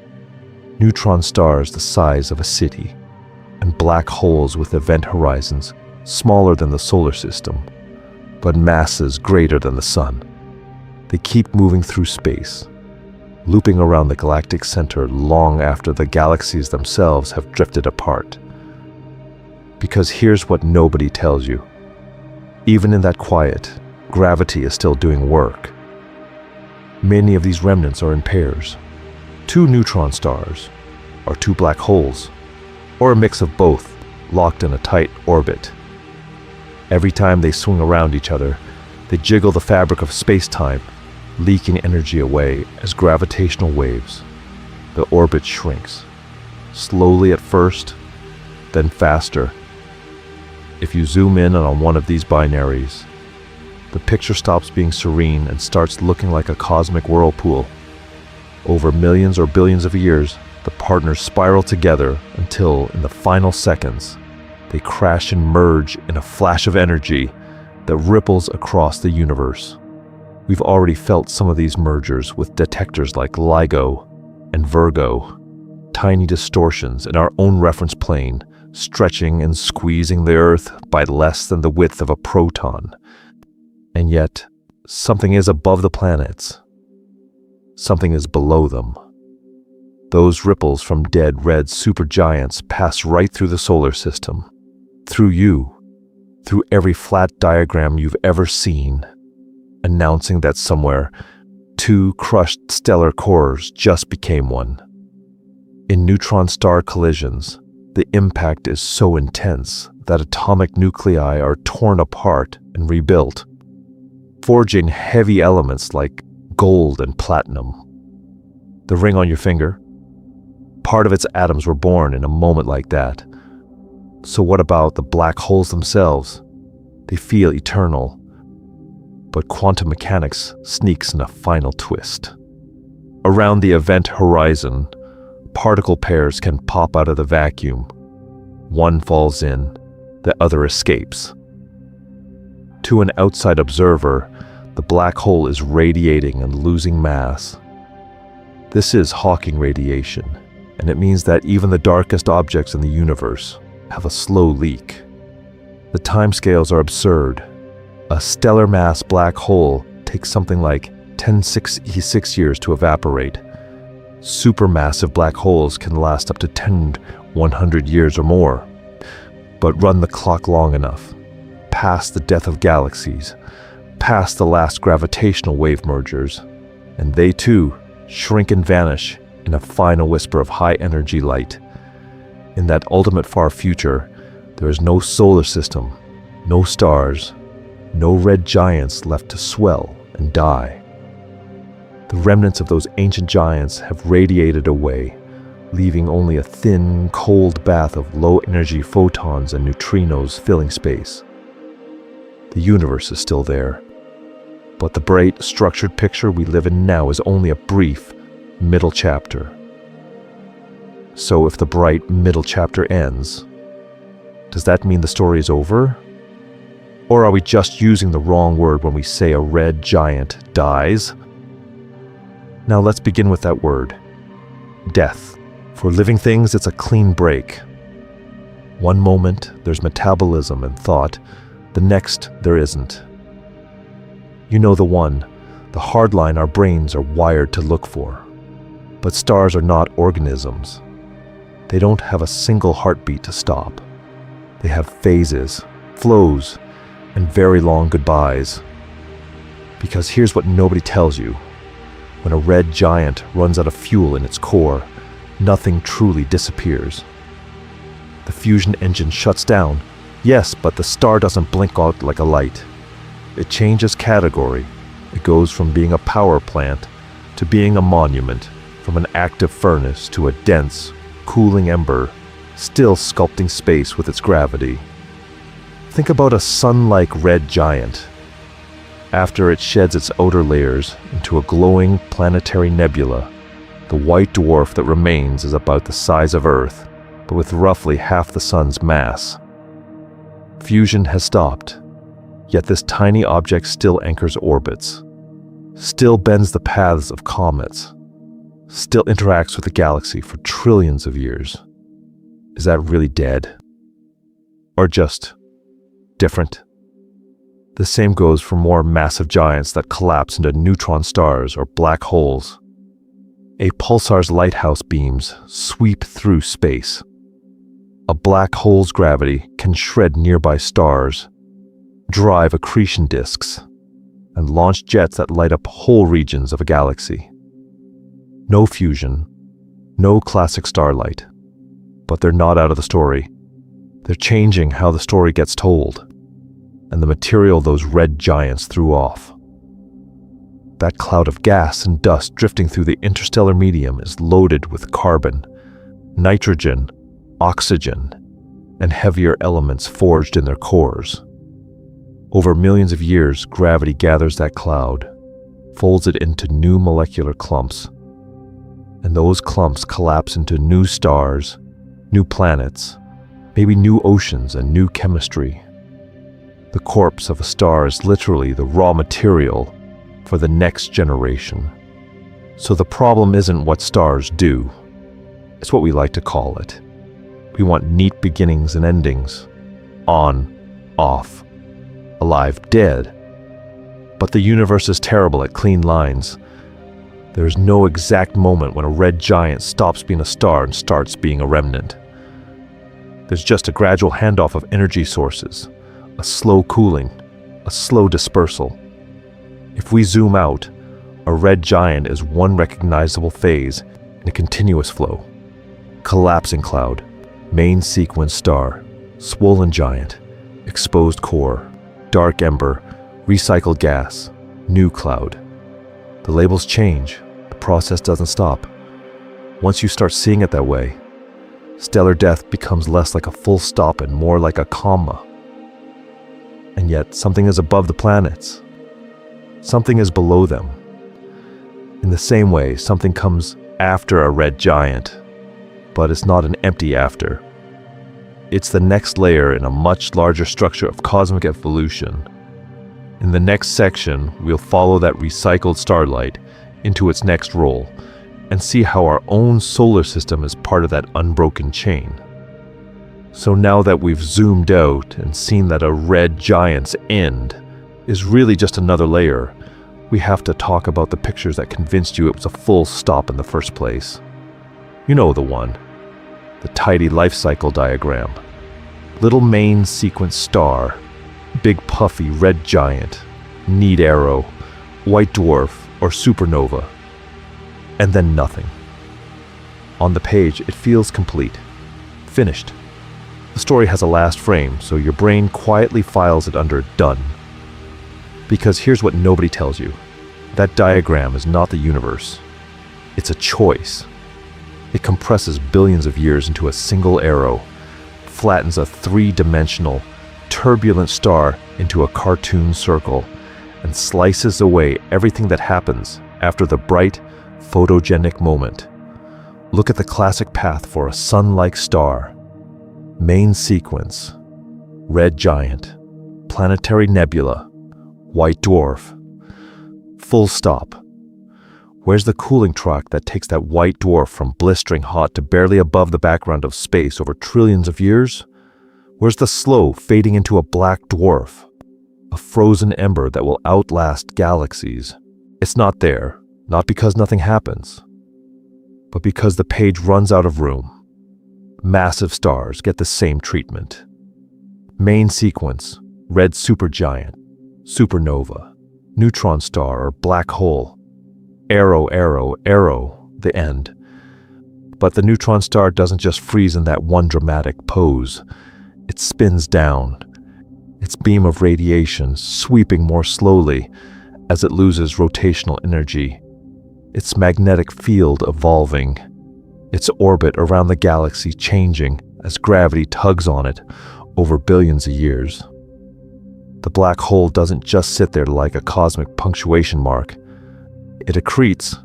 neutron stars the size of a city, and black holes with event horizons smaller than the solar system, but masses greater than the sun. They keep moving through space, looping around the galactic center long after the galaxies themselves have drifted apart. Because here's what nobody tells you. Even in that quiet, gravity is still doing work. Many of these remnants are in pairs. 2 neutron stars, or 2 black holes, or a mix of both, locked in a tight orbit. Every time they swing around each other, they jiggle the fabric of space-time, leaking energy away as gravitational waves. The orbit shrinks, slowly at first, then faster. If you zoom in on one of these binaries, the picture stops being serene and starts looking like a cosmic whirlpool. Over millions or billions of years, the partners spiral together until, in the final seconds, they crash and merge in a flash of energy that ripples across the universe. We've already felt some of these mergers with detectors like LIGO and Virgo, tiny distortions in our own reference plane, stretching and squeezing the Earth by less than the width of a proton. And yet, something is above the planets. Something is below them. Those ripples from dead red supergiants pass right through the solar system, through you, through every flat diagram you've ever seen, announcing that somewhere 2 crushed stellar cores just became one. In neutron star collisions, the impact is so intense that atomic nuclei are torn apart and rebuilt, forging heavy elements like gold and platinum. The ring on your finger? Part of its atoms were born in a moment like that. So what about the black holes themselves? They feel eternal, but quantum mechanics sneaks in a final twist. Around the event horizon, particle pairs can pop out of the vacuum. One falls in, the other escapes. To an outside observer, the black hole is radiating and losing mass. This is Hawking radiation, and it means that even the darkest objects in the universe have a slow leak. The timescales are absurd. A stellar mass black hole takes something like 1066 years to evaporate. Supermassive black holes can last up to 100 years or more. But run the clock long enough, past the death of galaxies, past the last gravitational wave mergers, and they too shrink and vanish in a final whisper of high-energy light. In that ultimate far future, there is no solar system, no stars, no red giants left to swell and die. The remnants of those ancient giants have radiated away, leaving only a thin, cold bath of low-energy photons and neutrinos filling space. The universe is still there, but the bright, structured picture we live in now is only a brief, middle chapter. So if the bright middle chapter ends, does that mean the story is over? Or are we just using the wrong word when we say a red giant dies? Now let's begin with that word, death. For living things, it's a clean break. One moment, there's metabolism and thought. The next, there isn't. You know the one, the hard line our brains are wired to look for. But stars are not organisms. They don't have a single heartbeat to stop. They have phases, flows, and very long goodbyes. Because here's what nobody tells you. When a red giant runs out of fuel in its core, nothing truly disappears. The fusion engine shuts down, yes, but the star doesn't blink out like a light. It changes category. It goes from being a power plant to being a monument, from an active furnace to a dense, cooling ember, still sculpting space with its gravity. Think about a sun-like red giant. After it sheds its outer layers into a glowing planetary nebula, The white dwarf that remains is about the size of Earth, but with roughly half the Sun's mass. Fusion has stopped, yet this tiny object still anchors orbits, still bends the paths of comets, still interacts with the galaxy for trillions of years. Is that really dead? Or just different? The same goes for more massive giants that collapse into neutron stars or black holes. A pulsar's lighthouse beams sweep through space. A black hole's gravity can shred nearby stars, drive accretion disks, and launch jets that light up whole regions of a galaxy. No fusion, no classic starlight. But they're not out of the story. They're changing how the story gets told, and the material those red giants threw off. That cloud of gas and dust drifting through the interstellar medium is loaded with carbon, nitrogen, oxygen, and heavier elements forged in their cores. Over millions of years, gravity gathers that cloud, folds it into new molecular clumps, and those clumps collapse into new stars, new planets, maybe new oceans and new chemistry. The corpse of a star is literally the raw material for the next generation. So the problem isn't what stars do, it's what we like to call it. We want neat beginnings and endings, on, off, alive, dead. But the universe is terrible at clean lines. There is no exact moment when a red giant stops being a star and starts being a remnant. There's just a gradual handoff of energy sources, a slow cooling, a slow dispersal. If we zoom out, a red giant is one recognizable phase in a continuous flow. Collapsing cloud, main sequence star, swollen giant, exposed core, dark ember, recycled gas, new cloud. The labels change, the process doesn't stop. Once you start seeing it that way, stellar death becomes less like a full stop and more like a comma. And yet, something is above the planets. Something is below them. In the same way, something comes after a red giant, but it's not an empty after. It's the next layer in a much larger structure of cosmic evolution. In the next section, we'll follow that recycled starlight into its next role and see how our own solar system is part of that unbroken chain. So now that we've zoomed out and seen that a red giant's end is really just another layer, we have to talk about the pictures that convinced you it was a full stop in the first place. You know the one. The tidy life cycle diagram. Little main sequence star, big puffy red giant, neat arrow, white dwarf, or supernova. And then nothing. On the page, it feels complete. Finished. The story has a last frame, so your brain quietly files it under done. Because here's what nobody tells you. That diagram is not the universe. It's a choice. It compresses billions of years into a single arrow, flattens a three-dimensional, turbulent star into a cartoon circle, and slices away everything that happens after the bright, photogenic moment. Look at the classic path for a sun-like star. Main sequence, red giant, planetary nebula, white dwarf. Full stop. Where's the cooling track that takes that white dwarf from blistering hot to barely above the background of space over trillions of years? Where's the slow fading into a black dwarf? A frozen ember that will outlast galaxies. It's not there, not because nothing happens, but because the page runs out of room. Massive stars get the same treatment. Main sequence, red supergiant, supernova, neutron star or black hole. Arrow, arrow, arrow, the end. But the neutron star doesn't just freeze in that one dramatic pose. It spins down, its beam of radiation sweeping more slowly as it loses rotational energy, its magnetic field evolving, its orbit around the galaxy changing as gravity tugs on it over billions of years. The black hole doesn't just sit there like a cosmic punctuation mark. It accretes,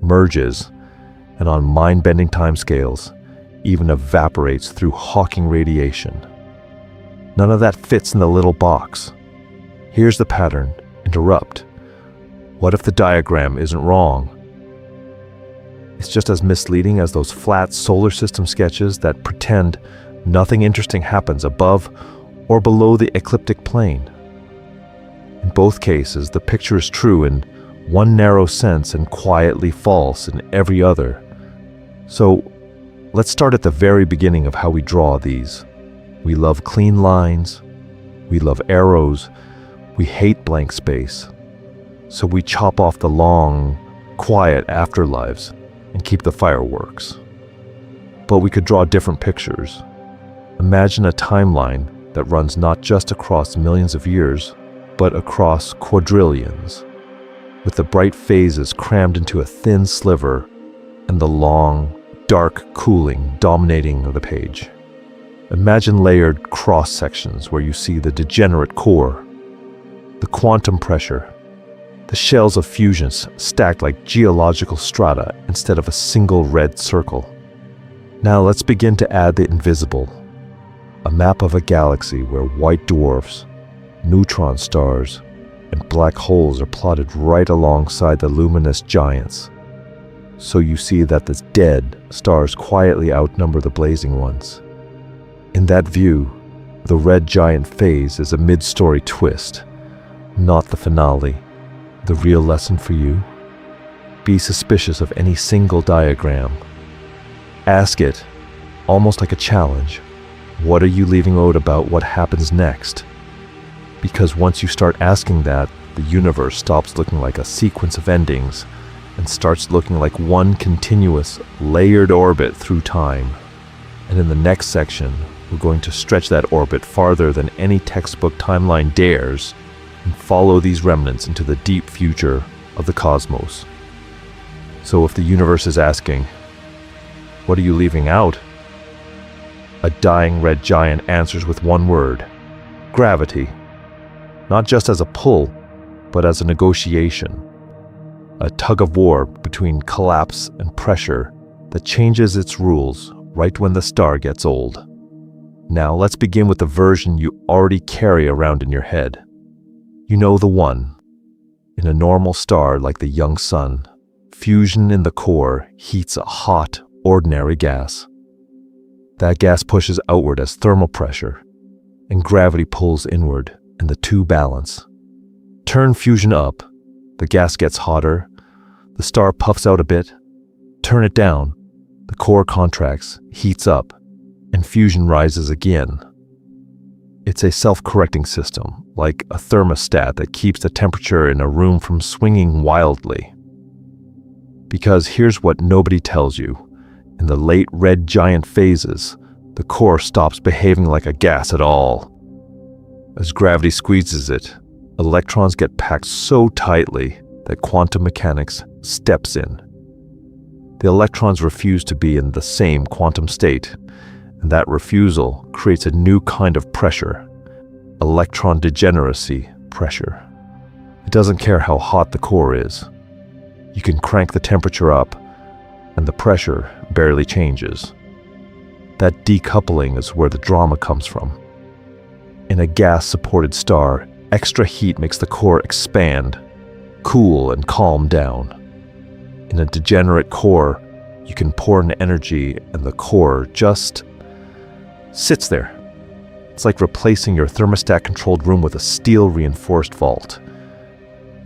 merges, and on mind-bending timescales, even evaporates through Hawking radiation. None of that fits in the little box. Here's the pattern. Interrupt. What if the diagram isn't wrong? It's just as misleading as those flat solar system sketches that pretend nothing interesting happens above or below the ecliptic plane. In both cases, the picture is true in one narrow sense and quietly false in every other. So, let's start at the very beginning of how we draw these. We love clean lines, we love arrows, we hate blank space. So we chop off the long, quiet afterlives and keep the fireworks. But we could draw different pictures. Imagine a timeline that runs not just across millions of years, but across quadrillions, with the bright phases crammed into a thin sliver and the long, dark cooling dominating the page. Imagine layered cross-sections where you see the degenerate core, the quantum pressure, the shells of fusions stacked like geological strata instead of a single red circle. Now let's begin to add the invisible, a map of a galaxy where white dwarfs, neutron stars, and black holes are plotted right alongside the luminous giants. So you see that the dead stars quietly outnumber the blazing ones. In that view, the red giant phase is a mid-story twist, not the finale. The real lesson for you? Be suspicious of any single diagram. Ask it, almost like a challenge, what are you leaving out about what happens next? Because once you start asking that, the universe stops looking like a sequence of endings and starts looking like one continuous, layered orbit through time. And in the next section, we're going to stretch that orbit farther than any textbook timeline dares and follow these remnants into the deep future of the cosmos. So if the universe is asking, what are you leaving out? A dying red giant answers with one word: gravity. Not just as a pull, but as a negotiation. A tug of war between collapse and pressure that changes its rules right when the star gets old. Now let's begin with the version you already carry around in your head. You know the one. In a normal star like the young sun, fusion in the core heats a hot, ordinary gas. That gas pushes outward as thermal pressure, and gravity pulls inward, and the two balance. Turn fusion up, the gas gets hotter, the star puffs out a bit. Turn it down, the core contracts, heats up, and fusion rises again. It's a self-correcting system, like a thermostat that keeps the temperature in a room from swinging wildly. Because here's what nobody tells you. In the late red giant phases, the core stops behaving like a gas at all. As gravity squeezes it, electrons get packed so tightly that quantum mechanics steps in. The electrons refuse to be in the same quantum state, and that refusal creates a new kind of pressure, electron degeneracy pressure. It doesn't care how hot the core is. You can crank the temperature up, and the pressure barely changes. That decoupling is where the drama comes from. In a gas-supported star, extra heat makes the core expand, cool, and calm down. In a degenerate core, you can pour in energy, and the core just sits there. It's like replacing your thermostat-controlled room with a steel-reinforced vault.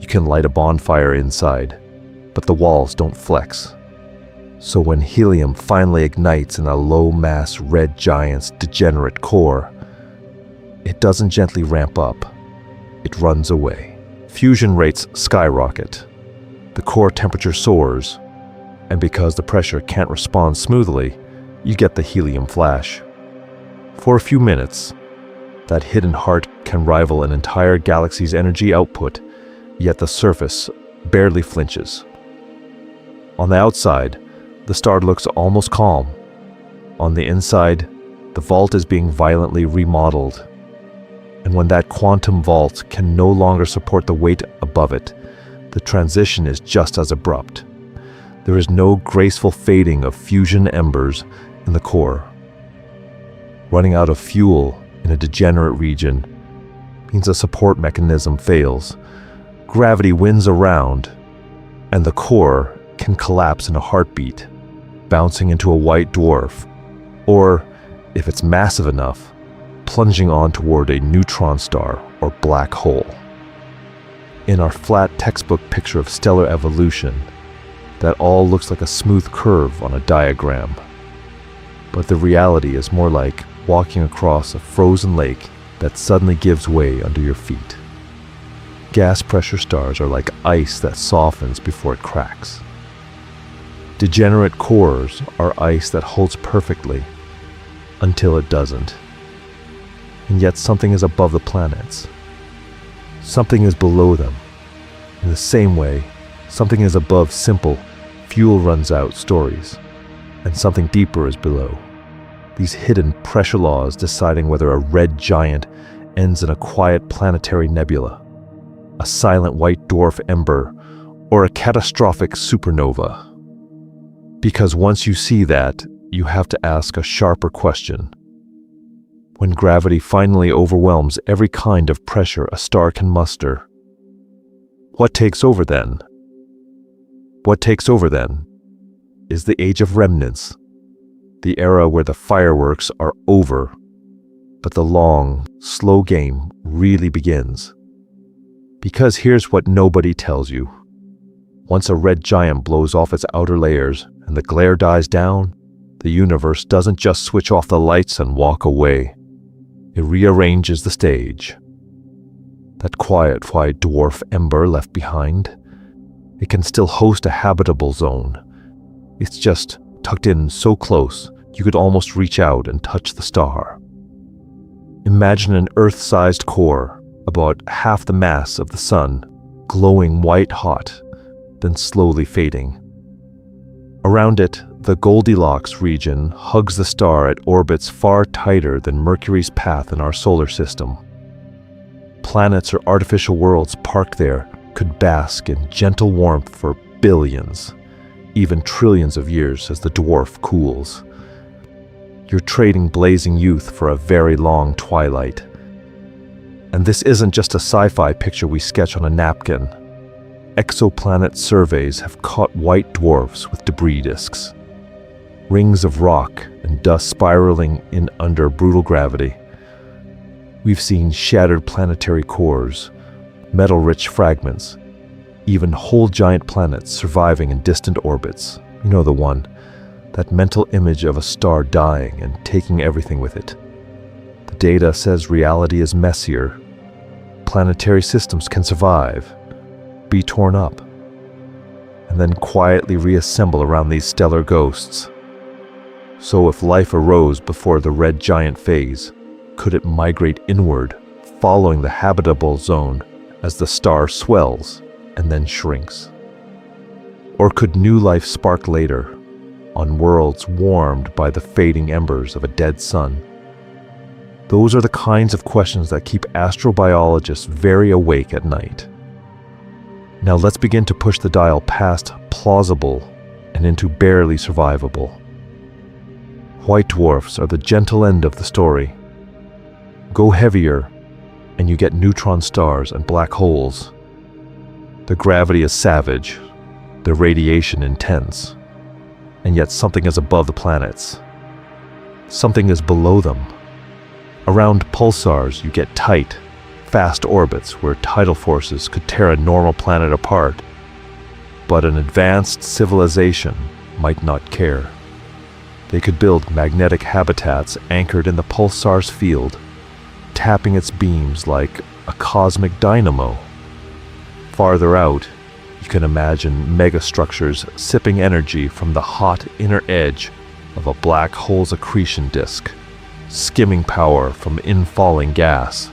You can light a bonfire inside, but the walls don't flex. So when helium finally ignites in a low-mass red giant's degenerate core, it doesn't gently ramp up. It runs away. Fusion rates skyrocket. The core temperature soars, and because the pressure can't respond smoothly, you get the helium flash. For a few minutes, that hidden heart can rival an entire galaxy's energy output, yet the surface barely flinches. On the outside, the star looks almost calm. On the inside, the vault is being violently remodeled. And when that quantum vault can no longer support the weight above it, the transition is just as abrupt. There is no graceful fading of fusion embers in the core. Running out of fuel in a degenerate region means a support mechanism fails. Gravity wins around, and the core can collapse in a heartbeat, bouncing into a white dwarf, or, if it's massive enough, plunging on toward a neutron star or black hole. In our flat textbook picture of stellar evolution, that all looks like a smooth curve on a diagram. But the reality is more like walking across a frozen lake that suddenly gives way under your feet. Gas pressure stars are like ice that softens before it cracks. Degenerate cores are ice that holds perfectly until it doesn't. And yet something is above the planets. Something is below them. In the same way, something is above simple fuel runs out stories, and something deeper is below. These hidden pressure laws deciding whether a red giant ends in a quiet planetary nebula, a silent white dwarf ember, or a catastrophic supernova. Because once you see that, you have to ask a sharper question. When gravity finally overwhelms every kind of pressure a star can muster, what takes over then? What takes over then is the age of remnants, the era where the fireworks are over, but the long, slow game really begins. Because here's what nobody tells you. Once a red giant blows off its outer layers and the glare dies down, the universe doesn't just switch off the lights and walk away. It rearranges the stage. That quiet white dwarf ember left behind, it can still host a habitable zone. It's just tucked in so close you could almost reach out and touch the star. Imagine an Earth-sized core, about half the mass of the Sun, glowing white hot, then slowly fading. Around it, the Goldilocks region hugs the star at orbits far tighter than Mercury's path in our solar system. Planets or artificial worlds parked there could bask in gentle warmth for billions, even trillions of years as the dwarf cools. You're trading blazing youth for a very long twilight. And this isn't just a sci-fi picture we sketch on a napkin. Exoplanet surveys have caught white dwarfs with debris disks, rings of rock and dust spiraling in under brutal gravity. We've seen shattered planetary cores, metal-rich fragments, even whole giant planets surviving in distant orbits. You know the one, that mental image of a star dying and taking everything with it. The data says reality is messier. Planetary systems can survive, be torn up, and then quietly reassemble around these stellar ghosts. So if life arose before the red giant phase, could it migrate inward, following the habitable zone as the star swells and then shrinks? Or could new life spark later, on worlds warmed by the fading embers of a dead sun? Those are the kinds of questions that keep astrobiologists very awake at night. Now let's begin to push the dial past plausible and into barely survivable. White dwarfs are the gentle end of the story. Go heavier, and you get neutron stars and black holes. The gravity is savage, the radiation intense, and yet something is above the planets. Something is below them. Around pulsars, you get tight, fast orbits where tidal forces could tear a normal planet apart, but an advanced civilization might not care. They could build magnetic habitats anchored in the pulsar's field, tapping its beams like a cosmic dynamo. Farther out, you can imagine megastructures sipping energy from the hot inner edge of a black hole's accretion disk, skimming power from infalling gas.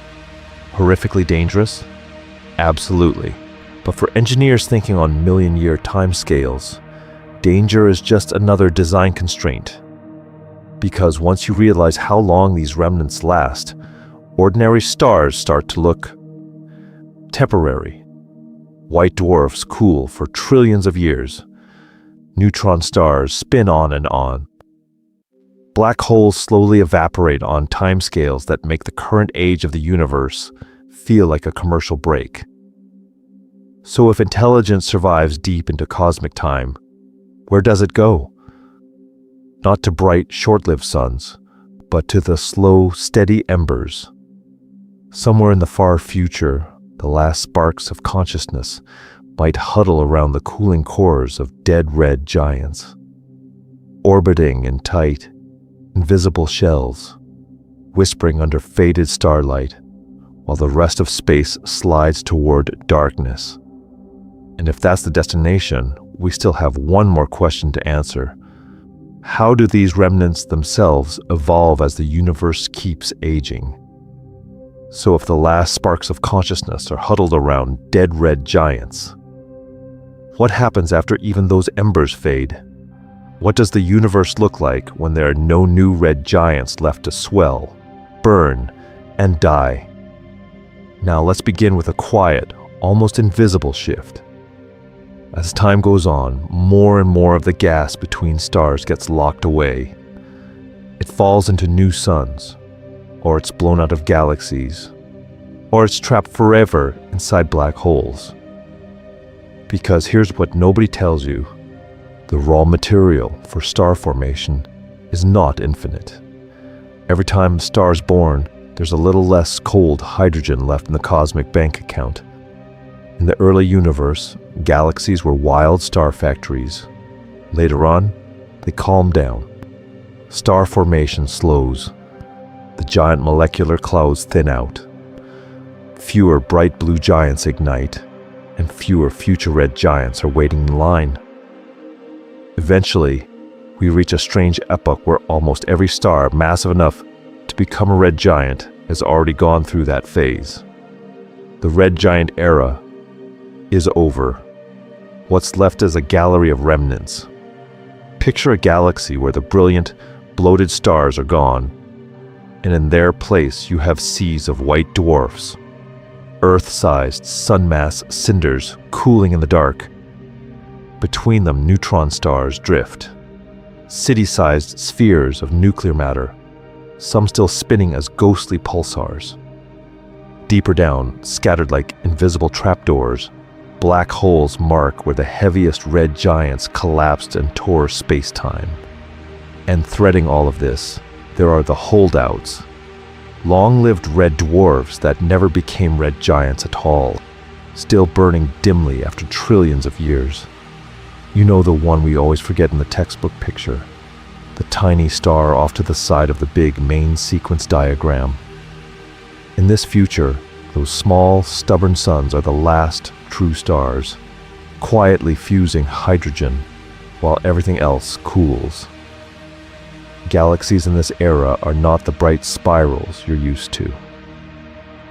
Horrifically dangerous? Absolutely. But for engineers thinking on million-year timescales, danger is just another design constraint. Because once you realize how long these remnants last, ordinary stars start to look temporary. White dwarfs cool for trillions of years. Neutron stars spin on and on. Black holes slowly evaporate on timescales that make the current age of the universe feel like a commercial break. So if intelligence survives deep into cosmic time, where does it go? Not to bright, short-lived suns, but to the slow, steady embers. Somewhere in the far future, the last sparks of consciousness might huddle around the cooling cores of dead red giants, orbiting in tight, invisible shells, whispering under faded starlight, while the rest of space slides toward darkness. And if that's the destination, we still have one more question to answer. How do these remnants themselves evolve as the universe keeps aging? So if the last sparks of consciousness are huddled around dead red giants, what happens after even those embers fade? What does the universe look like when there are no new red giants left to swell, burn, and die? Now let's begin with a quiet, almost invisible shift. As time goes on, more and more of the gas between stars gets locked away. It falls into new suns, or it's blown out of galaxies, or it's trapped forever inside black holes. Because here's what nobody tells you: the raw material for star formation is not infinite. Every time a star is born, there's a little less cold hydrogen left in the cosmic bank account. In the early universe, galaxies were wild star factories. Later on, they calmed down. Star formation slows. The giant molecular clouds thin out. Fewer bright blue giants ignite, and fewer future red giants are waiting in line. Eventually, we reach a strange epoch where almost every star massive enough to become a red giant has already gone through that phase. The red giant era is over. What's left is a gallery of remnants. Picture a galaxy where the brilliant, bloated stars are gone, and in their place you have seas of white dwarfs, Earth-sized sun mass cinders cooling in the dark. Between them, neutron stars drift, city-sized spheres of nuclear matter, some still spinning as ghostly pulsars. Deeper down, scattered like invisible trapdoors, black holes mark where the heaviest red giants collapsed and tore space-time. And threading all of this, there are the holdouts, long-lived red dwarfs that never became red giants at all, still burning dimly after trillions of years. You know, the one we always forget in the textbook picture, the tiny star off to the side of the big main sequence diagram. In this future, those small, stubborn suns are the last true stars, quietly fusing hydrogen while everything else cools. Galaxies in this era are not the bright spirals you're used to.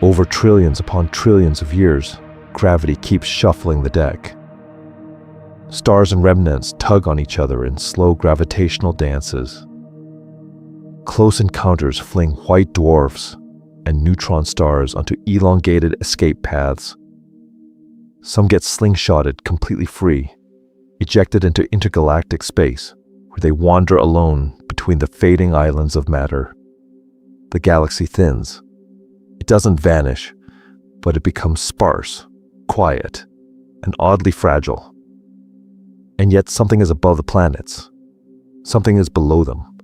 Over trillions upon trillions of years, gravity keeps shuffling the deck. Stars and remnants tug on each other in slow gravitational dances. Close encounters fling white dwarfs and neutron stars onto elongated escape paths. Some get slingshotted completely free, ejected into intergalactic space, where they wander alone between the fading islands of matter. The galaxy thins. It doesn't vanish, but it becomes sparse, quiet, and oddly fragile. And yet something is above the planets. Something is below them.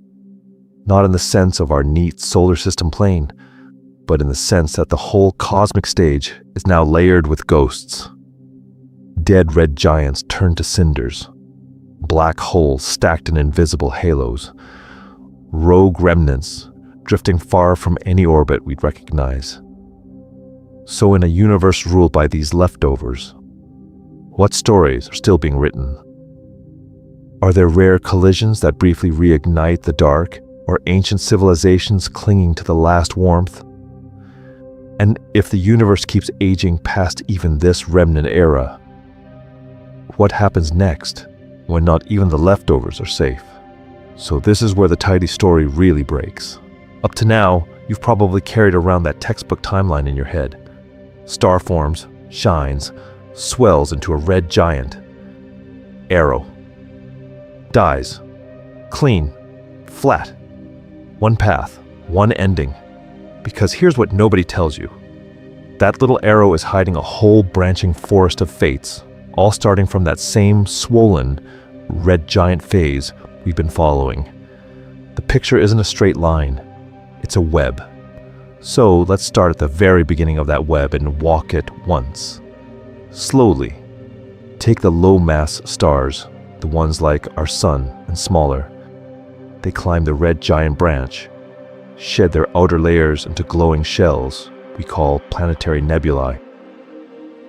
Not in the sense of our neat solar system plane, but in the sense that the whole cosmic stage is now layered with ghosts. Dead red giants turned to cinders, black holes stacked in invisible halos, rogue remnants drifting far from any orbit we'd recognize. So in a universe ruled by these leftovers, what stories are still being written? Are there rare collisions that briefly reignite the dark, or ancient civilizations clinging to the last warmth? And if the universe keeps aging past even this remnant era, what happens next when not even the leftovers are safe? So this is where the tidy story really breaks. Up to now, you've probably carried around that textbook timeline in your head. Star forms, shines, swells into a red giant. Arrow. dies. Clean. Flat. One path. One ending. Because here's what nobody tells you. That little arrow is hiding a whole branching forest of fates, all starting from that same swollen red giant phase we've been following. The picture isn't a straight line. It's a web. So let's start at the very beginning of that web and walk it once. Slowly. Take the low-mass stars, the ones like our sun and smaller. They climb the red giant branch, shed their outer layers into glowing shells we call planetary nebulae,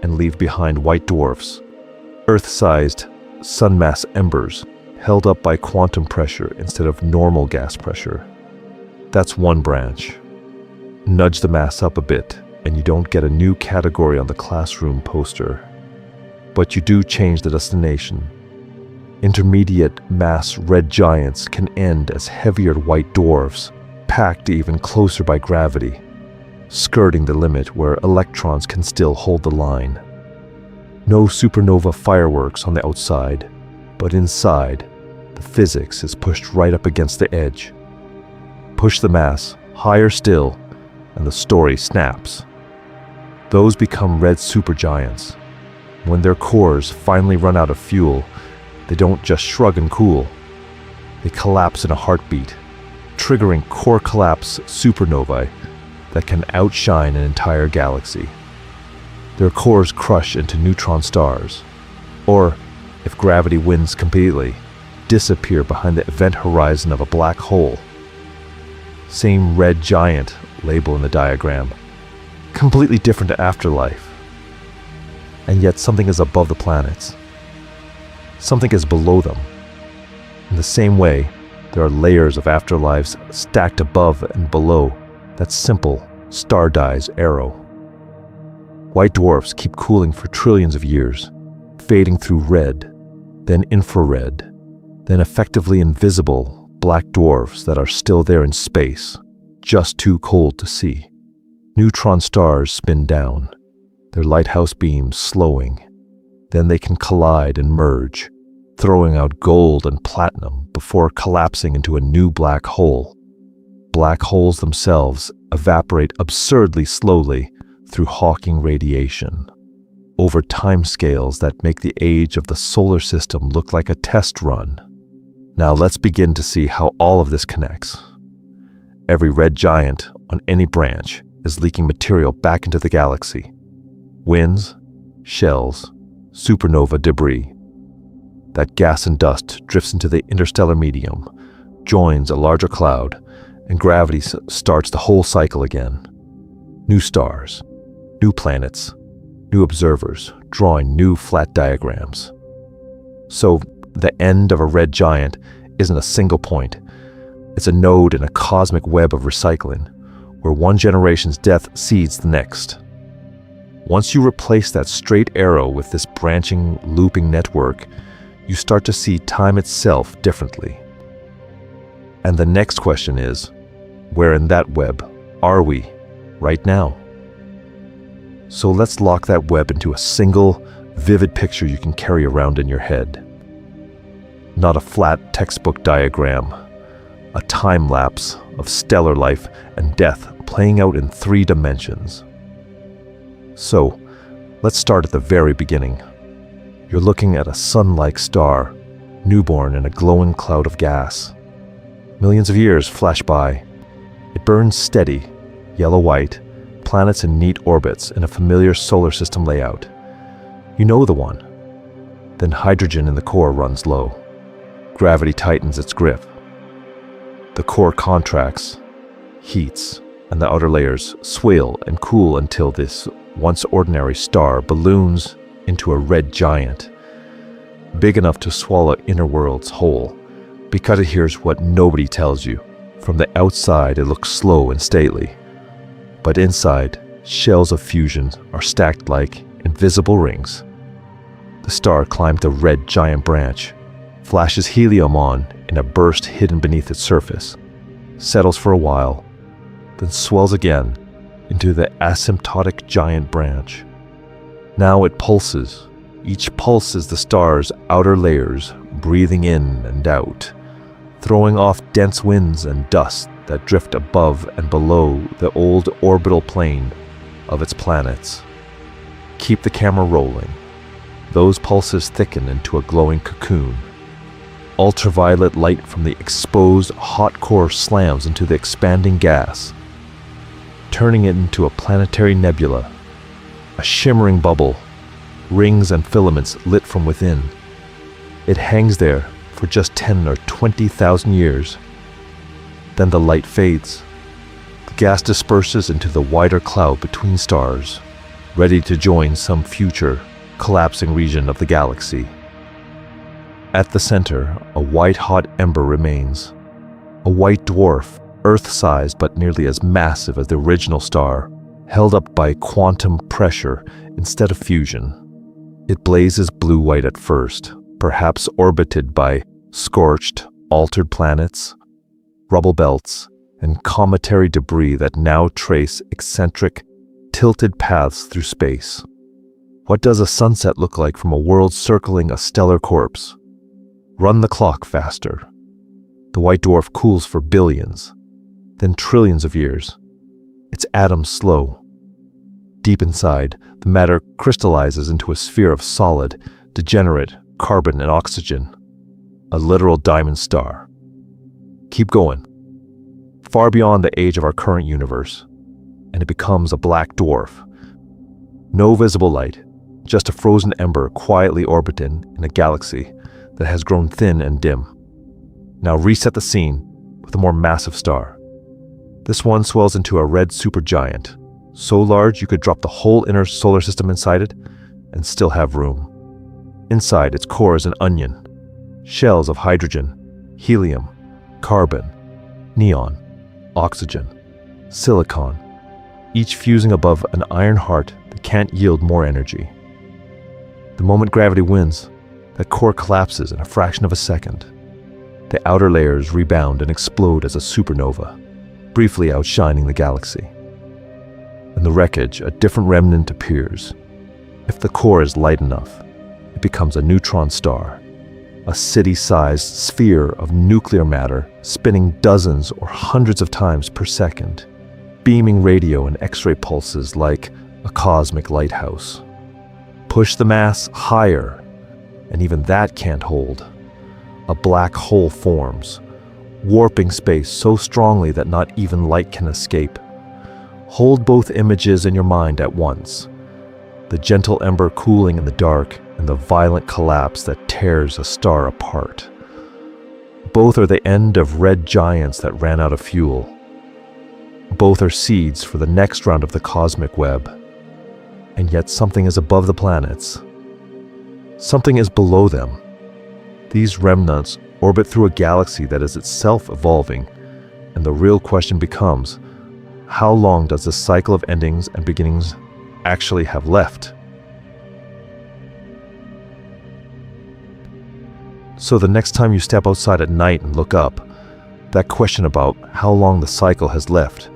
and leave behind white dwarfs, Earth-sized sun mass embers held up by quantum pressure instead of normal gas pressure. That's one branch. Nudge the mass up a bit, and you don't get a new category on the classroom poster. But you do change the destination. Intermediate mass red giants can end as heavier white dwarfs, packed even closer by gravity, skirting the limit where electrons can still hold the line. No supernova fireworks on the outside, but inside, the physics is pushed right up against the edge. Push the mass higher still, and the story snaps. Those become red supergiants. When their cores finally run out of fuel, they don't just shrug and cool. They collapse in a heartbeat, triggering core collapse supernovae that can outshine an entire galaxy. Their cores crush into neutron stars, or, if gravity wins completely, disappear behind the event horizon of a black hole. Same red giant label in the diagram. Completely different afterlife. And yet something is above the planets. Something is below them. In the same way, there are layers of afterlives stacked above and below that simple star-dies arrow. White dwarfs keep cooling for trillions of years, fading through red, then infrared, then effectively invisible black dwarfs that are still there in space, just too cold to see. Neutron stars spin down, their lighthouse beams slowing. Then they can collide and merge, throwing out gold and platinum before collapsing into a new black hole. Black holes themselves evaporate absurdly slowly through Hawking radiation, over timescales that make the age of the solar system look like a test run. Now let's begin to see how all of this connects. Every red giant on any branch is leaking material back into the galaxy. Winds, shells, supernova debris. That gas and dust drifts into the interstellar medium, joins a larger cloud, and gravity starts the whole cycle again. New stars, new planets, new observers, drawing new flat diagrams. So the end of a red giant isn't a single point. It's a node in a cosmic web of recycling, where one generation's death seeds the next. Once you replace that straight arrow with this branching, looping network, you start to see time itself differently. And the next question is, where in that web are we right now? So let's lock that web into a single, vivid picture you can carry around in your head. Not a flat textbook diagram, a time lapse of stellar life and death playing out in 3 dimensions. So, let's start at the very beginning. You're looking at a sun-like star, newborn in a glowing cloud of gas. Millions of years flash by. It burns steady, yellow-white, planets in neat orbits in a familiar solar system layout. You know the one. Then hydrogen in the core runs low. Gravity tightens its grip. The core contracts, heats, and the outer layers swell and cool until this once ordinary star balloons into a red giant, big enough to swallow inner worlds whole, because it hears what nobody tells you. From the outside it looks slow and stately, but inside, shells of fusion are stacked like invisible rings. The star climbs the red giant branch, flashes helium on in a burst hidden beneath its surface, settles for a while, then swells again into the asymptotic giant branch. Now it pulses. Each pulse is the star's outer layers breathing in and out, throwing off dense winds and dust that drift above and below the old orbital plane of its planets. Keep the camera rolling. Those pulses thicken into a glowing cocoon. Ultraviolet light from the exposed hot core slams into the expanding gas, turning it into a planetary nebula, a shimmering bubble, rings and filaments lit from within. It hangs there for just 10 or 20,000 years. Then the light fades. The gas disperses into the wider cloud between stars, ready to join some future, collapsing region of the galaxy. At the center, a white-hot ember remains, a white dwarf, Earth-sized but nearly as massive as the original star, held up by quantum pressure instead of fusion. It blazes blue-white at first, perhaps orbited by scorched, altered planets, rubble belts, and cometary debris that now trace eccentric, tilted paths through space. What does a sunset look like from a world circling a stellar corpse? Run the clock faster. The white dwarf cools for billions, then trillions of years. Its atoms slow. Deep inside, the matter crystallizes into a sphere of solid, degenerate carbon and oxygen, a literal diamond star. Keep going, far beyond the age of our current universe, and it becomes a black dwarf. No visible light, just a frozen ember quietly orbiting in a galaxy that has grown thin and dim. Now reset the scene with a more massive star. This one swells into a red supergiant, so large you could drop the whole inner solar system inside it and still have room. Inside, its core is an onion, shells of hydrogen, helium, carbon, neon, oxygen, silicon, each fusing above an iron heart that can't yield more energy. The moment gravity wins, that core collapses in a fraction of a second. The outer layers rebound and explode as a supernova, briefly outshining the galaxy. In the wreckage, a different remnant appears. If the core is light enough, it becomes a neutron star, a city-sized sphere of nuclear matter spinning dozens or hundreds of times per second, beaming radio and X-ray pulses like a cosmic lighthouse. Push the mass higher, and even that can't hold. A black hole forms, warping space so strongly that not even light can escape. Hold both images in your mind at once. The gentle ember cooling in the dark and the violent collapse that tears a star apart. Both are the end of red giants that ran out of fuel. Both are seeds for the next round of the cosmic web. And yet something is above the planets. Something is below them. These remnants orbit through a galaxy that is itself evolving, and the real question becomes, how long does the cycle of endings and beginnings actually have left? So the next time you step outside at night and look up, that question about how long the cycle has left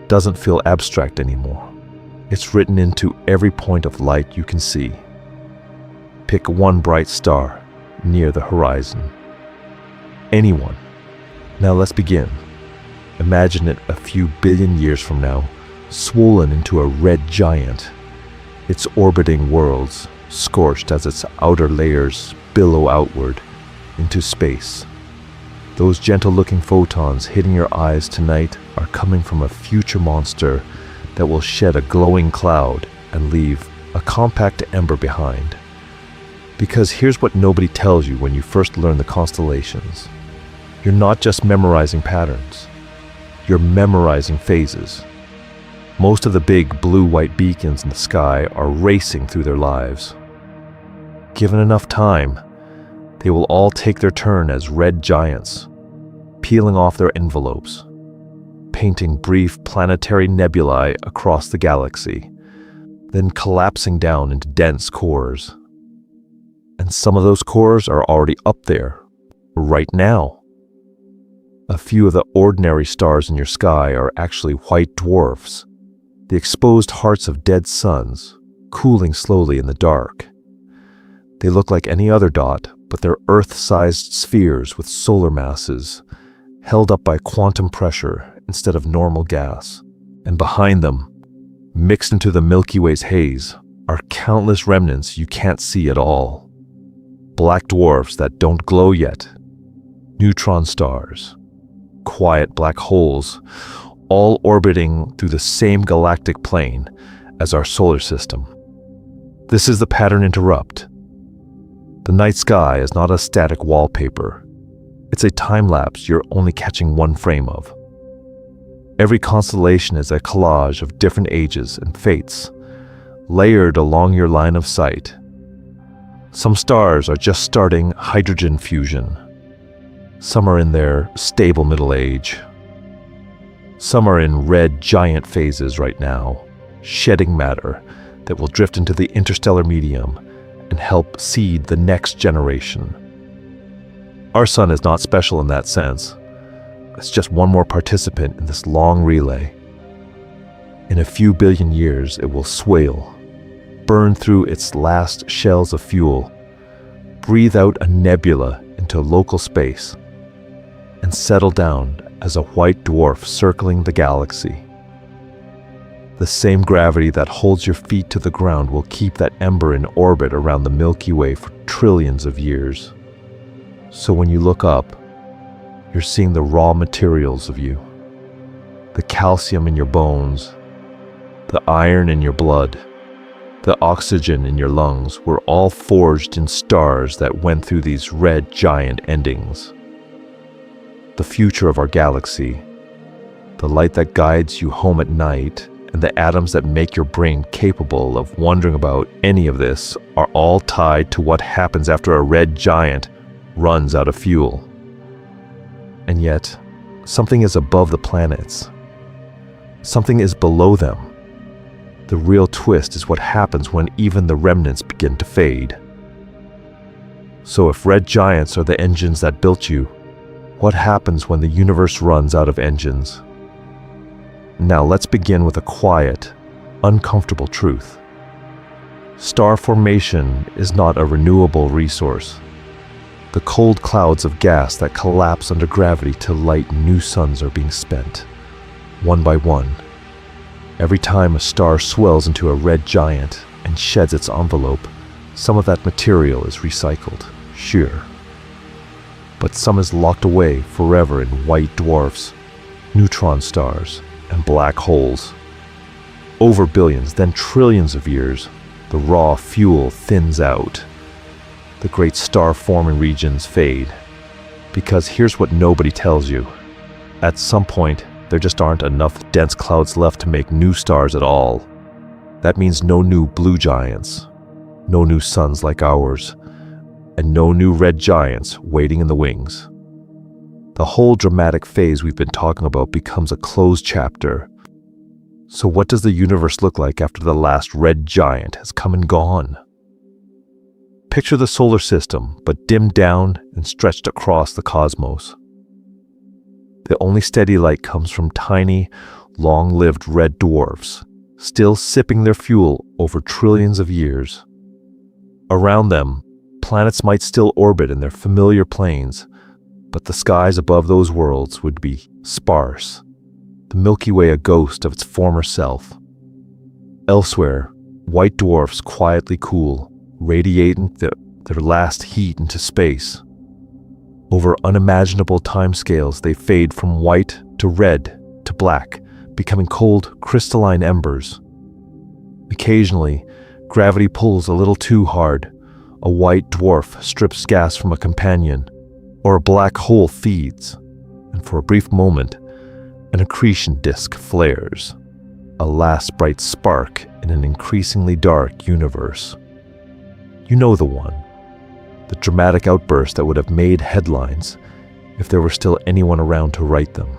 doesn't feel abstract anymore. It's written into every point of light you can see. Pick one bright star near the horizon. Anyone. Now let's begin. Imagine it a few billion years from now, swollen into a red giant, its orbiting worlds scorched as its outer layers billow outward into space. Those gentle-looking photons hitting your eyes tonight are coming from a future monster that will shed a glowing cloud and leave a compact ember behind. Because here's what nobody tells you when you first learn the constellations. You're not just memorizing patterns. You're memorizing phases. Most of the big blue-white beacons in the sky are racing through their lives. Given enough time, they will all take their turn as red giants, peeling off their envelopes, painting brief planetary nebulae across the galaxy, then collapsing down into dense cores. And some of those cores are already up there, right now. A few of the ordinary stars in your sky are actually white dwarfs, the exposed hearts of dead suns, cooling slowly in the dark. They look like any other dot, but they're Earth-sized spheres with solar masses, held up by quantum pressure instead of normal gas. And behind them, mixed into the Milky Way's haze, are countless remnants you can't see at all. Black dwarfs that don't glow yet, neutron stars, quiet black holes, all orbiting through the same galactic plane as our solar system. This is the pattern interrupt. The night sky is not a static wallpaper. It's a time-lapse you're only catching one frame of. Every constellation is a collage of different ages and fates, layered along your line of sight. Some stars are just starting hydrogen fusion. Some are in their stable middle age. Some are in red giant phases right now, shedding matter that will drift into the interstellar medium and help seed the next generation. Our sun is not special in that sense. It's just one more participant in this long relay. In a few billion years, it will swale, burn through its last shells of fuel, breathe out a nebula into local space, and settle down as a white dwarf circling the galaxy. The same gravity that holds your feet to the ground will keep that ember in orbit around the Milky Way for trillions of years. So when you look up, you're seeing the raw materials of you. The calcium in your bones, the iron in your blood, the oxygen in your lungs were all forged in stars that went through these red giant endings. The future of our galaxy, the light that guides you home at night, and the atoms that make your brain capable of wondering about any of this are all tied to what happens after a red giant runs out of fuel. And yet, something is above the planets. Something is below them. The real twist is what happens when even the remnants begin to fade. So if red giants are the engines that built you, what happens when the universe runs out of engines? Now let's begin with a quiet, uncomfortable truth. Star formation is not a renewable resource. The cold clouds of gas that collapse under gravity to light new suns are being spent, one by one. Every time a star swells into a red giant and sheds its envelope, some of that material is recycled, sure. But some is locked away forever in white dwarfs, neutron stars, and black holes. Over billions, then trillions of years, the raw fuel thins out. The great star-forming regions fade. Because here's what nobody tells you. At some point, there just aren't enough dense clouds left to make new stars at all. That means no new blue giants, no new suns like ours, and no new red giants waiting in the wings. The whole dramatic phase we've been talking about becomes a closed chapter. So what does the universe look like after the last red giant has come and gone? Picture the solar system, but dimmed down and stretched across the cosmos. The only steady light comes from tiny, long-lived red dwarfs, still sipping their fuel over trillions of years. Around them, planets might still orbit in their familiar planes, but the skies above those worlds would be sparse, the Milky Way a ghost of its former self. Elsewhere, white dwarfs quietly cool, radiating their last heat into space. Over unimaginable timescales, they fade from white to red to black, becoming cold, crystalline embers. Occasionally, gravity pulls a little too hard. A white dwarf strips gas from a companion, or a black hole feeds, and for a brief moment, an accretion disk flares, a last bright spark in an increasingly dark universe. You know the one, the dramatic outburst that would have made headlines if there were still anyone around to write them.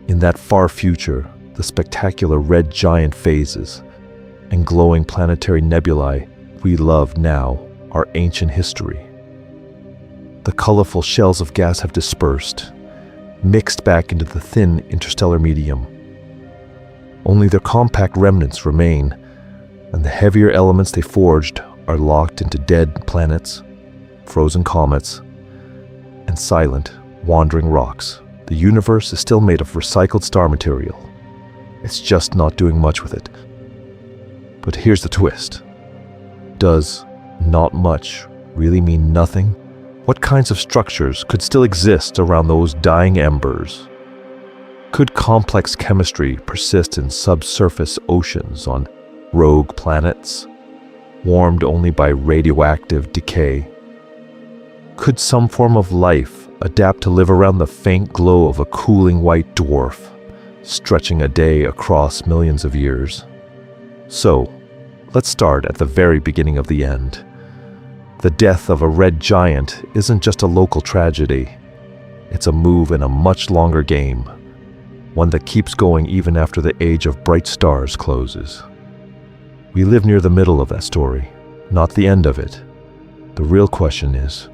In that far future, the spectacular red giant phases and glowing planetary nebulae we love now are ancient history. The colorful shells of gas have dispersed, mixed back into the thin interstellar medium. Only their compact remnants remain, and the heavier elements they forged are locked into dead planets, frozen comets, and silent, wandering rocks. The universe is still made of recycled star material. It's just not doing much with it. But here's the twist. Does not much really mean nothing? What kinds of structures could still exist around those dying embers? Could complex chemistry persist in subsurface oceans on rogue planets, warmed only by radioactive decay? Could some form of life adapt to live around the faint glow of a cooling white dwarf, stretching a day across millions of years? So, let's start at the very beginning of the end. The death of a red giant isn't just a local tragedy. It's a move in a much longer game, one that keeps going even after the age of bright stars closes. We live near the middle of that story, not the end of it. The real question is,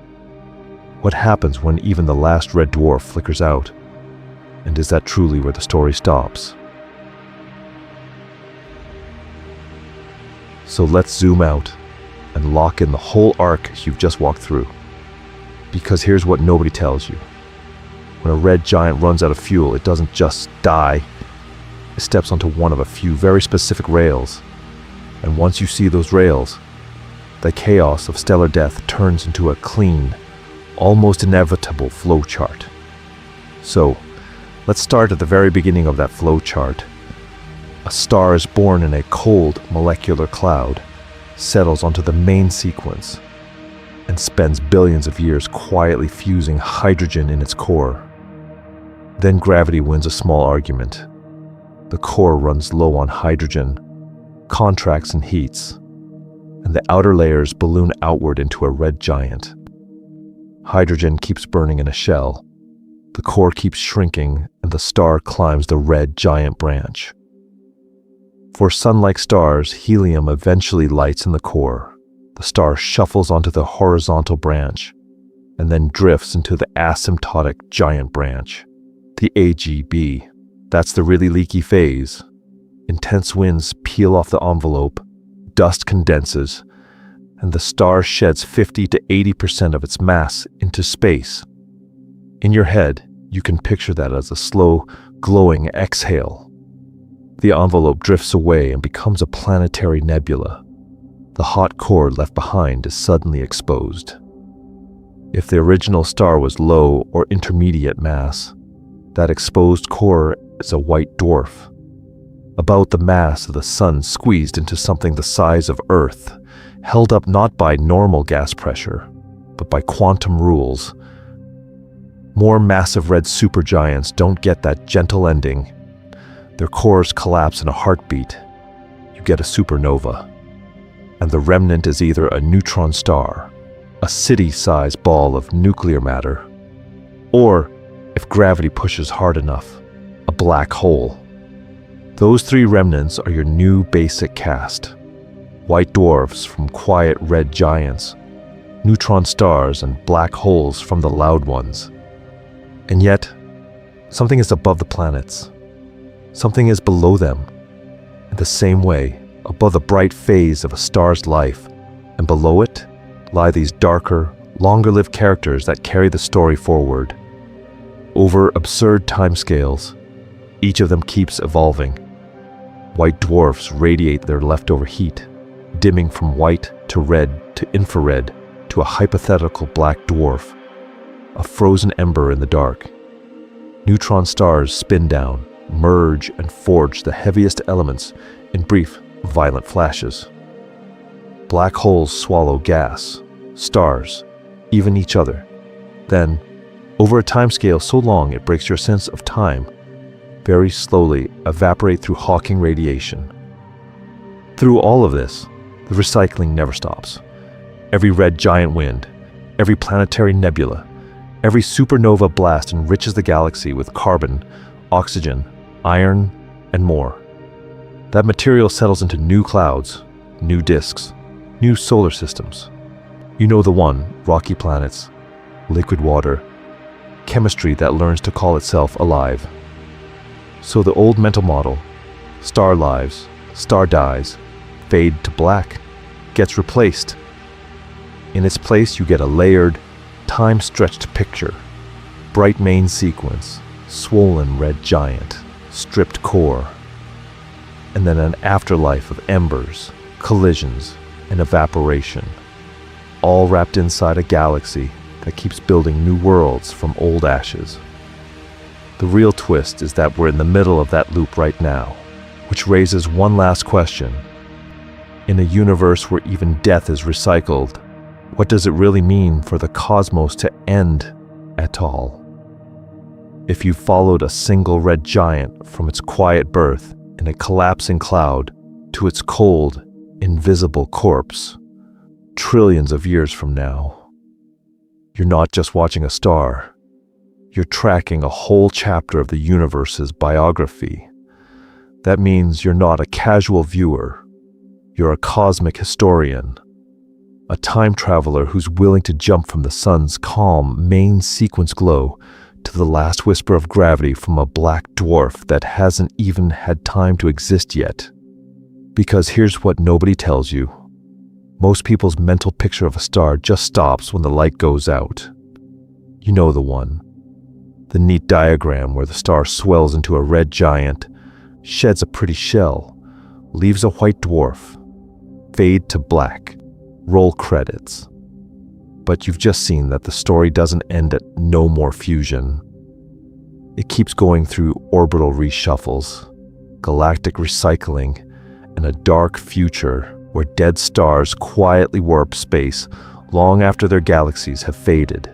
what happens when even the last red dwarf flickers out? And is that truly where the story stops? So let's zoom out and lock in the whole arc you've just walked through. Because here's what nobody tells you. When a red giant runs out of fuel, it doesn't just die. It steps onto one of a few very specific rails. And once you see those rails, the chaos of stellar death turns into a clean, almost inevitable flowchart. So, let's start at the very beginning of that flowchart. A star is born in a cold molecular cloud, settles onto the main sequence, and spends billions of years quietly fusing hydrogen in its core. Then gravity wins a small argument. The core runs low on hydrogen, contracts and heats, and the outer layers balloon outward into a red giant. Hydrogen keeps burning in a shell, the core keeps shrinking, and the star climbs the red giant branch. For sun-like stars, helium eventually lights in the core. The star shuffles onto the horizontal branch, and then drifts into the asymptotic giant branch, the AGB. That's the really leaky phase. Intense winds peel off the envelope, dust condenses, and the star sheds 50 to 80% of its mass into space. In your head, you can picture that as a slow, glowing exhale. The envelope drifts away and becomes a planetary nebula. The hot core left behind is suddenly exposed. If the original star was low or intermediate mass, that exposed core is a white dwarf, about the mass of the sun squeezed into something the size of Earth, held up not by normal gas pressure, but by quantum rules. More massive red supergiants don't get that gentle ending. Their cores collapse in a heartbeat. You get a supernova. And the remnant is either a neutron star, a city-sized ball of nuclear matter, or, if gravity pushes hard enough, a black hole. Those three remnants are your new basic cast. White dwarfs from quiet red giants, neutron stars and black holes from the loud ones. And yet, something is above the planets. Something is below them. In the same way, above the bright phase of a star's life, and below it lie these darker, longer-lived characters that carry the story forward. Over absurd timescales, each of them keeps evolving. White dwarfs radiate their leftover heat, dimming from white to red to infrared to a hypothetical black dwarf, a frozen ember in the dark. Neutron stars spin down, merge and forge the heaviest elements in brief, violent flashes. Black holes swallow gas, stars, even each other. Then, over a timescale so long it breaks your sense of time, very slowly evaporate through Hawking radiation. Through all of this, the recycling never stops. Every red giant wind, every planetary nebula, every supernova blast enriches the galaxy with carbon, oxygen, iron, and more. That material settles into new clouds, new disks, new solar systems. You know the one, rocky planets, liquid water, chemistry that learns to call itself alive. So the old mental model, star lives, star dies, fade to black, gets replaced. In its place, you get a layered, time-stretched picture. Bright main sequence, swollen red giant, stripped core, and then an afterlife of embers, collisions, and evaporation, all wrapped inside a galaxy that keeps building new worlds from old ashes. The real twist is that we're in the middle of that loop right now, which raises one last question. In a universe where even death is recycled, what does it really mean for the cosmos to end at all? If you followed a single red giant from its quiet birth in a collapsing cloud to its cold, invisible corpse, trillions of years from now, you're not just watching a star, you're tracking a whole chapter of the universe's biography. That means you're not a casual viewer, you're a cosmic historian, a time traveler who's willing to jump from the sun's calm main sequence glow to the last whisper of gravity from a black dwarf that hasn't even had time to exist yet. Because here's what nobody tells you. Most people's mental picture of a star just stops when the light goes out. You know the one. The neat diagram where the star swells into a red giant, sheds a pretty shell, leaves a white dwarf, fade to black, roll credits. But you've just seen that the story doesn't end at no more fusion. It keeps going through orbital reshuffles, galactic recycling, and a dark future where dead stars quietly warp space long after their galaxies have faded.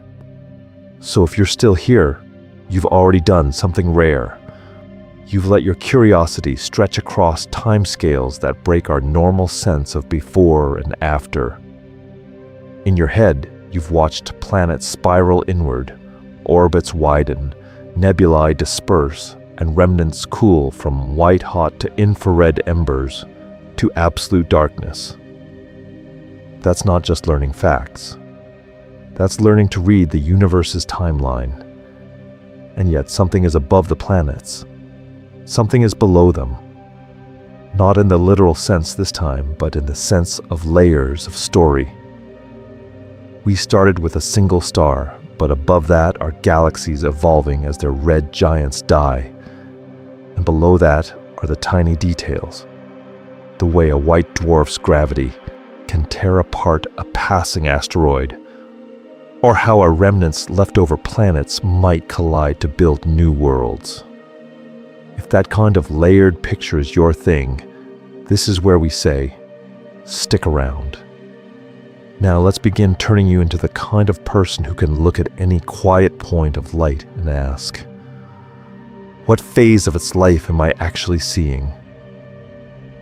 So if you're still here, you've already done something rare. You've let your curiosity stretch across timescales that break our normal sense of before and after. In your head, you've watched planets spiral inward, orbits widen, nebulae disperse, and remnants cool from white-hot to infrared embers to absolute darkness. That's not just learning facts. That's learning to read the universe's timeline. And yet something is above the planets. Something is below them. Not in the literal sense this time, but in the sense of layers of story. We started with a single star, but above that are galaxies evolving as their red giants die. And below that are the tiny details. The way a white dwarf's gravity can tear apart a passing asteroid, or how our remnant's leftover planets might collide to build new worlds. If that kind of layered picture is your thing, this is where we say, stick around. Now let's begin turning you into the kind of person who can look at any quiet point of light and ask, what phase of its life am I actually seeing?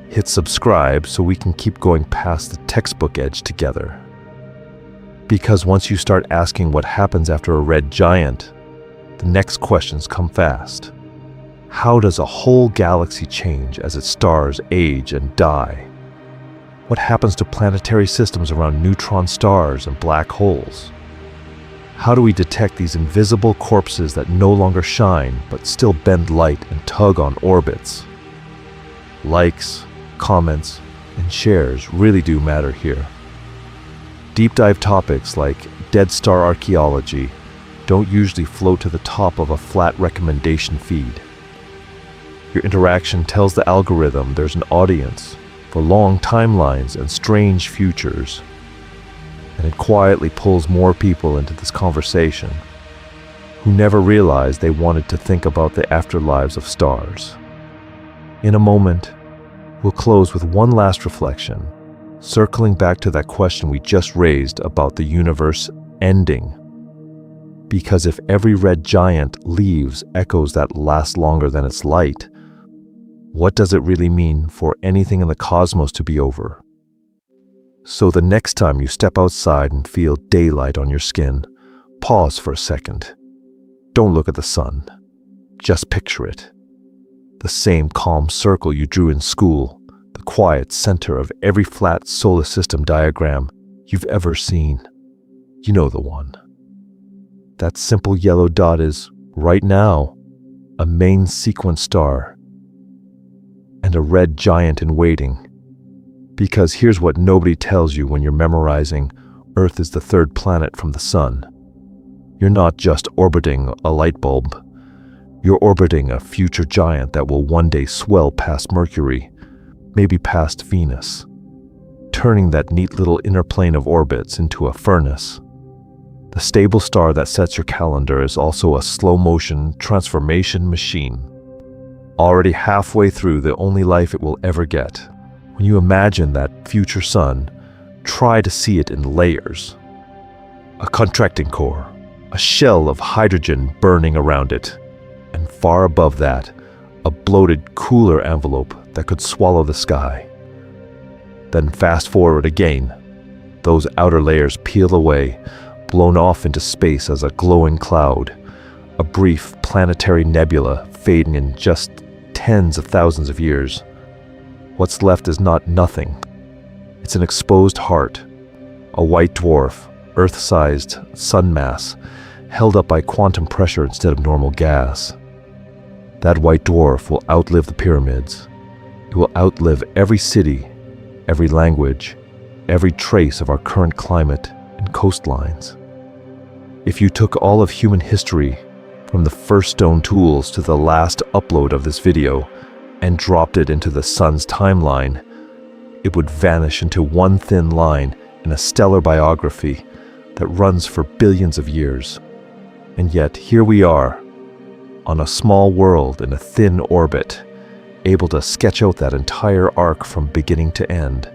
Hit subscribe so we can keep going past the textbook edge together. Because once you start asking what happens after a red giant, the next questions come fast. How does a whole galaxy change as its stars age and die? What happens to planetary systems around neutron stars and black holes? How do we detect these invisible corpses that no longer shine but still bend light and tug on orbits? Likes, comments, and shares really do matter here. Deep dive topics like dead star archaeology don't usually float to the top of a flat recommendation feed. Your interaction tells the algorithm there's an audience for long timelines and strange futures, and it quietly pulls more people into this conversation who never realized they wanted to think about the afterlives of stars. In a moment, we'll close with one last reflection, circling back to that question we just raised about the universe ending. Because if every red giant leaves echoes that last longer than its light, what does it really mean for anything in the cosmos to be over? So the next time you step outside and feel daylight on your skin, pause for a second. Don't look at the sun. Just picture it. The same calm circle you drew in school, the quiet center of every flat solar system diagram you've ever seen. You know the one. That simple yellow dot is, right now, a main sequence star and a red giant in waiting. Because here's what nobody tells you when you're memorizing Earth is the third planet from the Sun. You're not just orbiting a light bulb. You're orbiting a future giant that will one day swell past Mercury, maybe past Venus, turning that neat little inner plane of orbits into a furnace. The stable star that sets your calendar is also a slow-motion transformation machine, already halfway through the only life it will ever get. When you imagine that future sun, try to see it in layers. A contracting core, a shell of hydrogen burning around it, and far above that, a bloated, cooler envelope that could swallow the sky. Then fast forward again. Those outer layers peel away, blown off into space as a glowing cloud, a brief planetary nebula fading in just tens of thousands of years. What's left is not nothing. It's an exposed heart, a white dwarf, Earth-sized sun mass, held up by quantum pressure instead of normal gas. That white dwarf will outlive the pyramids. It will outlive every city, every language, every trace of our current climate and coastlines. If you took all of human history, from the first stone tools to the last upload of this video, and dropped it into the sun's timeline, it would vanish into one thin line in a stellar biography that runs for billions of years. And yet here we are, on a small world in a thin orbit, able to sketch out that entire arc from beginning to end,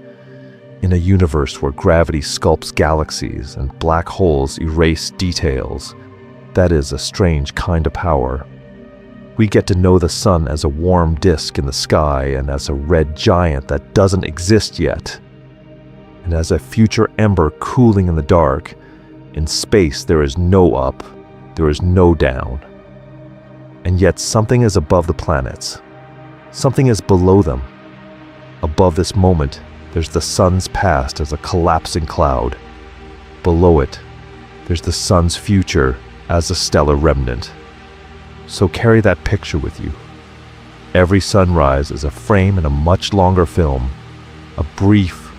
in a universe where gravity sculpts galaxies and black holes erase details. That is a strange kind of power. We get to know the sun as a warm disk in the sky and as a red giant that doesn't exist yet. And as a future ember cooling in the dark, in space there is no up, there is no down. And yet something is above the planets. Something is below them. Above this moment, there's the sun's past as a collapsing cloud. Below it, there's the sun's future as a stellar remnant. So carry that picture with you. Every sunrise is a frame in a much longer film, a brief,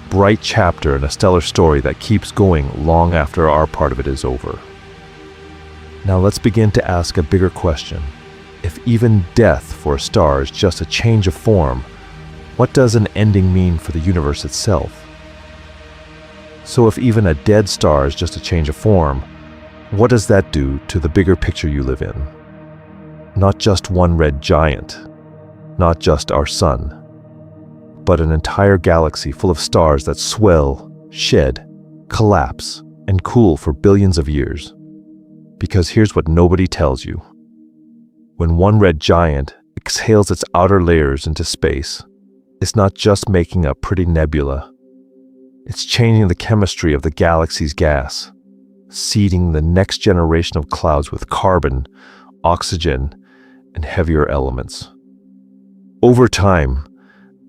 bright chapter in a stellar story that keeps going long after our part of it is over. Now let's begin to ask a bigger question. If even death for a star is just a change of form, what does an ending mean for the universe itself? So if even a dead star is just a change of form, what does that do to the bigger picture you live in? Not just one red giant, not just our sun, but an entire galaxy full of stars that swell, shed, collapse, and cool for billions of years. Because here's what nobody tells you. When one red giant exhales its outer layers into space, it's not just making a pretty nebula. It's changing the chemistry of the galaxy's gas, seeding the next generation of clouds with carbon, oxygen, and heavier elements. Over time,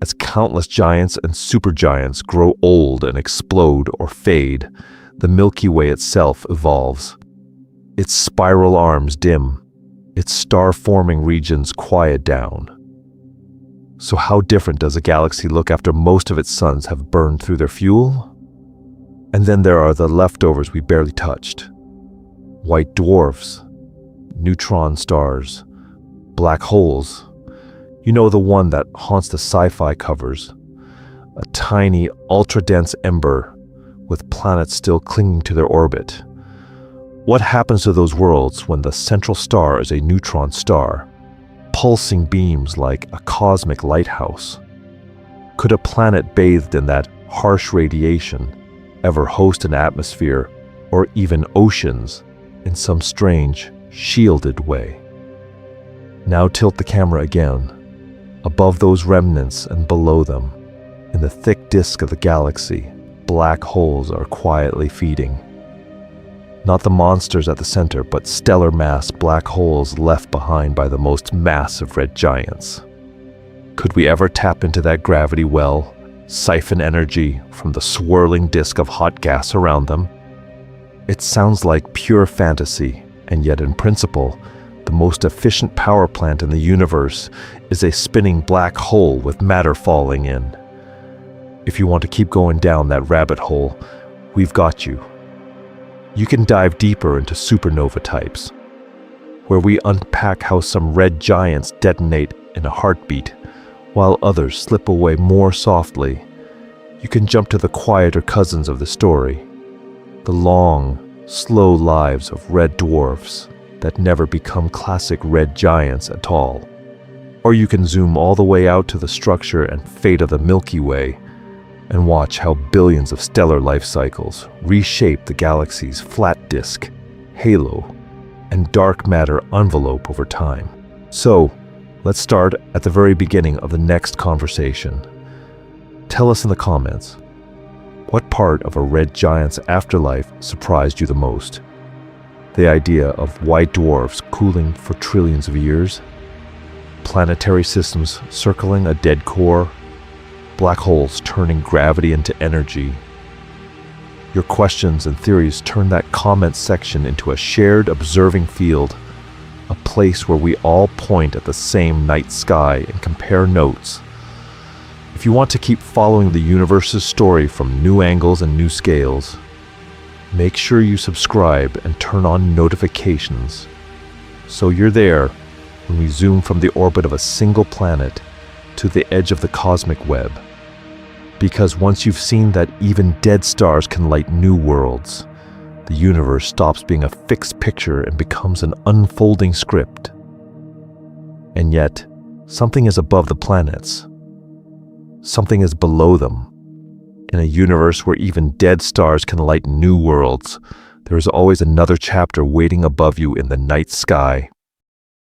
as countless giants and supergiants grow old and explode or fade, the Milky Way itself evolves. Its spiral arms dim, its star-forming regions quiet down. So how different does a galaxy look after most of its suns have burned through their fuel? And then there are the leftovers we barely touched. White dwarfs, neutron stars, black holes. You know, the one that haunts the sci-fi covers. A tiny, ultra-dense ember with planets still clinging to their orbit. What happens to those worlds when the central star is a neutron star, pulsing beams like a cosmic lighthouse? Could a planet bathed in that harsh radiation ever host an atmosphere or even oceans in some strange, shielded way? Now tilt the camera again. Above those remnants and below them, in the thick disk of the galaxy, black holes are quietly feeding. Not the monsters at the center, but stellar mass black holes left behind by the most massive red giants. Could we ever tap into that gravity well, siphon energy from the swirling disk of hot gas around them? It sounds like pure fantasy, and yet in principle, the most efficient power plant in the universe is a spinning black hole with matter falling in. If you want to keep going down that rabbit hole, we've got you. You can dive deeper into supernova types, where we unpack how some red giants detonate in a heartbeat, while others slip away more softly. You can jump to the quieter cousins of the story, the long, slow lives of red dwarfs that never become classic red giants at all. Or you can zoom all the way out to the structure and fate of the Milky Way and watch how billions of stellar life cycles reshape the galaxy's flat disk, halo, and dark matter envelope over time. So, let's start at the very beginning of the next conversation. Tell us in the comments, what part of a red giant's afterlife surprised you the most? The idea of white dwarfs cooling for trillions of years? Planetary systems circling a dead core? Black holes turning gravity into energy? Your questions and theories turn that comment section into a shared observing field, a place where we all point at the same night sky and compare notes. If you want to keep following the universe's story from new angles and new scales, make sure you subscribe and turn on notifications so you're there when we zoom from the orbit of a single planet to the edge of the cosmic web. Because once you've seen that even dead stars can light new worlds, the universe stops being a fixed picture and becomes an unfolding script. And yet, something is above the planets. Something is below them. In a universe where even dead stars can light new worlds, there is always another chapter waiting above you in the night sky.